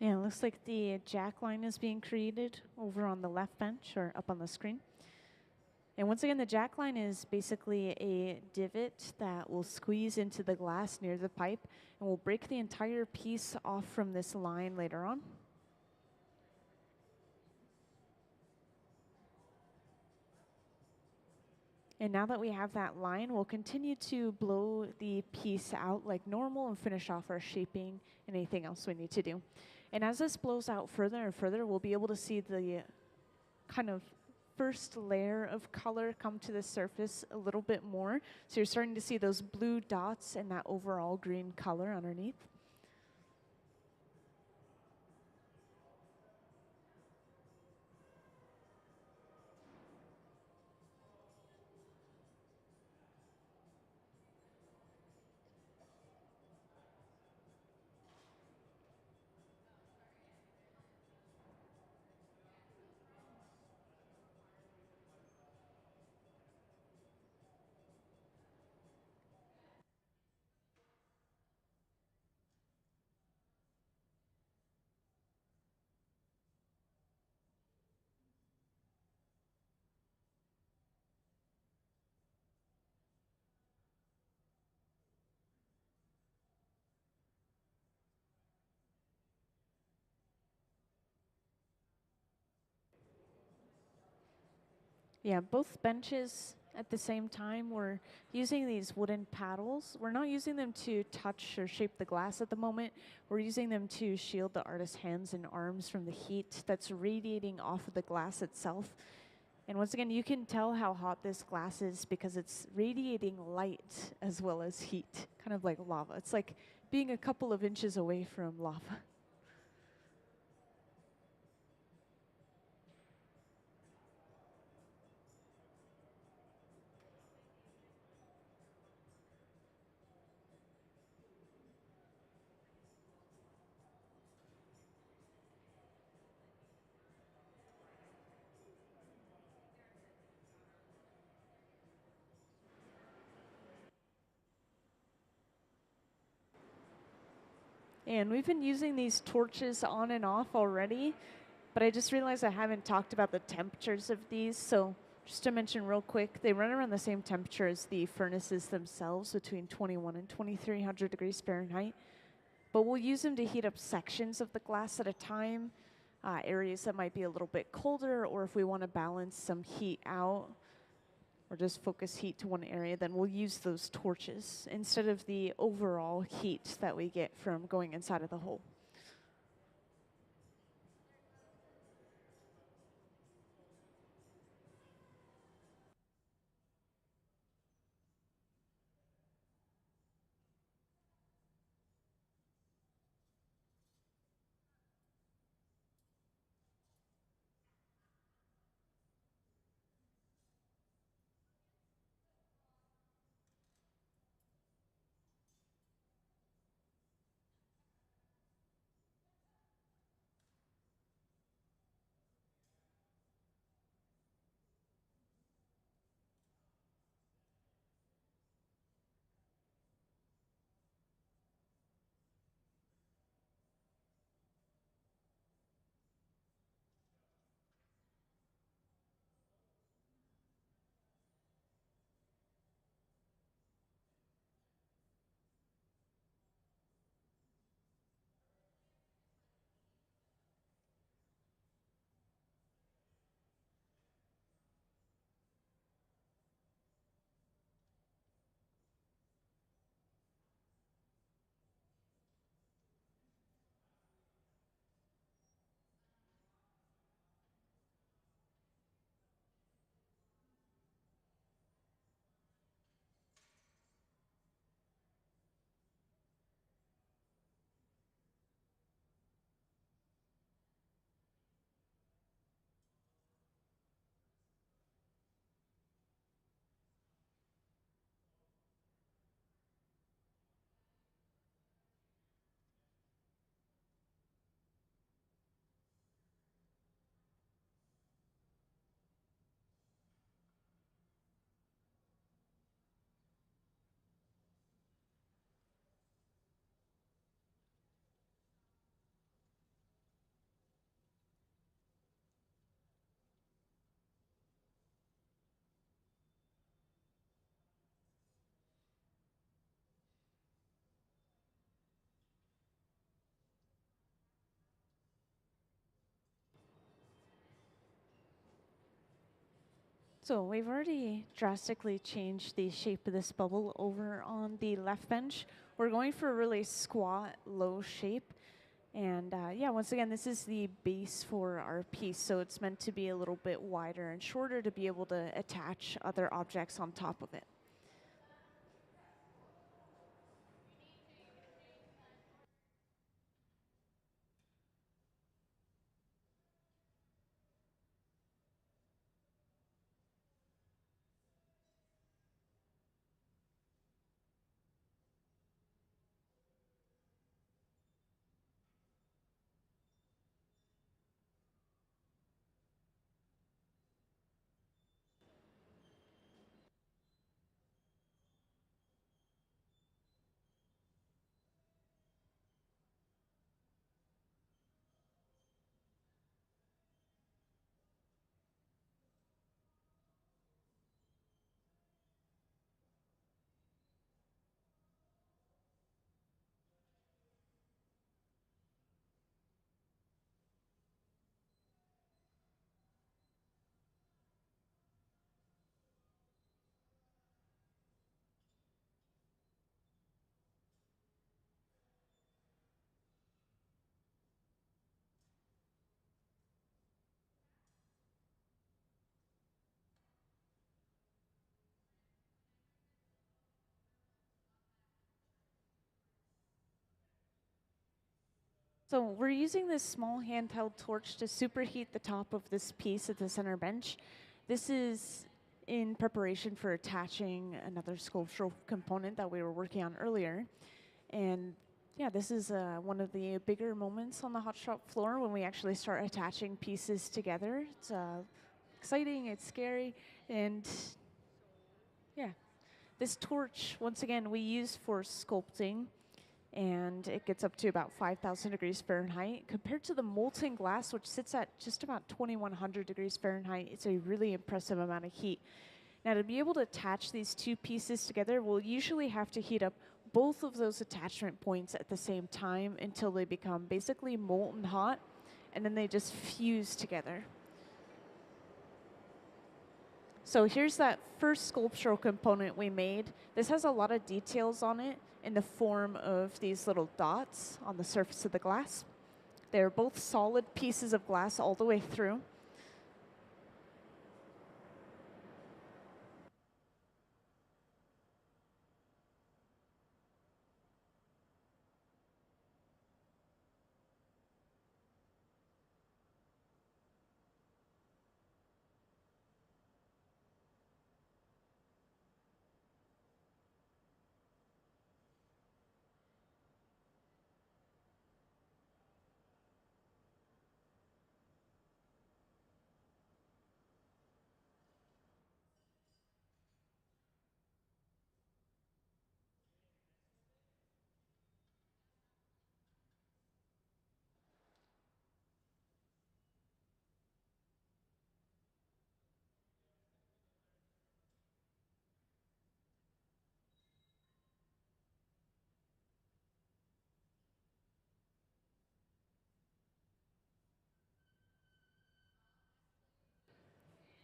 Yeah, it looks like the jack line is being created over on the left bench or up on the screen. And once again, the jack line is basically a divot that will squeeze into the glass near the pipe and will break the entire piece off from this line later on. And now that we have that line, we'll continue to blow the piece out like normal and finish off our shaping and anything else we need to do. And as this blows out further and further, we'll be able to see the kind of first layer of color come to the surface a little bit more. So you're starting to see those blue dots and that overall green color underneath. Yeah, both benches at the same time, we're using these wooden paddles. We're not using them to touch or shape the glass at the moment. We're using them to shield the artist's hands and arms from the heat that's radiating off of the glass itself. And once again, you can tell how hot this glass is because it's radiating light as well as heat, kind of like lava. It's like being a couple of inches away from lava. And we've been using these torches on and off already, but I just realized I haven't talked about the temperatures of these. So just to mention real quick, they run around the same temperature as the furnaces themselves, between 21 and 2300 degrees Fahrenheit. But we'll use them to heat up sections of the glass at a time, areas that might be a little bit colder, or if we want to balance some heat out, or just focus heat to one area, then we'll use those torches instead of the overall heat that we get from going inside of the hole. So we've already drastically changed the shape of this bubble over on the left bench. We're going for a really squat, low shape. And yeah, once again, this is the base for our piece, so it's meant to be a little bit wider and shorter to be able to attach other objects on top of it. So we're using this small handheld torch to superheat the top of this piece at the center bench. This is in preparation for attaching another sculptural component that we were working on earlier. And yeah, this is one of the bigger moments on the hot shop floor when we actually start attaching pieces together. It's exciting, it's scary, and yeah. This torch, once again, we use for sculpting, and it gets up to about 5,000 degrees Fahrenheit. Compared to the molten glass, which sits at just about 2,100 degrees Fahrenheit, it's a really impressive amount of heat. Now, to be able to attach these two pieces together, we'll usually have to heat up both of those attachment points at the same time until they become basically molten hot, and then they just fuse together. So here's that first sculptural component we made. This has a lot of details on it in the form of these little dots on the surface of the glass. They're both solid pieces of glass all the way through.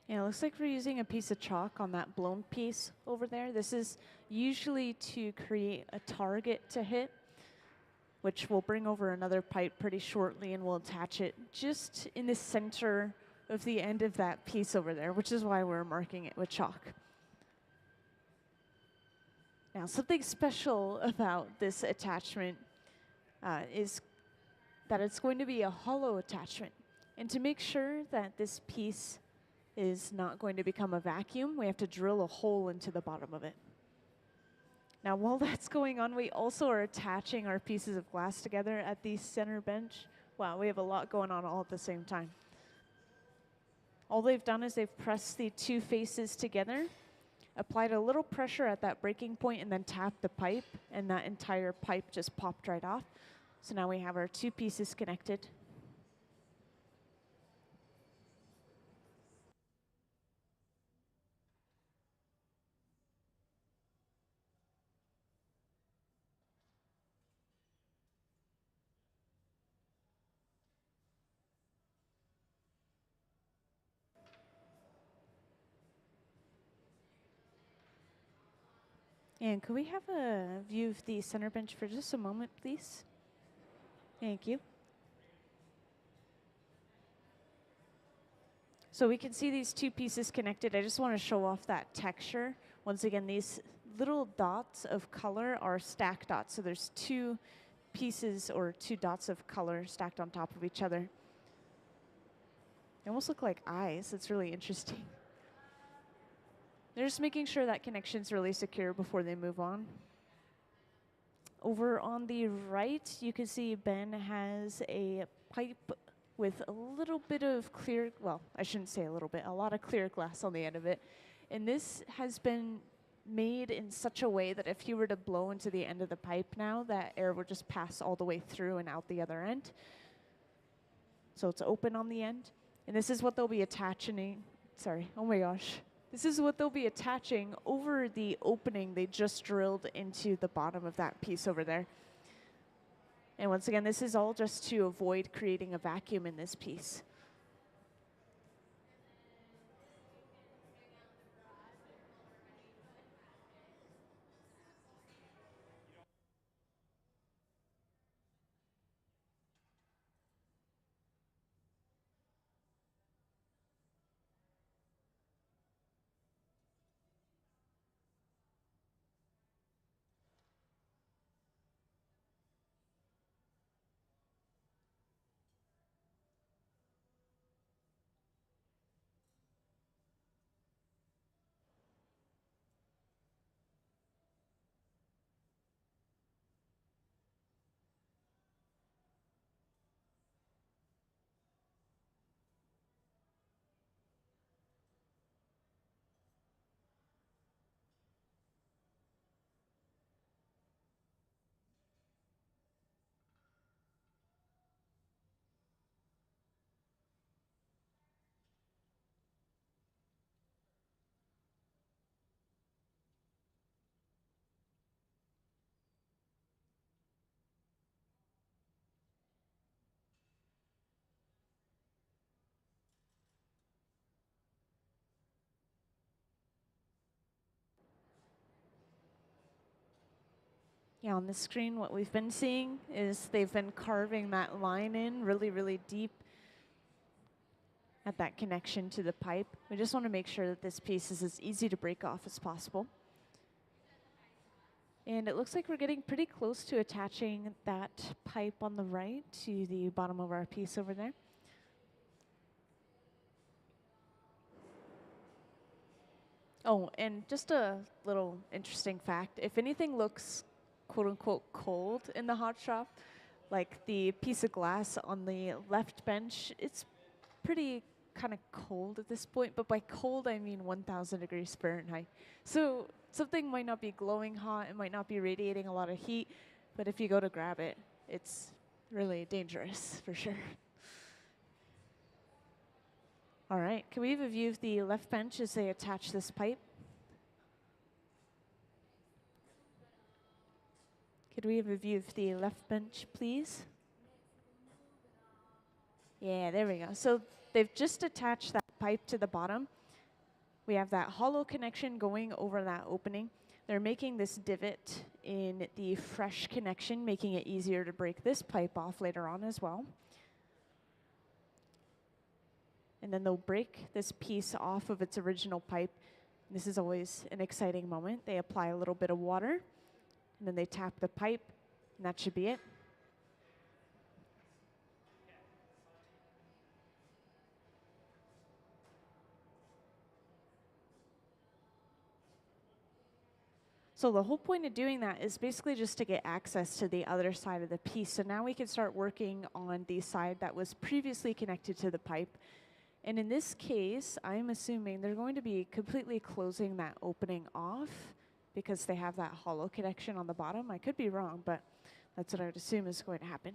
Yeah, it looks like we're using a piece of chalk on that blown piece over there. This is usually to create a target to hit, which we'll bring over another pipe pretty shortly, and we'll attach it just in the center of the end of that piece over there, which is why we're marking it with chalk. Now, something special about this attachment is that it's going to be a hollow attachment. And to make sure that this piece is not going to become a vacuum, we have to drill a hole into the bottom of it. Now, while that's going on, we also are attaching our pieces of glass together at the center bench. Wow, we have a lot going on all at the same time. All they've done is they've pressed the two faces together, applied a little pressure at that breaking point, and then tapped the pipe, and that entire pipe just popped right off. So now we have our two pieces connected. And could we have a view of the center bench for just a moment, please? Thank you. So we can see these two pieces connected. I just want to show off that texture. Once again, these little dots of color are stack dots. So there's two pieces or two dots of color stacked on top of each other. They almost look like eyes. It's really interesting. They're just making sure that connection's really secure before they move on. Over on the right, you can see Ben has a pipe with a little bit of clear, well, I shouldn't say a little bit, a lot of clear glass on the end of it. And this has been made in such a way that if you were to blow into the end of the pipe now, that air would just pass all the way through and out the other end. So it's open on the end. And this is what they'll be attaching, sorry, oh my gosh. This is what they'll be attaching over the opening they just drilled into the bottom of that piece over there. And once again, this is all just to avoid creating a vacuum in this piece. Yeah, on the screen, what we've been seeing is they've been carving that line in really, really deep at that connection to the pipe. We just want to make sure that this piece is as easy to break off as possible. And it looks like we're getting pretty close to attaching that pipe on the right to the bottom of our piece over there. Oh, and just a little interesting fact. If anything looks quote unquote cold in the hot shop, like the piece of glass on the left bench, it's pretty kind of cold at this point, but by cold I mean 1,000 degrees Fahrenheit. So something might not be glowing hot, it might not be radiating a lot of heat, but if you go to grab it, it's really dangerous for sure. All right, can we have a view of the left bench as they attach this pipe? Could we have a view of the left bench, please? Yeah, there we go. So they've just attached that pipe to the bottom. We have that hollow connection going over that opening. They're making this divot in the fresh connection, making it easier to break this pipe off later on as well. And then they'll break this piece off of its original pipe. This is always an exciting moment. They apply a little bit of water, and then they tap the pipe, and that should be it. So the whole point of doing that is basically just to get access to the other side of the piece. So now we can start working on the side that was previously connected to the pipe. And in this case, I'm assuming they're going to be completely closing that opening off because they have that hollow connection on the bottom. I could be wrong, but that's what I would assume is going to happen.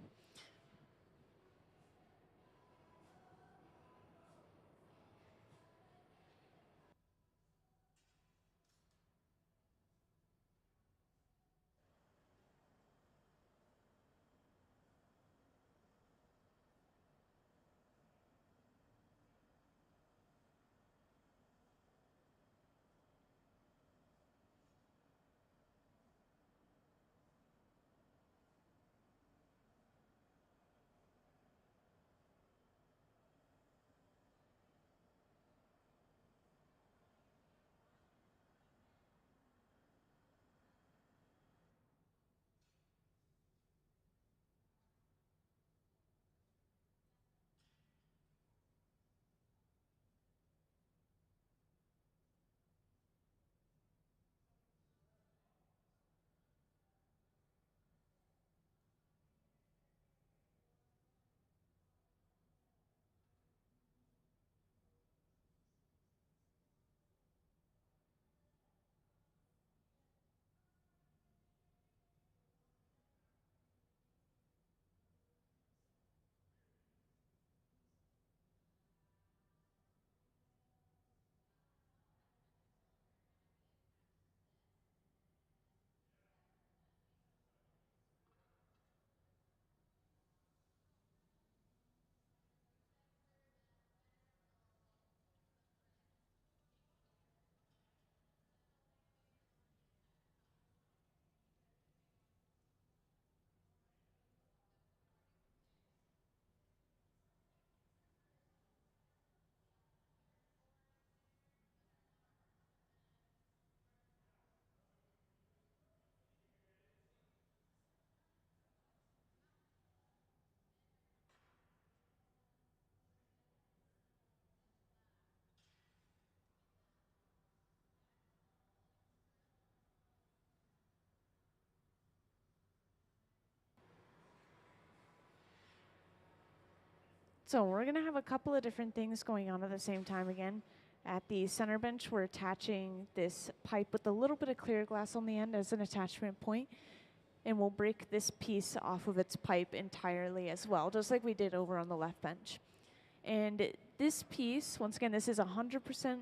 So we're going to have a couple of different things going on at the same time again. At the center bench, we're attaching this pipe with a little bit of clear glass on the end as an attachment point, and we'll break this piece off of its pipe entirely as well, just like we did over on the left bench. And this piece, once again, this is 100%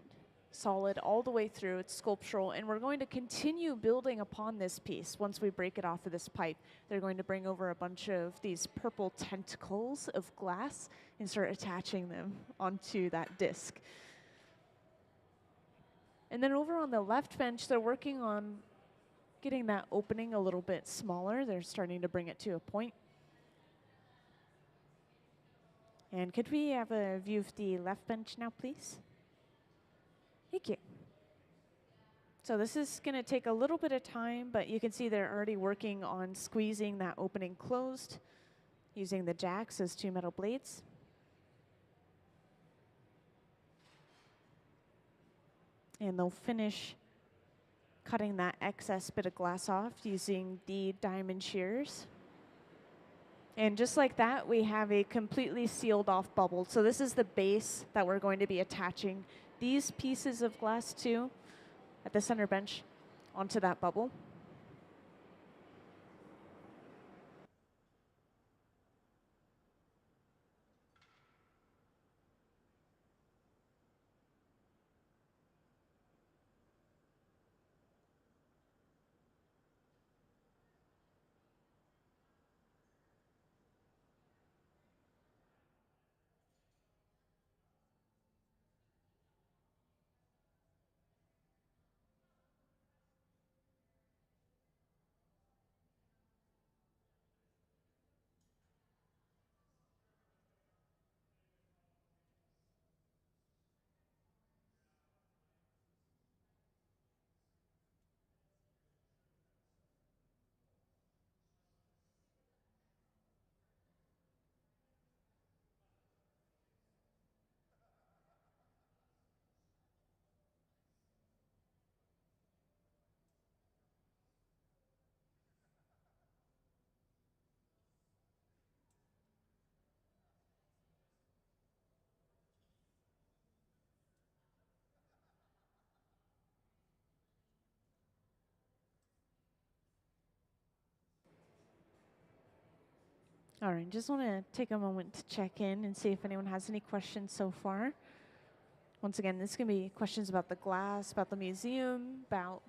solid all the way through. It's sculptural, and we're going to continue building upon this piece once we break it off of this pipe. They're going to bring over a bunch of these purple tentacles of glass and start attaching them onto that disc. And then over on the left bench, they're working on getting that opening a little bit smaller. They're starting to bring it to a point. And could we have a view of the left bench now, please? Thank you. So this is going to take a little bit of time, but you can see they're already working on squeezing that opening closed using the jacks as 2 metal blades. And they'll finish cutting that excess bit of glass off using the diamond shears. And just like that, we have a completely sealed off bubble. So this is the base that we're going to be attaching these pieces of glass to at the center bench onto that bubble. All right, just want to take a moment to check in and see if anyone has any questions so far. Once again, this can be questions about the glass, about the museum, about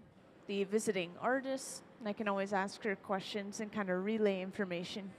the visiting artists, and I can always ask her questions and kind of relay information.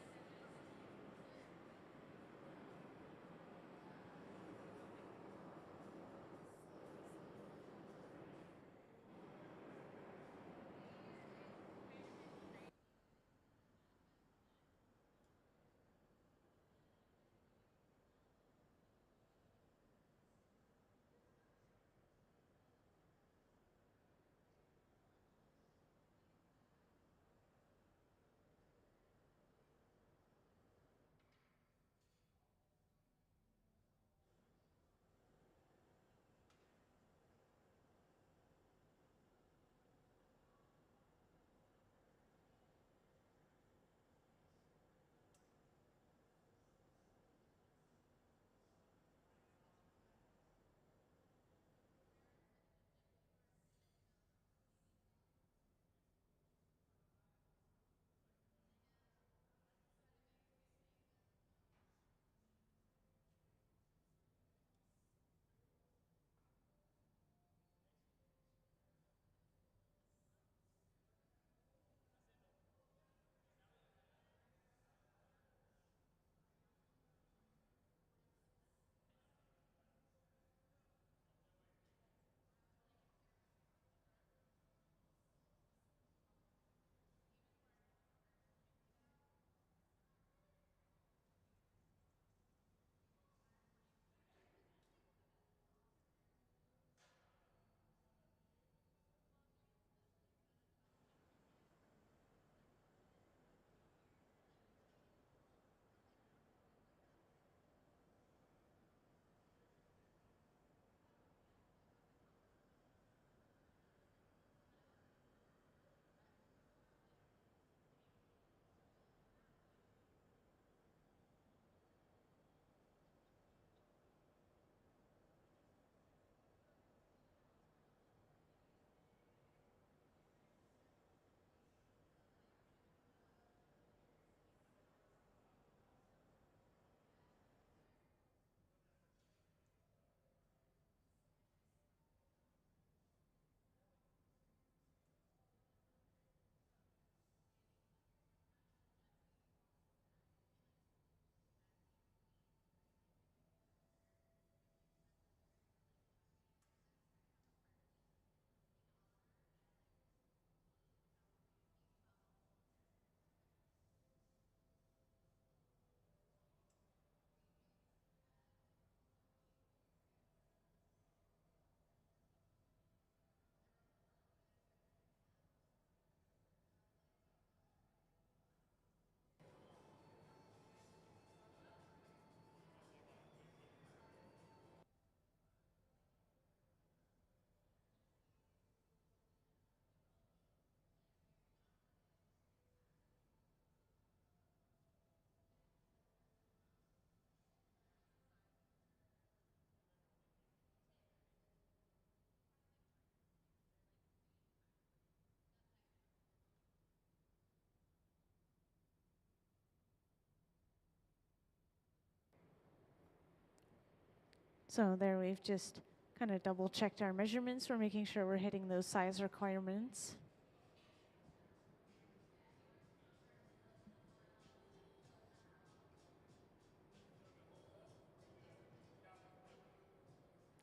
So there we've just kind of double checked our measurements. We're making sure we're hitting those size requirements.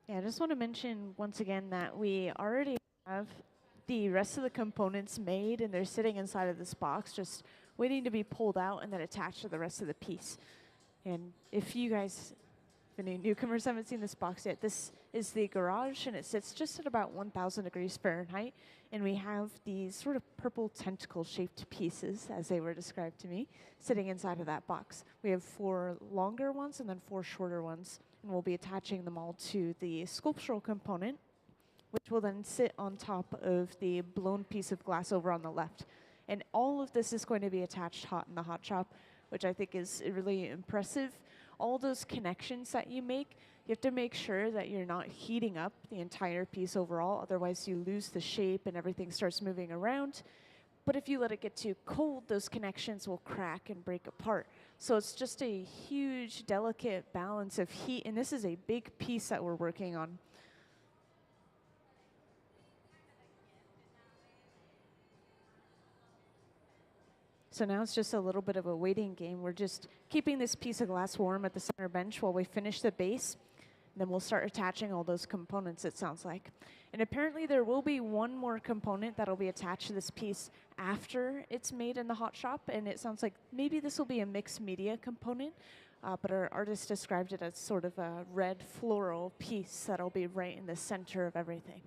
Yeah, I just want to mention once again that we already have the rest of the components made and they're sitting inside of this box just waiting to be pulled out and then attached to the rest of the piece. And if you guys, if any newcomers haven't seen this box yet, this is the garage and it sits just at about 1,000 degrees Fahrenheit. And we have these sort of purple tentacle shaped pieces, as they were described to me, sitting inside of that box. We have 4 longer ones and then 4 shorter ones. And we'll be attaching them all to the sculptural component, which will then sit on top of the blown piece of glass over on the left. And all of this is going to be attached hot in the hot shop, which I think is really impressive. All those connections that you make, you have to make sure that you're not heating up the entire piece overall, otherwise you lose the shape and everything starts moving around. But if you let it get too cold, those connections will crack and break apart. So it's just a huge, delicate balance of heat, and this is a big piece that we're working on. So now it's just a little bit of a waiting game. We're just keeping this piece of glass warm at the center bench while we finish the base. And then we'll start attaching all those components, it sounds like. And apparently there will be one more component that'll be attached to this piece after it's made in the hot shop. And it sounds like maybe this will be a mixed media component. But our artist described it as sort of a red floral piece that'll be right in the center of everything.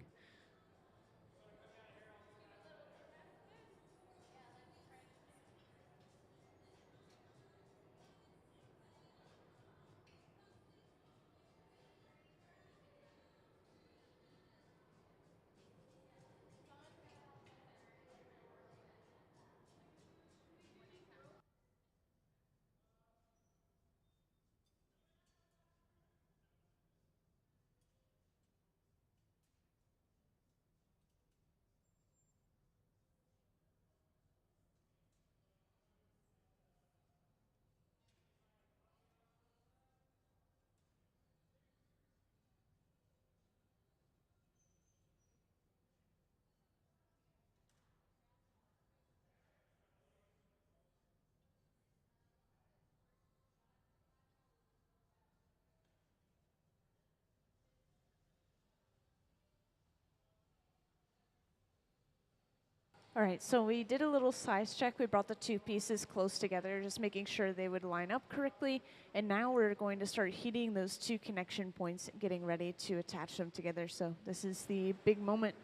All right, so we did a little size check. We brought the 2 pieces close together, just making sure they would line up correctly. And now we're going to start heating those 2 connection points, getting ready to attach them together. So this is the big moment.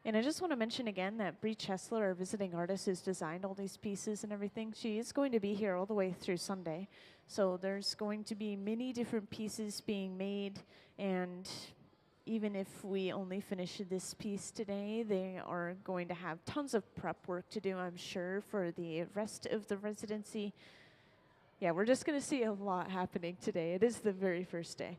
And I just want to mention again that Bri Chesler, our visiting artist, has designed all these pieces and everything. She is going to be here all the way through Sunday. So there's going to be many different pieces being made. And even if we only finish this piece today, they are going to have tons of prep work to do, I'm sure, for the rest of the residency. Yeah, we're just going to see a lot happening today. It is the very first day.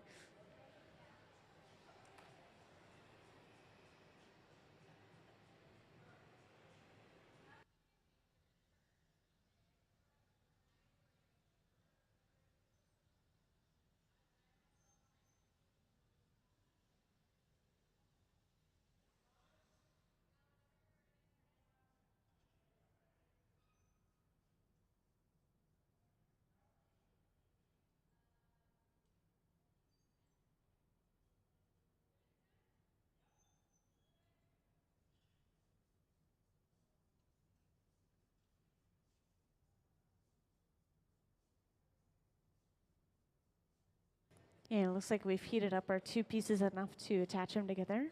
And it looks like we've heated up our 2 pieces enough to attach them together.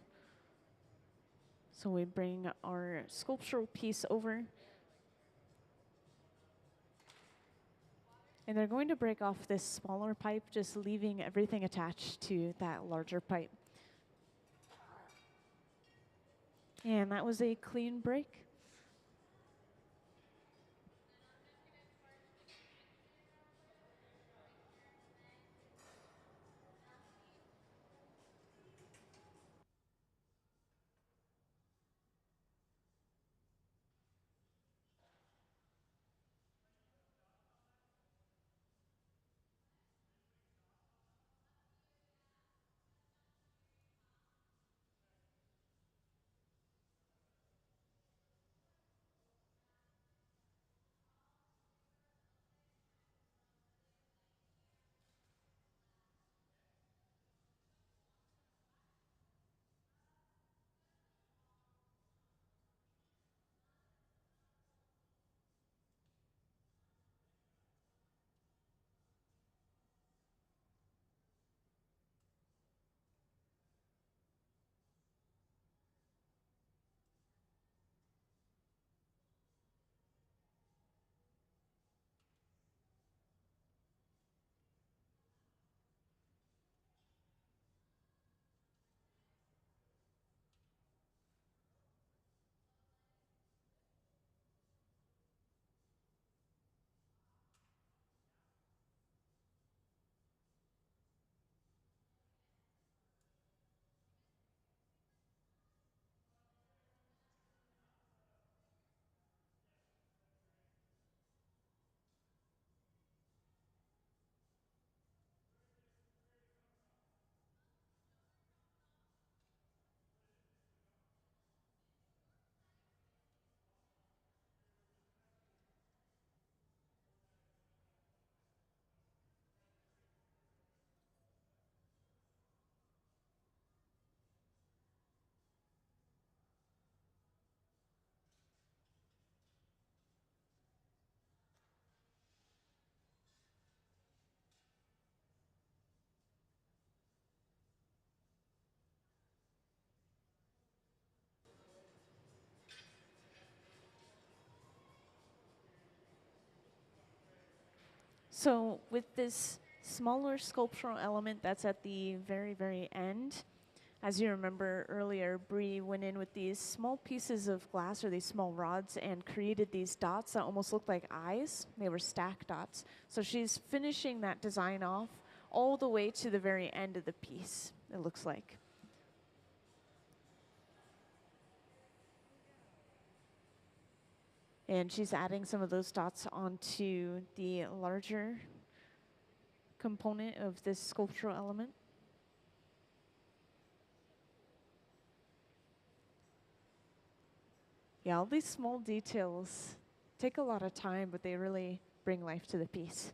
So we bring our sculptural piece over. And they're going to break off this smaller pipe, just leaving everything attached to that larger pipe. And that was a clean break. So with this smaller sculptural element that's at the very, very end, as you remember earlier, Bri went in with these small pieces of glass or these small rods and created these dots that almost looked like eyes. They were stack dots. So she's finishing that design off all the way to the very end of the piece, it looks like. And she's adding some of those dots onto the larger component of this sculptural element. Yeah, all these small details take a lot of time, but they really bring life to the piece.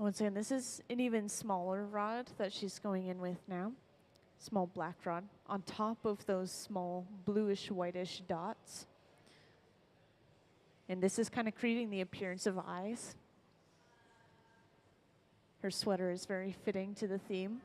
Once again, this is an even smaller rod that she's going in with now. Small black rod on top of those small bluish whitish dots. And this is kind of creating the appearance of eyes. Her sweater is very fitting to the theme.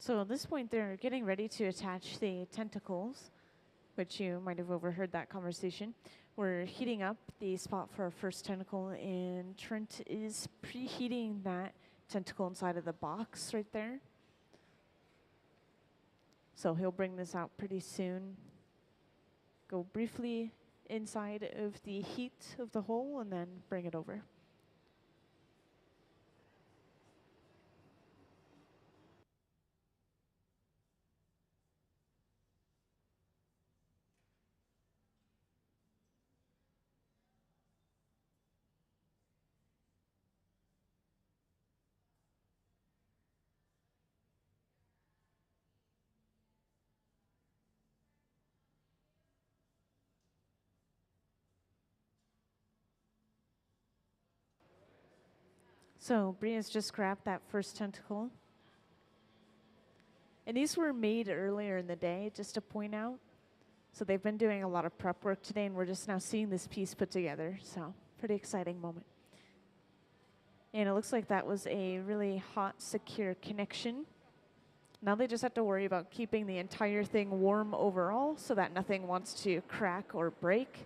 So at this point, they're getting ready to attach the tentacles, which you might have overheard that conversation. We're heating up the spot for our first tentacle, and Trent is preheating that tentacle inside of the box right there. So he'll bring this out pretty soon. Go briefly inside of the heat of the hole and then bring it over. So Bri has just grabbed that first tentacle. And these were made earlier in the day, just to point out. So they've been doing a lot of prep work today, and we're just now seeing this piece put together. So pretty exciting moment. And it looks like that was a really hot, secure connection. Now they just have to worry about keeping the entire thing warm overall so that nothing wants to crack or break.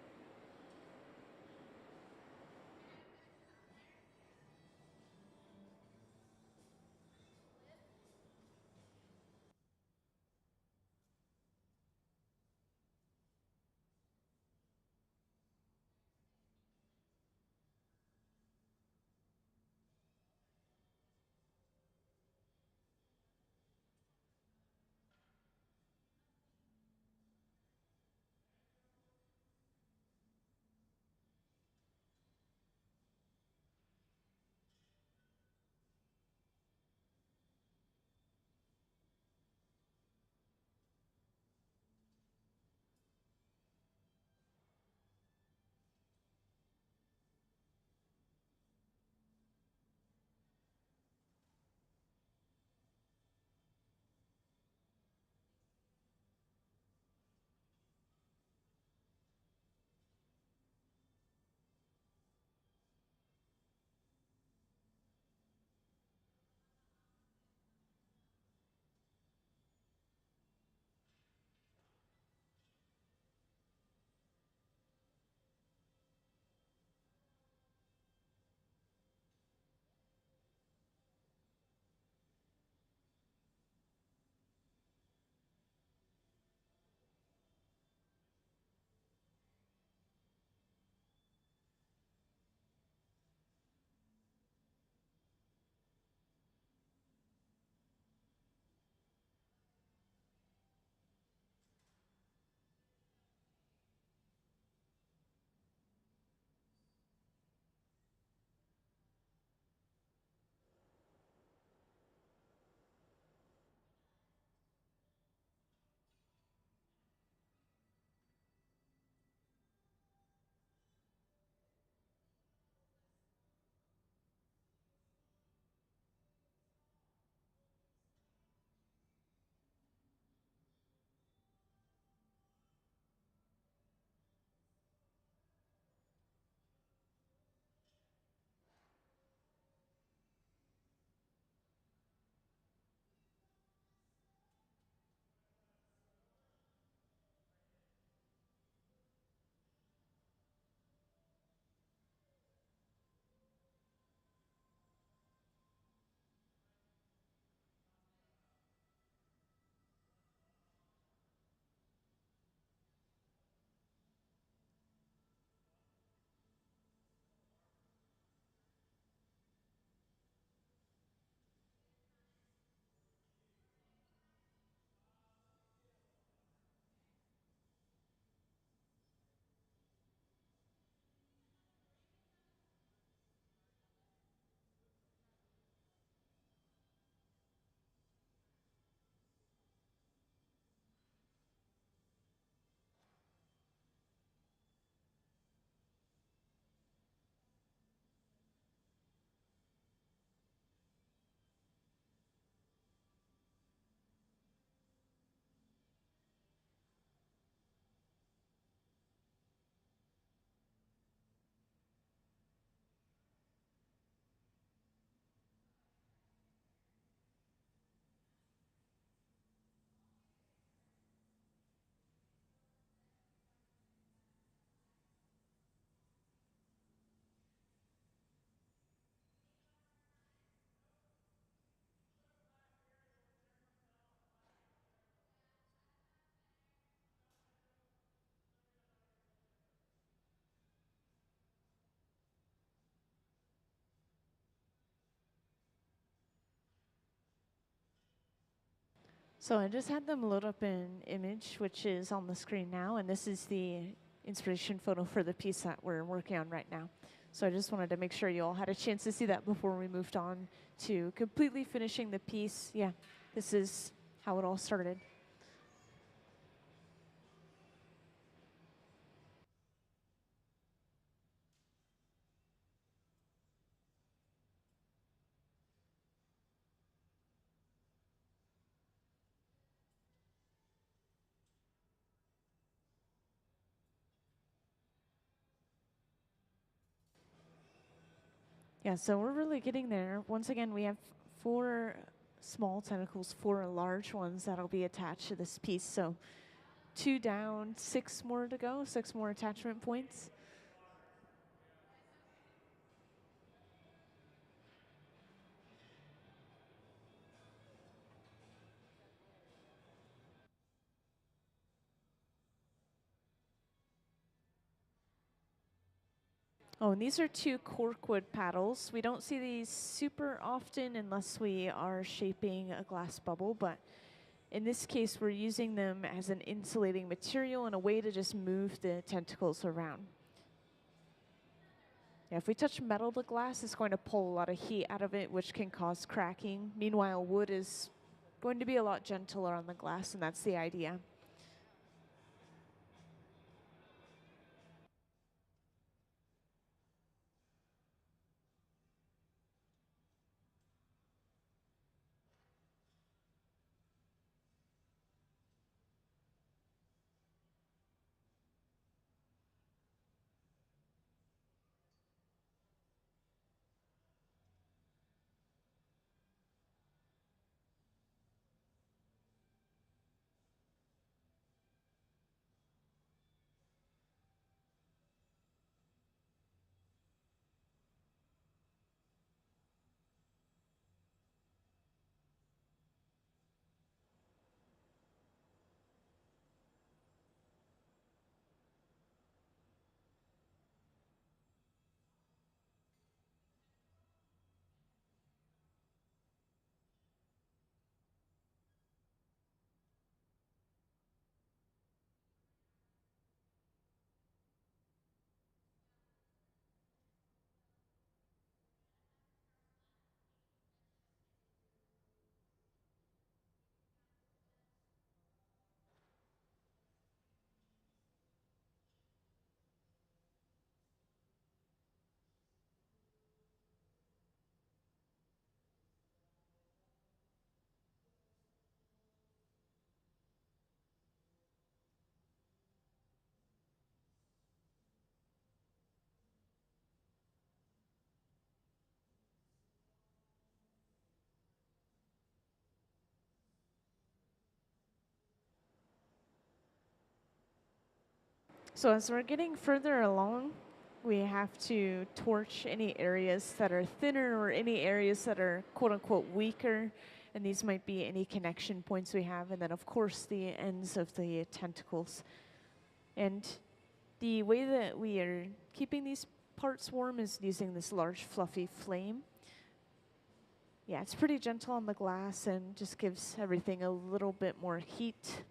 So I just had them load up an image, which is on the screen now, and this is the inspiration photo for the piece that we're working on right now. So I just wanted to make sure you all had a chance to see that before we moved on to completely finishing the piece. Yeah, this is how it all started. Yeah, so we're really getting there. Once again, we have 4 small tentacles, 4 large ones that'll be attached to this piece. So 2 down, 6 more to go, 6 more attachment points. Oh, and these are 2 corkwood paddles. We don't see these super often unless we are shaping a glass bubble, but in this case, we're using them as an insulating material and a way to just move the tentacles around. Yeah, if we touch metal to glass, it's going to pull a lot of heat out of it, which can cause cracking. Meanwhile, wood is going to be a lot gentler on the glass, and that's the idea. So as we're getting further along, we have to torch any areas that are thinner or any areas that are quote unquote weaker. And these might be any connection points we have. And then of course the ends of the tentacles. And the way that we are keeping these parts warm is using this large fluffy flame. Yeah, it's pretty gentle on the glass and just gives everything a little bit more heat.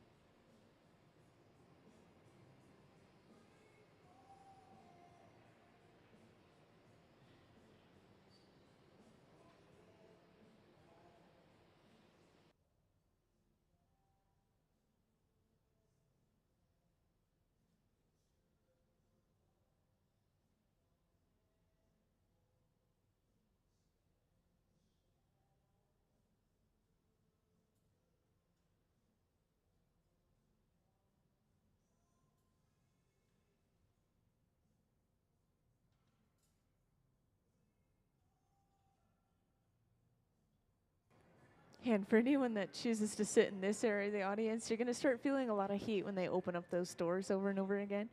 And for anyone that chooses to sit in this area of the audience, you're going to start feeling a lot of heat when they open up those doors over and over again.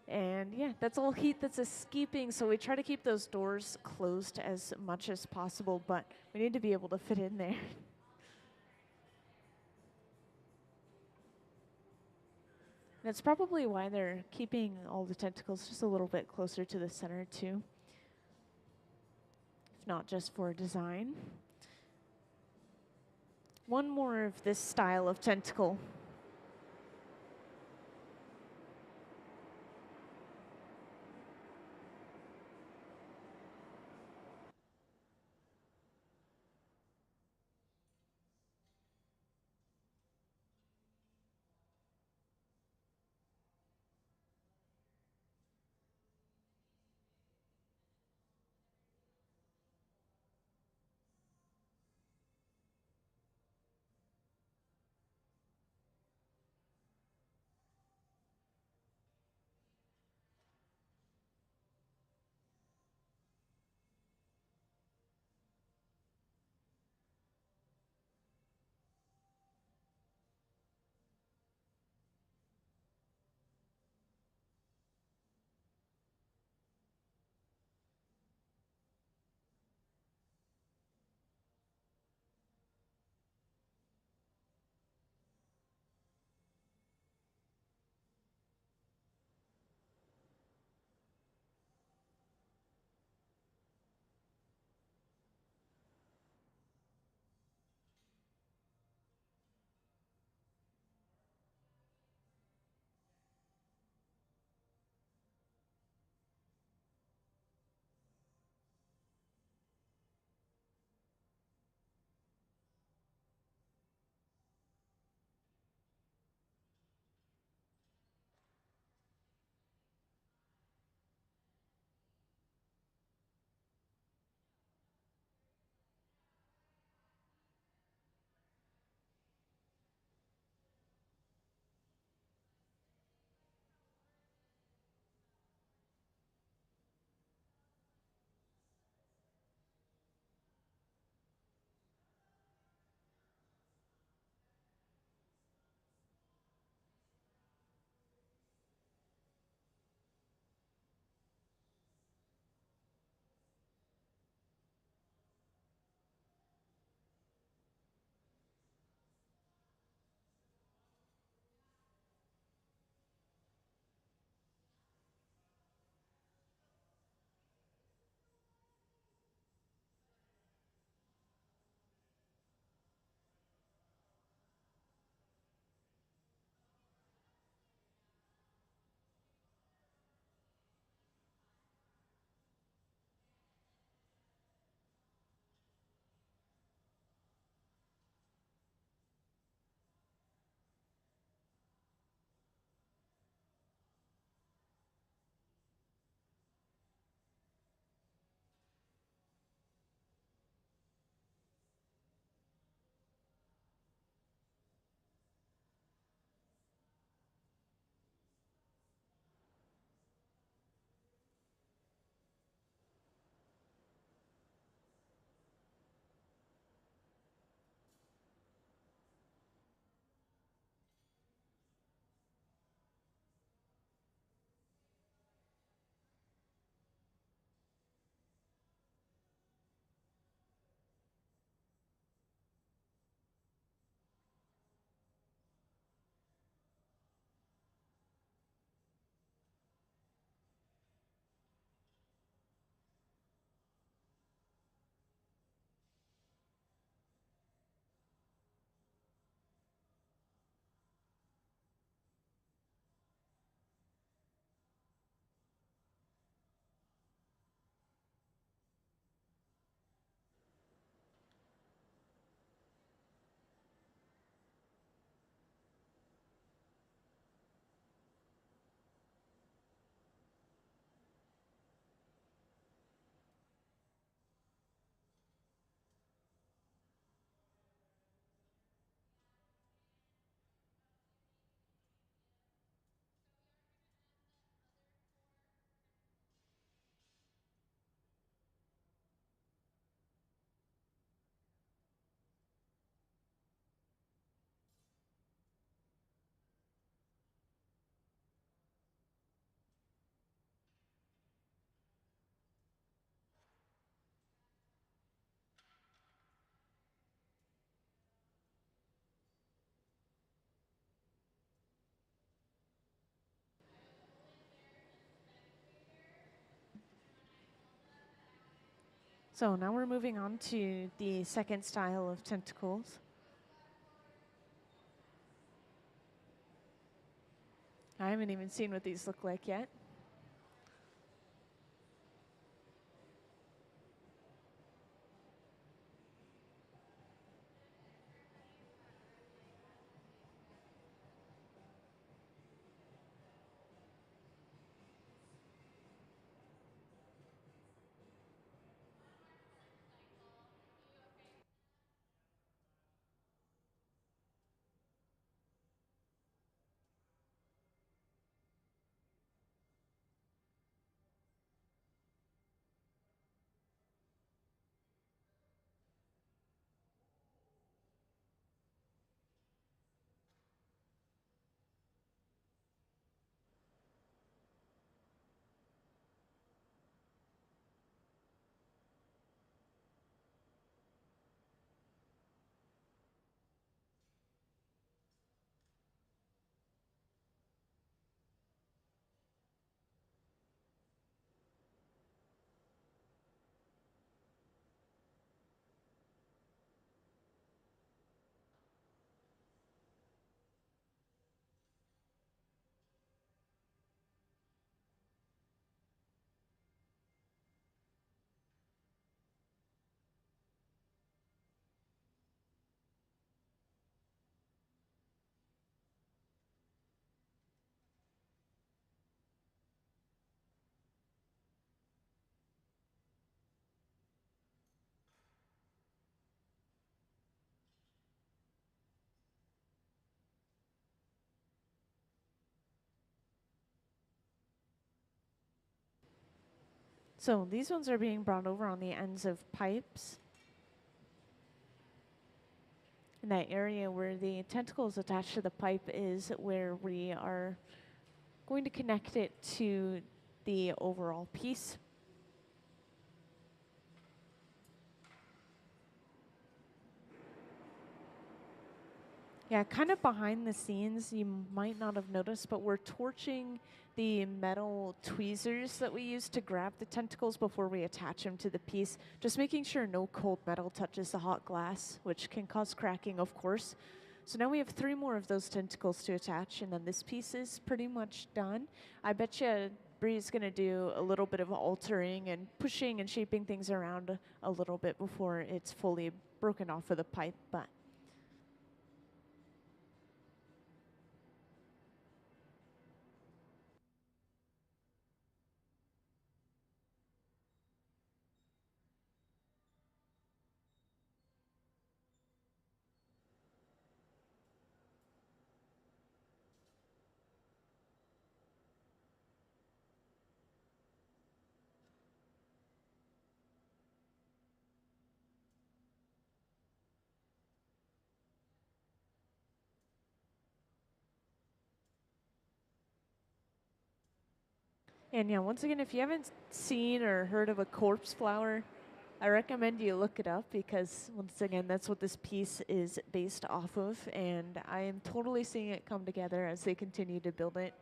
And yeah, that's all heat that's escaping, so we try to keep those doors closed as much as possible, but we need to be able to fit in there. That's probably why they're keeping all the tentacles just a little bit closer to the center too, if not just for design. one more of this style of tentacle. So now we're moving on to the second style of tentacles. I haven't even seen what these look like yet. So these ones are being brought over on the ends of pipes. In that area where the tentacles attached to the pipe is where we are going to connect it to the overall piece. Yeah, kind of behind the scenes, you might not have noticed, but we're torching the metal tweezers that we use to grab the tentacles before we attach them to the piece, just making sure no cold metal touches the hot glass, which can cause cracking, of course. So now we have 3 more of those tentacles to attach, and then this piece is pretty much done. I bet you Bri is going to do a little bit of altering and pushing and shaping things around a little bit before it's fully broken off of the pipe, but and yeah, once again, if you haven't seen or heard of a corpse flower, I recommend you look it up because, once again, that's what this piece is based off of, and I am totally seeing it come together as they continue to build it.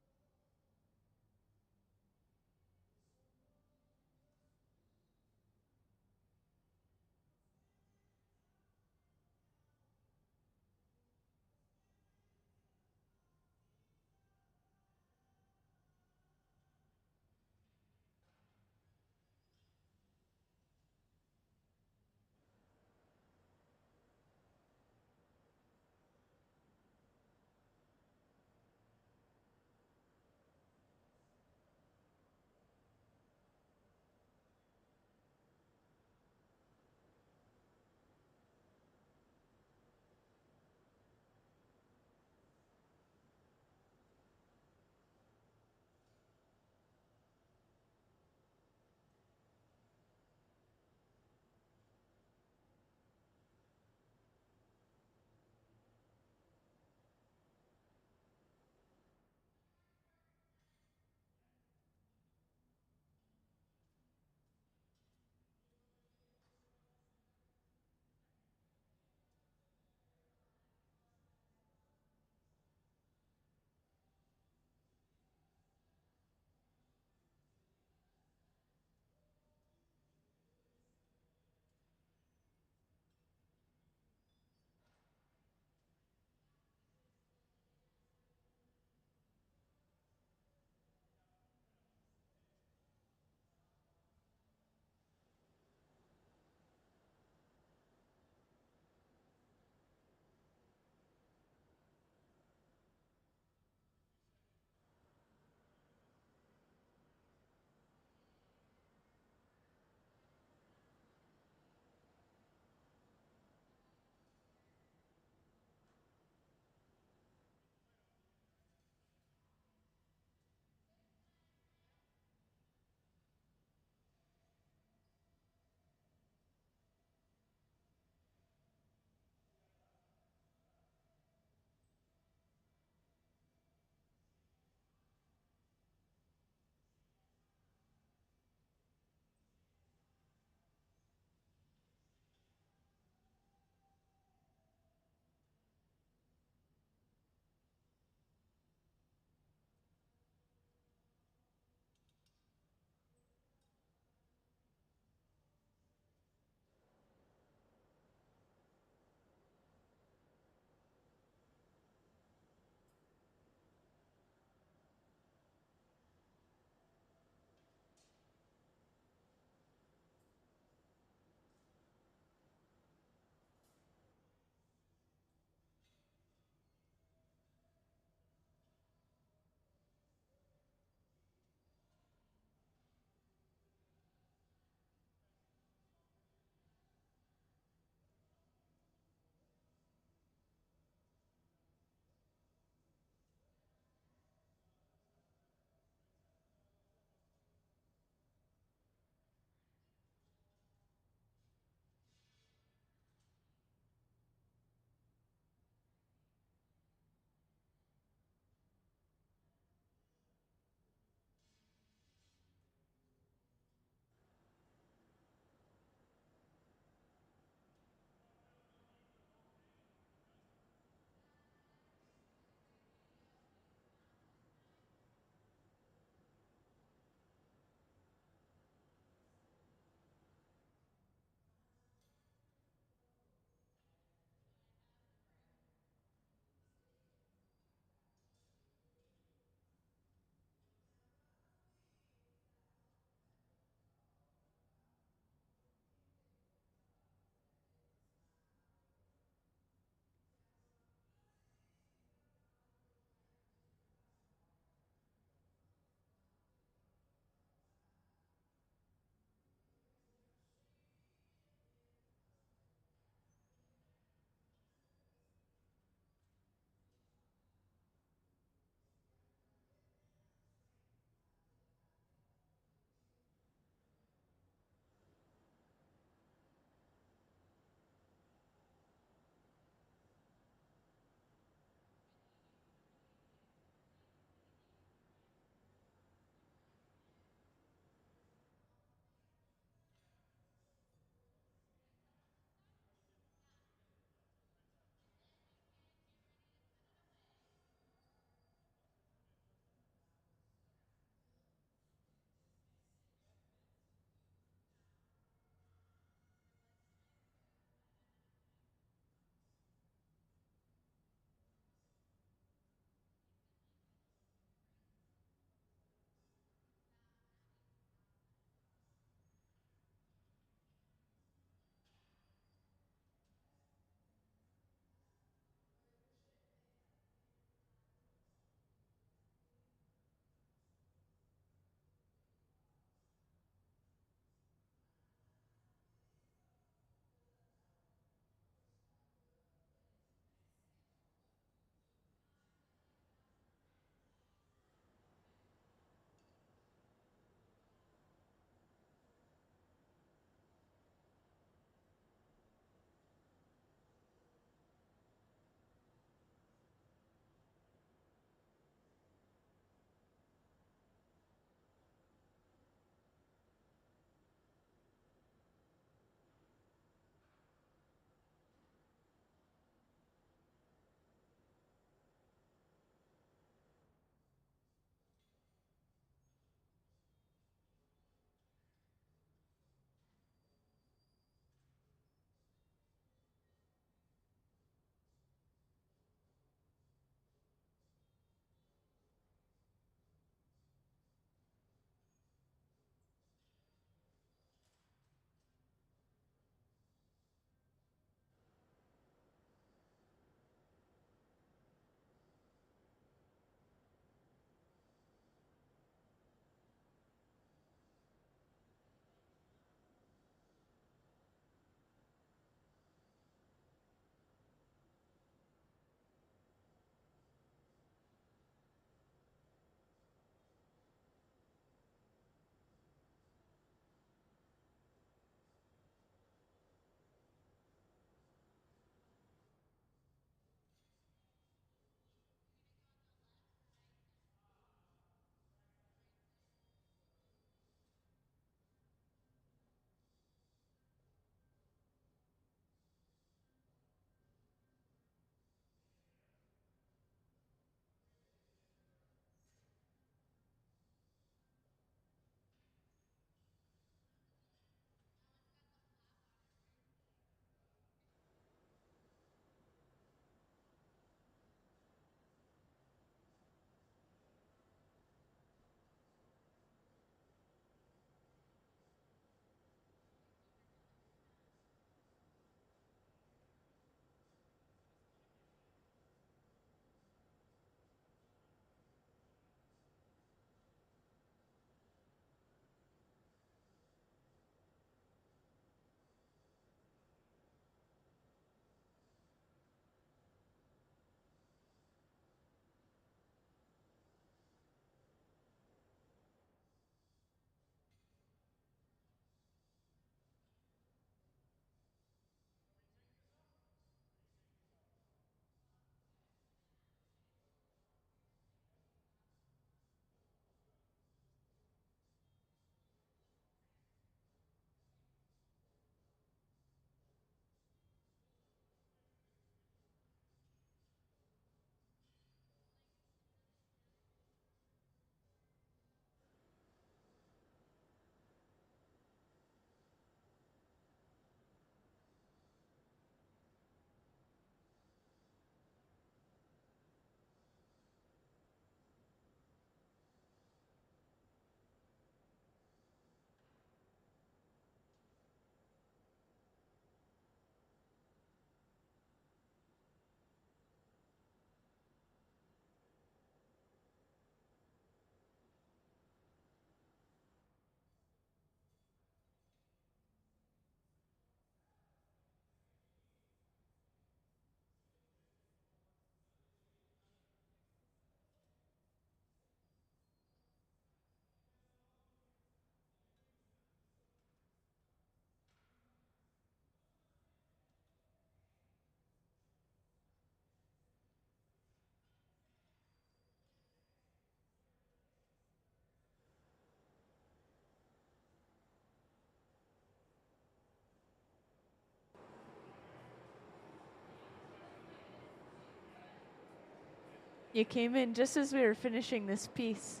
You came in just as we were finishing this piece.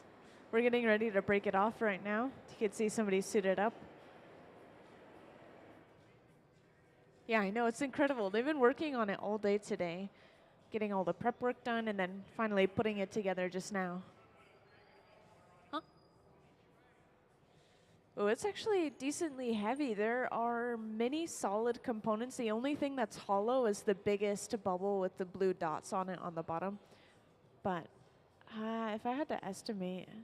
We're getting ready to break it off right now. You can see somebody suited up. Yeah, I know, it's incredible. They've been working on it all day today, getting all the prep work done and then finally putting it together just now. Huh? Oh, it's actually decently heavy. There are many solid components. The only thing that's hollow is the biggest bubble with the blue dots on it on the bottom. But if I had to estimate, I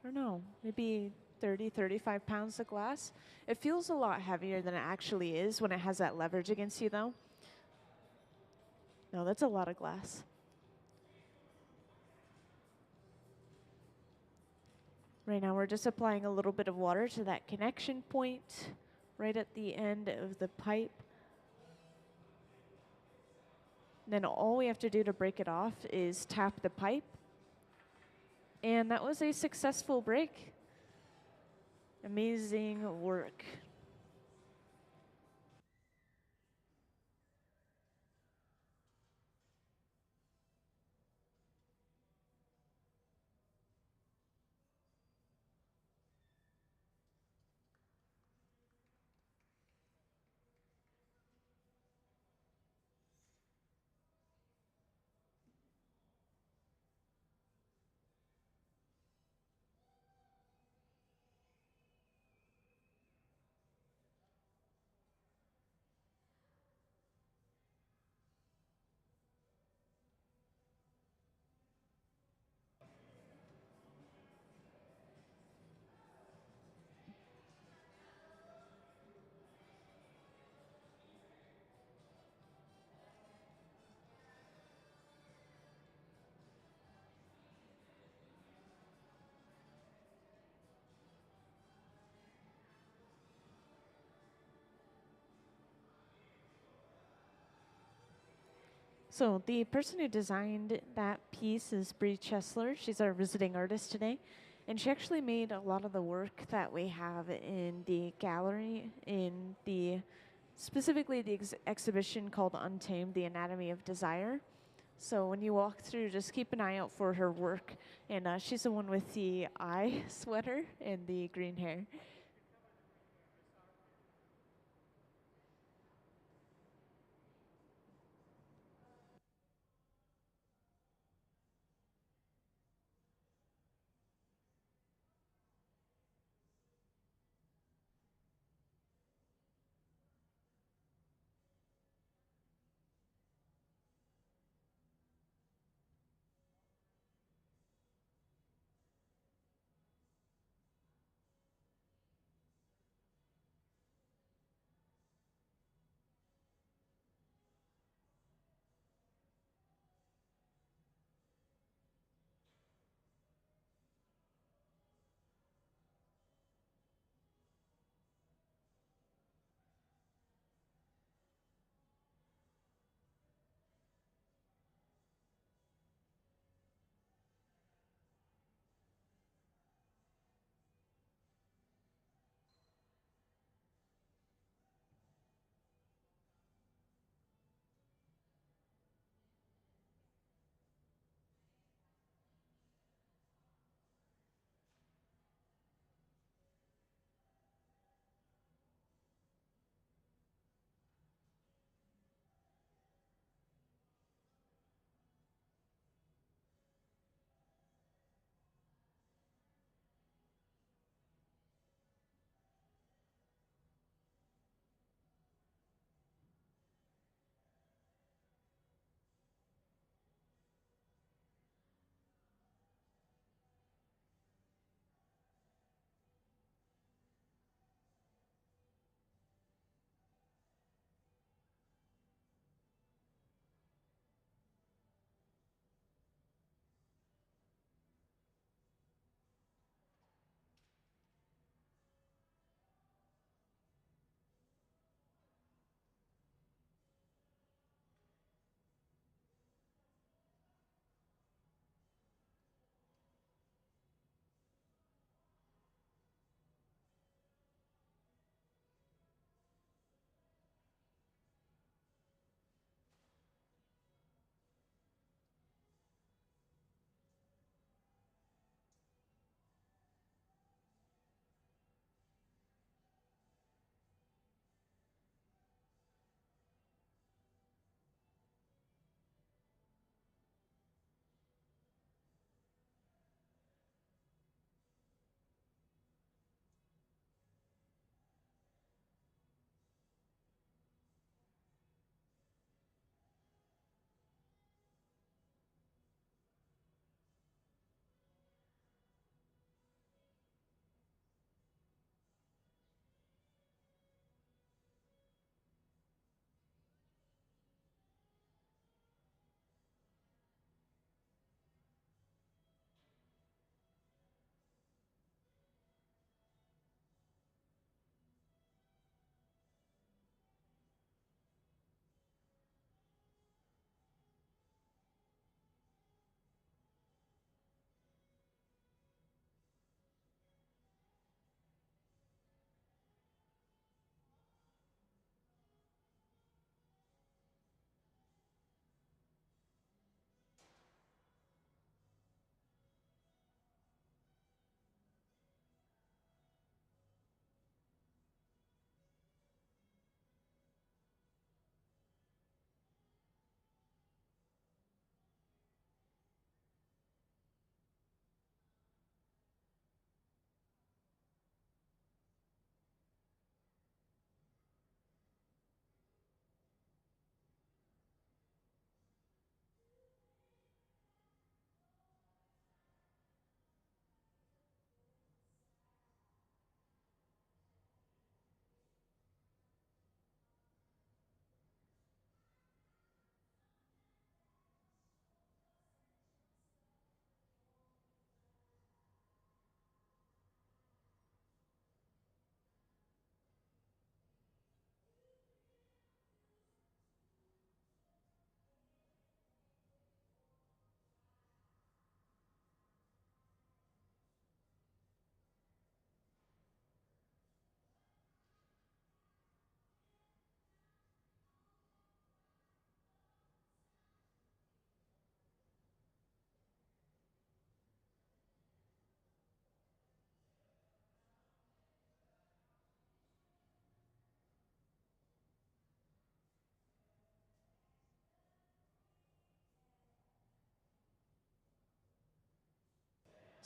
don't know, maybe 30, 35 pounds of glass. It feels a lot heavier than it actually is when it has that leverage against you, though. No, that's a lot of glass. Right now we're just applying a little bit of water to that connection point right at the end of the pipe. Then all we have to do to break it off is tap the pipe. And that was a successful break. Amazing work. So the person who designed that piece is Bri Chesler. She's our visiting artist today. And she actually made a lot of the work that we have in the gallery, in the specifically the exhibition called Untamed, The Anatomy of Desire. So when you walk through, just keep an eye out for her work. And she's the one with the eye sweater and the green hair.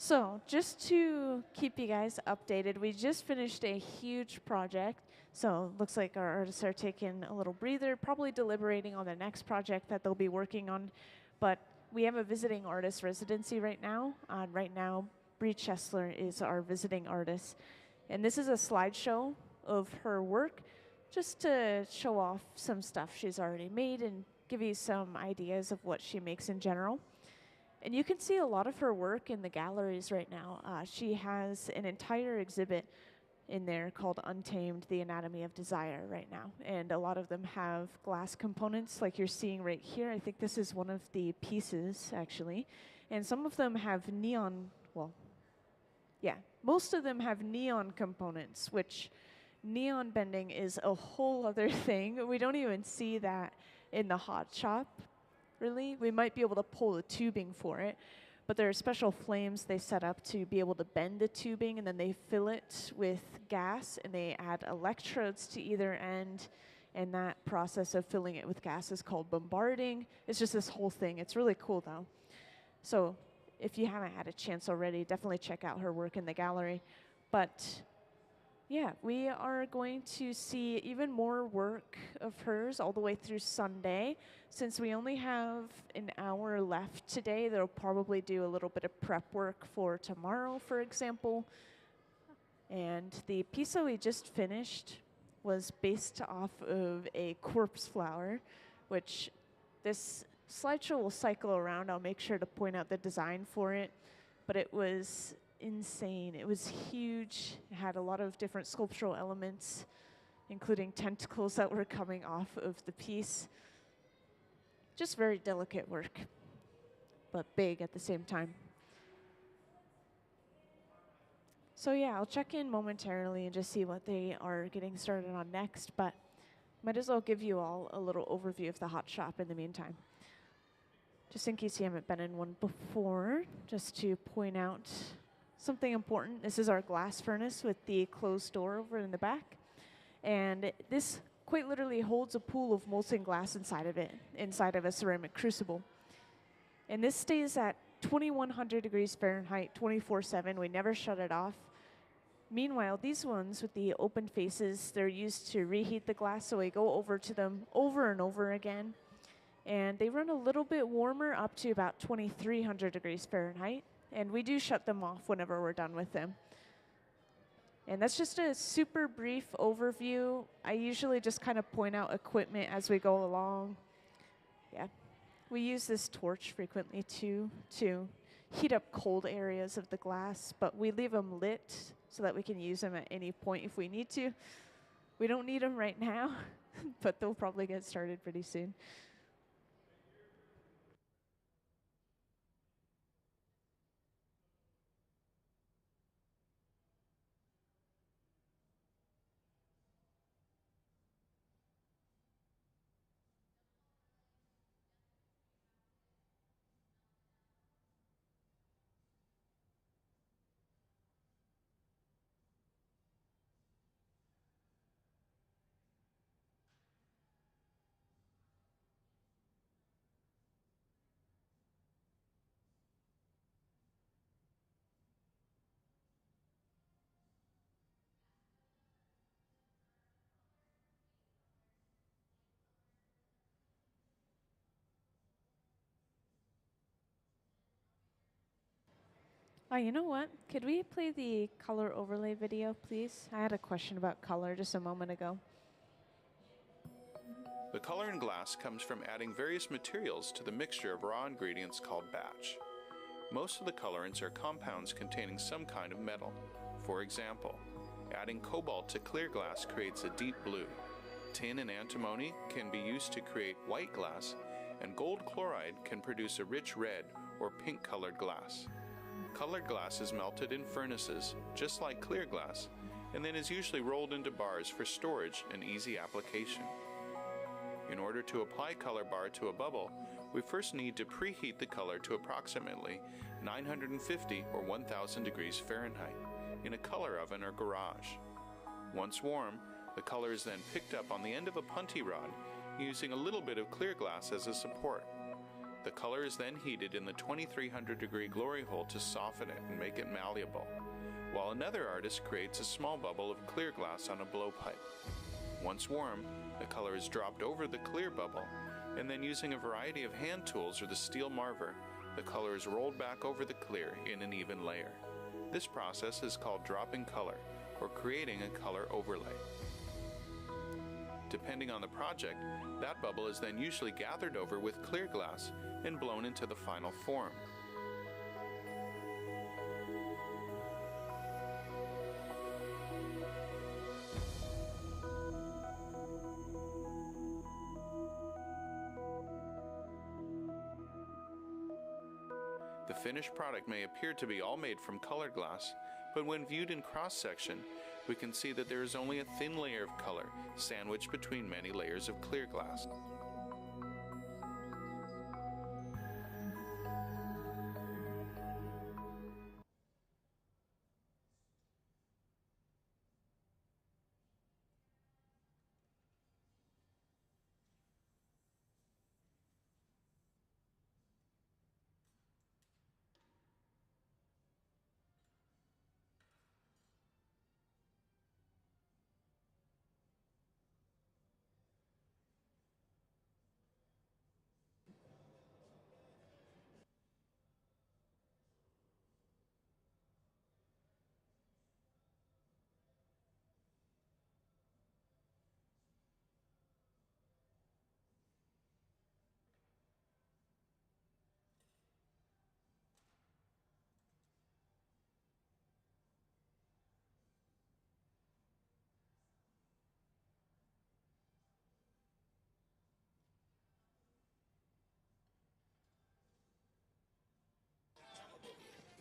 So just to keep you guys updated, we just finished a huge project. So looks like our artists are taking a little breather, probably deliberating on the next project that they'll be working on. But we have a visiting artist residency right now. Right now, Bri Chesler is our visiting artist. And this is a slideshow of her work, just to show off some stuff she's already made and give you some ideas of what she makes in general. And you can see a lot of her work in the galleries right now. She has an entire exhibit in there called Untamed, The Anatomy of Desire right now. And a lot of them have glass components like you're seeing right here. I think this is one of the pieces, actually. And some of them have neon, well, yeah, most of them have neon components, which neon bending is a whole other thing. We don't even see that in the hot shop, really. We might be able to pull the tubing for it, but there are special flames they set up to be able to bend the tubing, and then they fill it with gas, and they add electrodes to either end, and that process of filling it with gas is called bombarding. It's just this whole thing. It's really cool, though. So if you haven't had a chance already, definitely check out her work in the gallery. But yeah, we are going to see even more work of hers all the way through Sunday. Since we only have an hour left today, they'll probably do a little bit of prep work for tomorrow, for example. And the piece that we just finished was based off of a corpse flower, which this slideshow will cycle around. I'll make sure to point out the design for it. But it was insane. It was huge. It had a lot of different sculptural elements, including tentacles that were coming off of the piece. Just very delicate work, but big at the same time. So yeah, I'll check in momentarily and just see what they are getting started on next, but might as well give you all a little overview of the hot shop in the meantime. Just in case you haven't been in one before, just to point out something important. This is our glass furnace with the closed door over in the back. And this quite literally holds a pool of molten glass inside of it, inside of a ceramic crucible. And this stays at 2100 degrees Fahrenheit, 24/7. We never shut it off. Meanwhile, these ones with the open faces, they're used to reheat the glass, so we go over to them over and over again. And they run a little bit warmer, up to about 2300 degrees Fahrenheit. And we do shut them off whenever we're done with them. And that's just a super brief overview. I usually just kind of point out equipment as we go along. Yeah. We use this torch frequently too, to heat up cold areas of the glass, but we leave them lit so that we can use them at any point if we need to. We don't need them right now, but they'll probably get started pretty soon. Oh, you know what? Could we play the color overlay video, please? I had a question about color just a moment ago. The color in glass comes from adding various materials to the mixture of raw ingredients called batch. Most of the colorants are compounds containing some kind of metal. For example, adding cobalt to clear glass creates a deep blue. Tin and antimony can be used to create white glass, and gold chloride can produce a rich red or pink-colored glass. Colored glass is melted in furnaces, just like clear glass, and then is usually rolled into bars for storage and easy application. In order to apply color bar to a bubble, we first need to preheat the color to approximately 950 or 1000 degrees Fahrenheit in a color oven or garage. Once warm, the color is then picked up on the end of a punty rod using a little bit of clear glass as a support. The color is then heated in the 2300 degree glory hole to soften it and make it malleable, while another artist creates a small bubble of clear glass on a blowpipe. Once warm, the color is dropped over the clear bubble, and then using a variety of hand tools or the steel marver, the color is rolled back over the clear in an even layer. This process is called dropping color, or creating a color overlay. Depending on the project, that bubble is then usually gathered over with clear glass and blown into the final form. The finished product may appear to be all made from colored glass, but when viewed in cross-section, we can see that there is only a thin layer of color sandwiched between many layers of clear glass.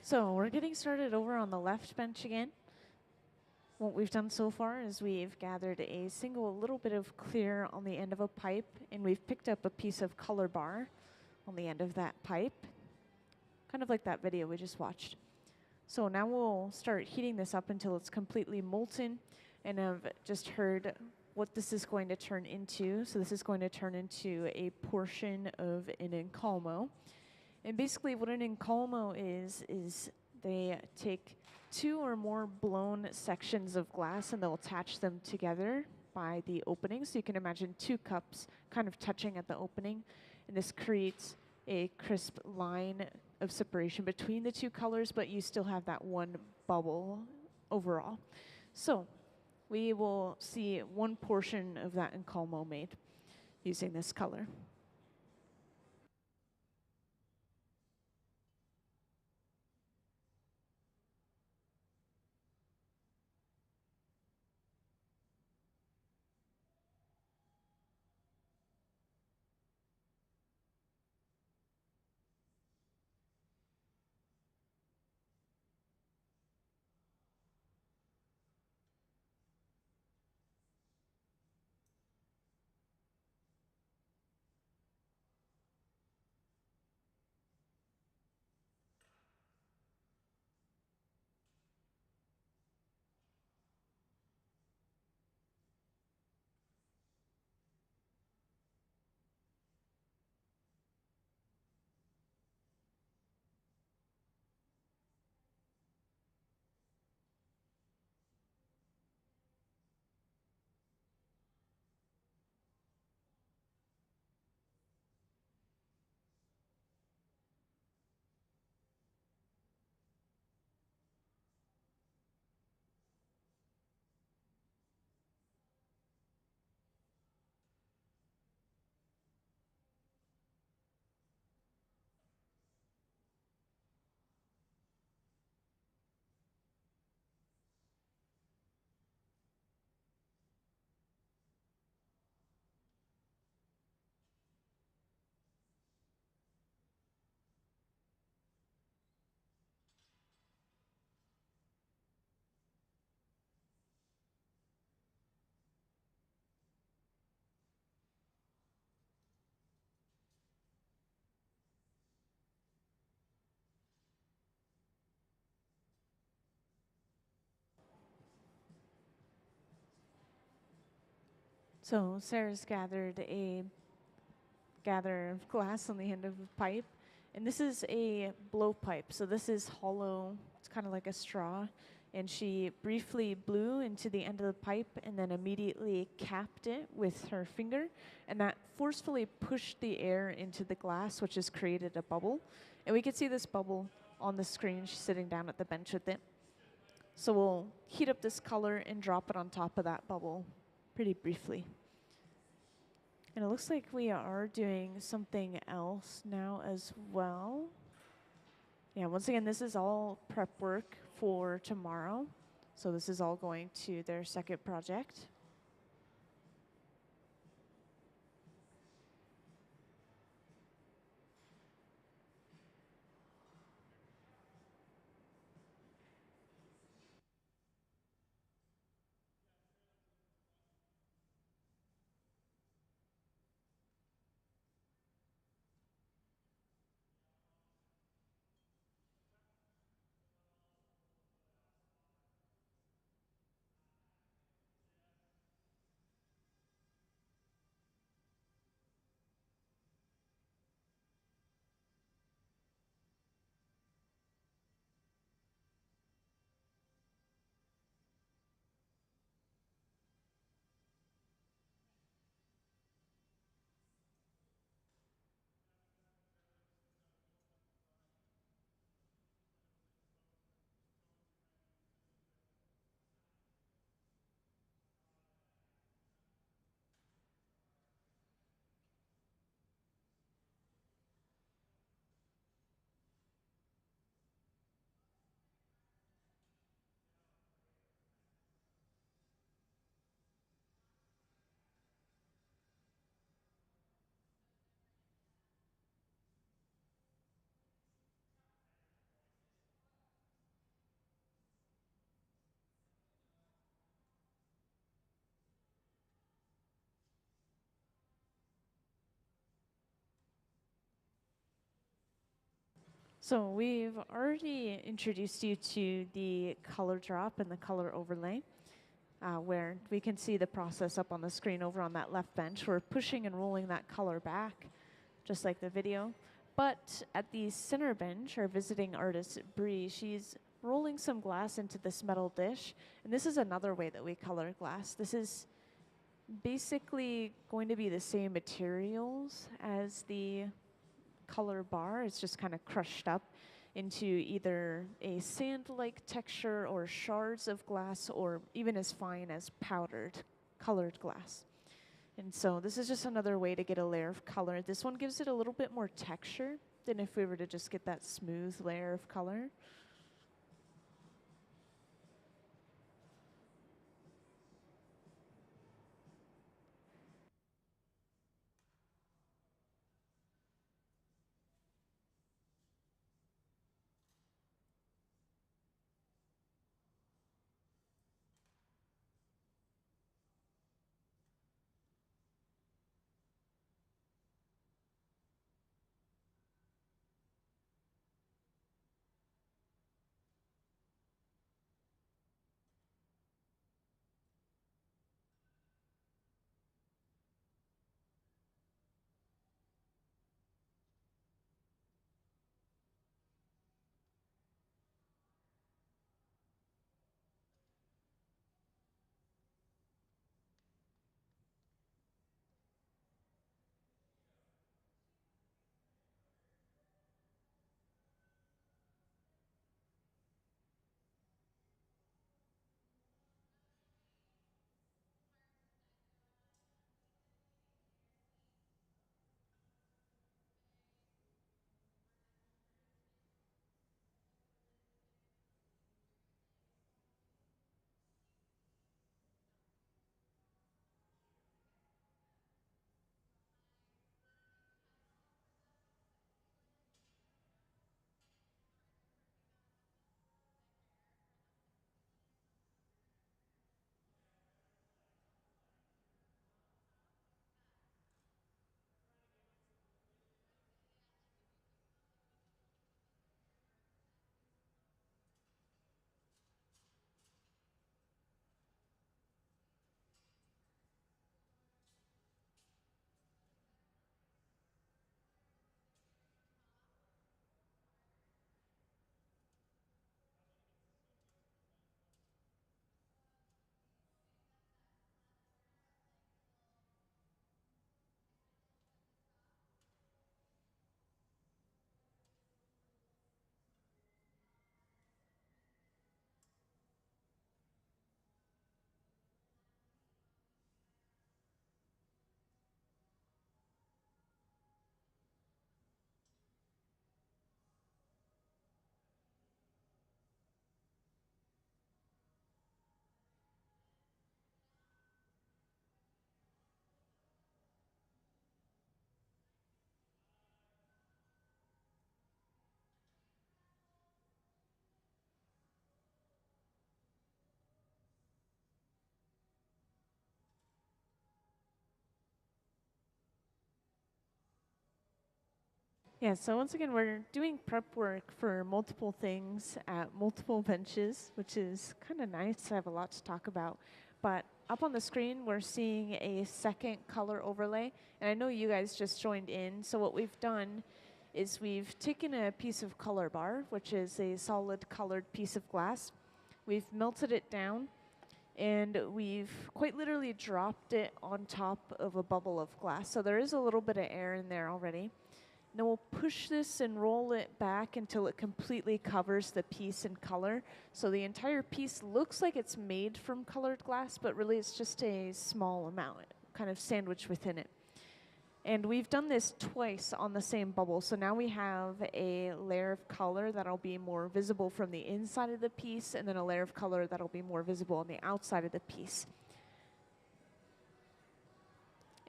So we're getting started over on the left bench again. What we've done so far is we've gathered a single little bit of clear on the end of a pipe, and we've picked up a piece of color bar on the end of that pipe, kind of like that video we just watched. So now we'll start heating this up until it's completely molten, and I've just heard what this is going to turn into. So this is going to turn into a portion of an encalmo. And basically what an encalmo is they take two or more blown sections of glass and they'll attach them together by the opening. So you can imagine two cups kind of touching at the opening. And this creates a crisp line of separation between the two colors, but you still have that one bubble overall. So we will see one portion of that encalmo made using this color. So Sarah's gathered a gather glass on the end of a pipe. And this is a blowpipe, so this is hollow. It's kind of like a straw. And she briefly blew into the end of the pipe and then immediately capped it with her finger. And that forcefully pushed the air into the glass, which has created a bubble. And we can see this bubble on the screen. She's sitting down at the bench with it. So we'll heat up this color and drop it on top of that bubble pretty briefly. And it looks like we are doing something else now as well. Yeah, once again, this is all prep work for tomorrow. So this is all going to their second project. So we've already introduced you to the color drop and the color overlay, where we can see the process up on the screen over on that left bench. We're pushing and rolling that color back, just like the video. But at the center bench, our visiting artist, Bri, she's rolling some glass into this metal dish. And this is another way that we color glass. This is basically going to be the same materials as the color bar. It's just kind of crushed up into either a sand-like texture or shards of glass, or even as fine as powdered colored glass. And so this is just another way to get a layer of color. This one gives it a little bit more texture than if we were to just get that smooth layer of color. Yeah, so once again, we're doing prep work for multiple things at multiple benches, which is kind of nice. I have a lot to talk about. But up on the screen, we're seeing a second color overlay. And I know you guys just joined in. So what we've done is we've taken a piece of color bar, which is a solid colored piece of glass. We've melted it down, and we've quite literally dropped it on top of a bubble of glass. So there is a little bit of air in there already. Then we'll push this and roll it back until it completely covers the piece in color. So the entire piece looks like it's made from colored glass, but really it's just a small amount, kind of sandwiched within it. And we've done this twice on the same bubble. So now we have a layer of color that'll be more visible from the inside of the piece, and then a layer of color that'll be more visible on the outside of the piece.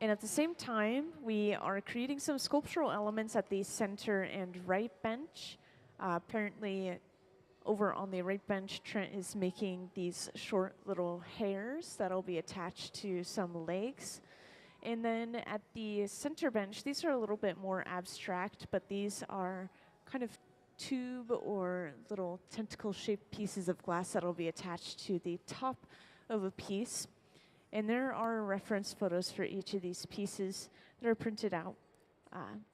And at the same time, we are creating some sculptural elements at the center and right bench. Apparently, over on the right bench, Trent is making these short little hairs that'll be attached to some legs. And then at the center bench, these are a little bit more abstract, but these are kind of tube or little tentacle-shaped pieces of glass that'll be attached to the top of a piece. And there are reference photos for each of these pieces that are printed out.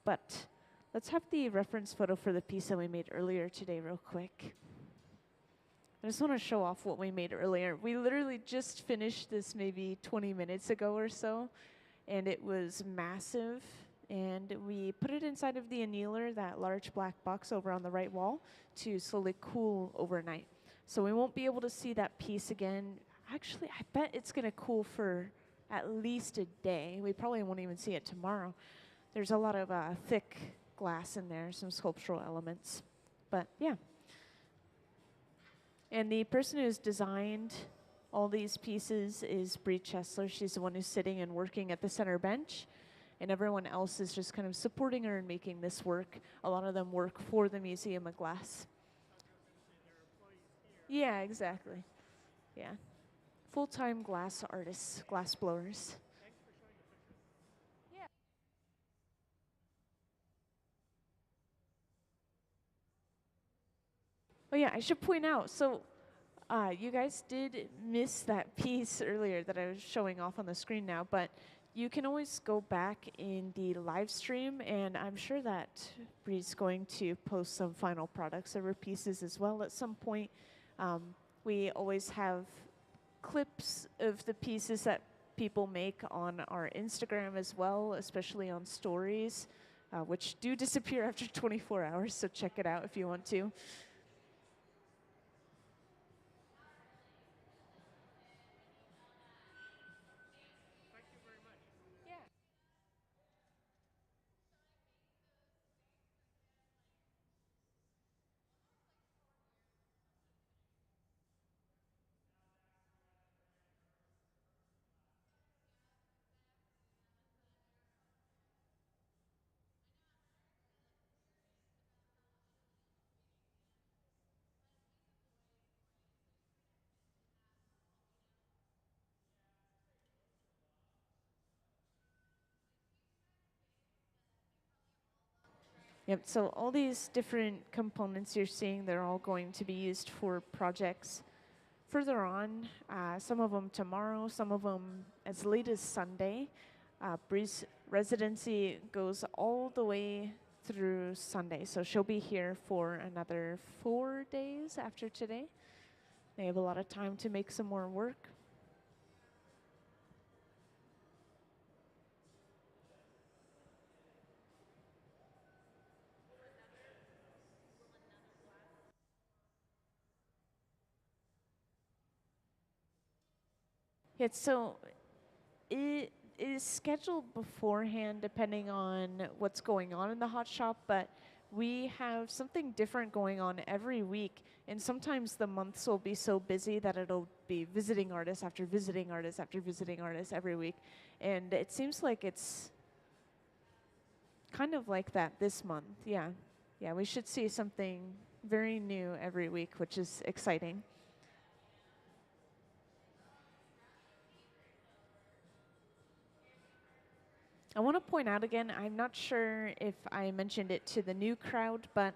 But let's have the reference photo for the piece that we made earlier today real quick. I just want to show off what we made earlier. We literally just finished this maybe 20 minutes ago or so, and it was massive. And we put it inside of the annealer, that large black box over on the right wall, to slowly cool overnight. So we won't be able to see that piece again. Actually, I bet it's going to cool for at least a day. We probably won't even see it tomorrow. There's a lot of thick glass in there, some sculptural elements. But yeah. And the person who's designed all these pieces is Bri Chesler. She's the one who's sitting and working at the center bench. And everyone else is just kind of supporting her and making this work. A lot of them work for the Museum of Glass. Yeah, exactly. Yeah. Full-time glass artists, glass blowers. Yeah. Oh yeah, I should point out, so you guys did miss that piece earlier that I was showing off on the screen now, but you can always go back in the live stream, and I'm sure that Bri's going to post some final products of her pieces as well at some point. We always have clips of the pieces that people make on our Instagram as well, especially on stories, which do disappear after 24 hours, so check it out if you want to. Yep, so all these different components you're seeing, they're all going to be used for projects further on, some of them tomorrow, some of them as late as Sunday. Bri's residency goes all the way through Sunday, so she'll be here for another 4 days after today. They have a lot of time to make some more work. Yeah, so it is scheduled beforehand depending on what's going on in the hot shop, but we have something different going on every week, and sometimes the months will be so busy that it'll be visiting artists after visiting artists after visiting artists every week, and it seems like it's kind of like that this month. Yeah, we should see something very new every week, which is exciting. I want to point out again, I'm not sure if I mentioned it to the new crowd, but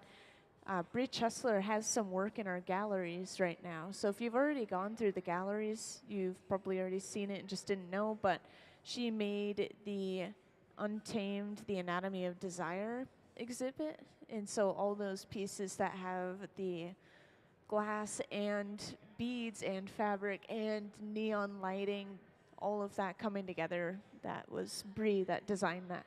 Bri Chesler has some work in our galleries right now. So if you've already gone through the galleries, you've probably already seen it and just didn't know, but she made the Untamed, the Anatomy of Desire exhibit. And so all those pieces that have the glass and beads and fabric and neon lighting, all of that coming together, that was Bri that designed that.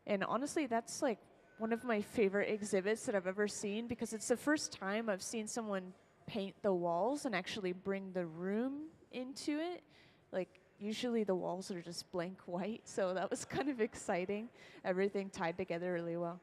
And honestly, that's like one of my favorite exhibits that I've ever seen, because it's the first time I've seen someone paint the walls and actually bring the room into it. Like, usually the walls are just blank white, so that was kind of exciting. Everything tied together really well.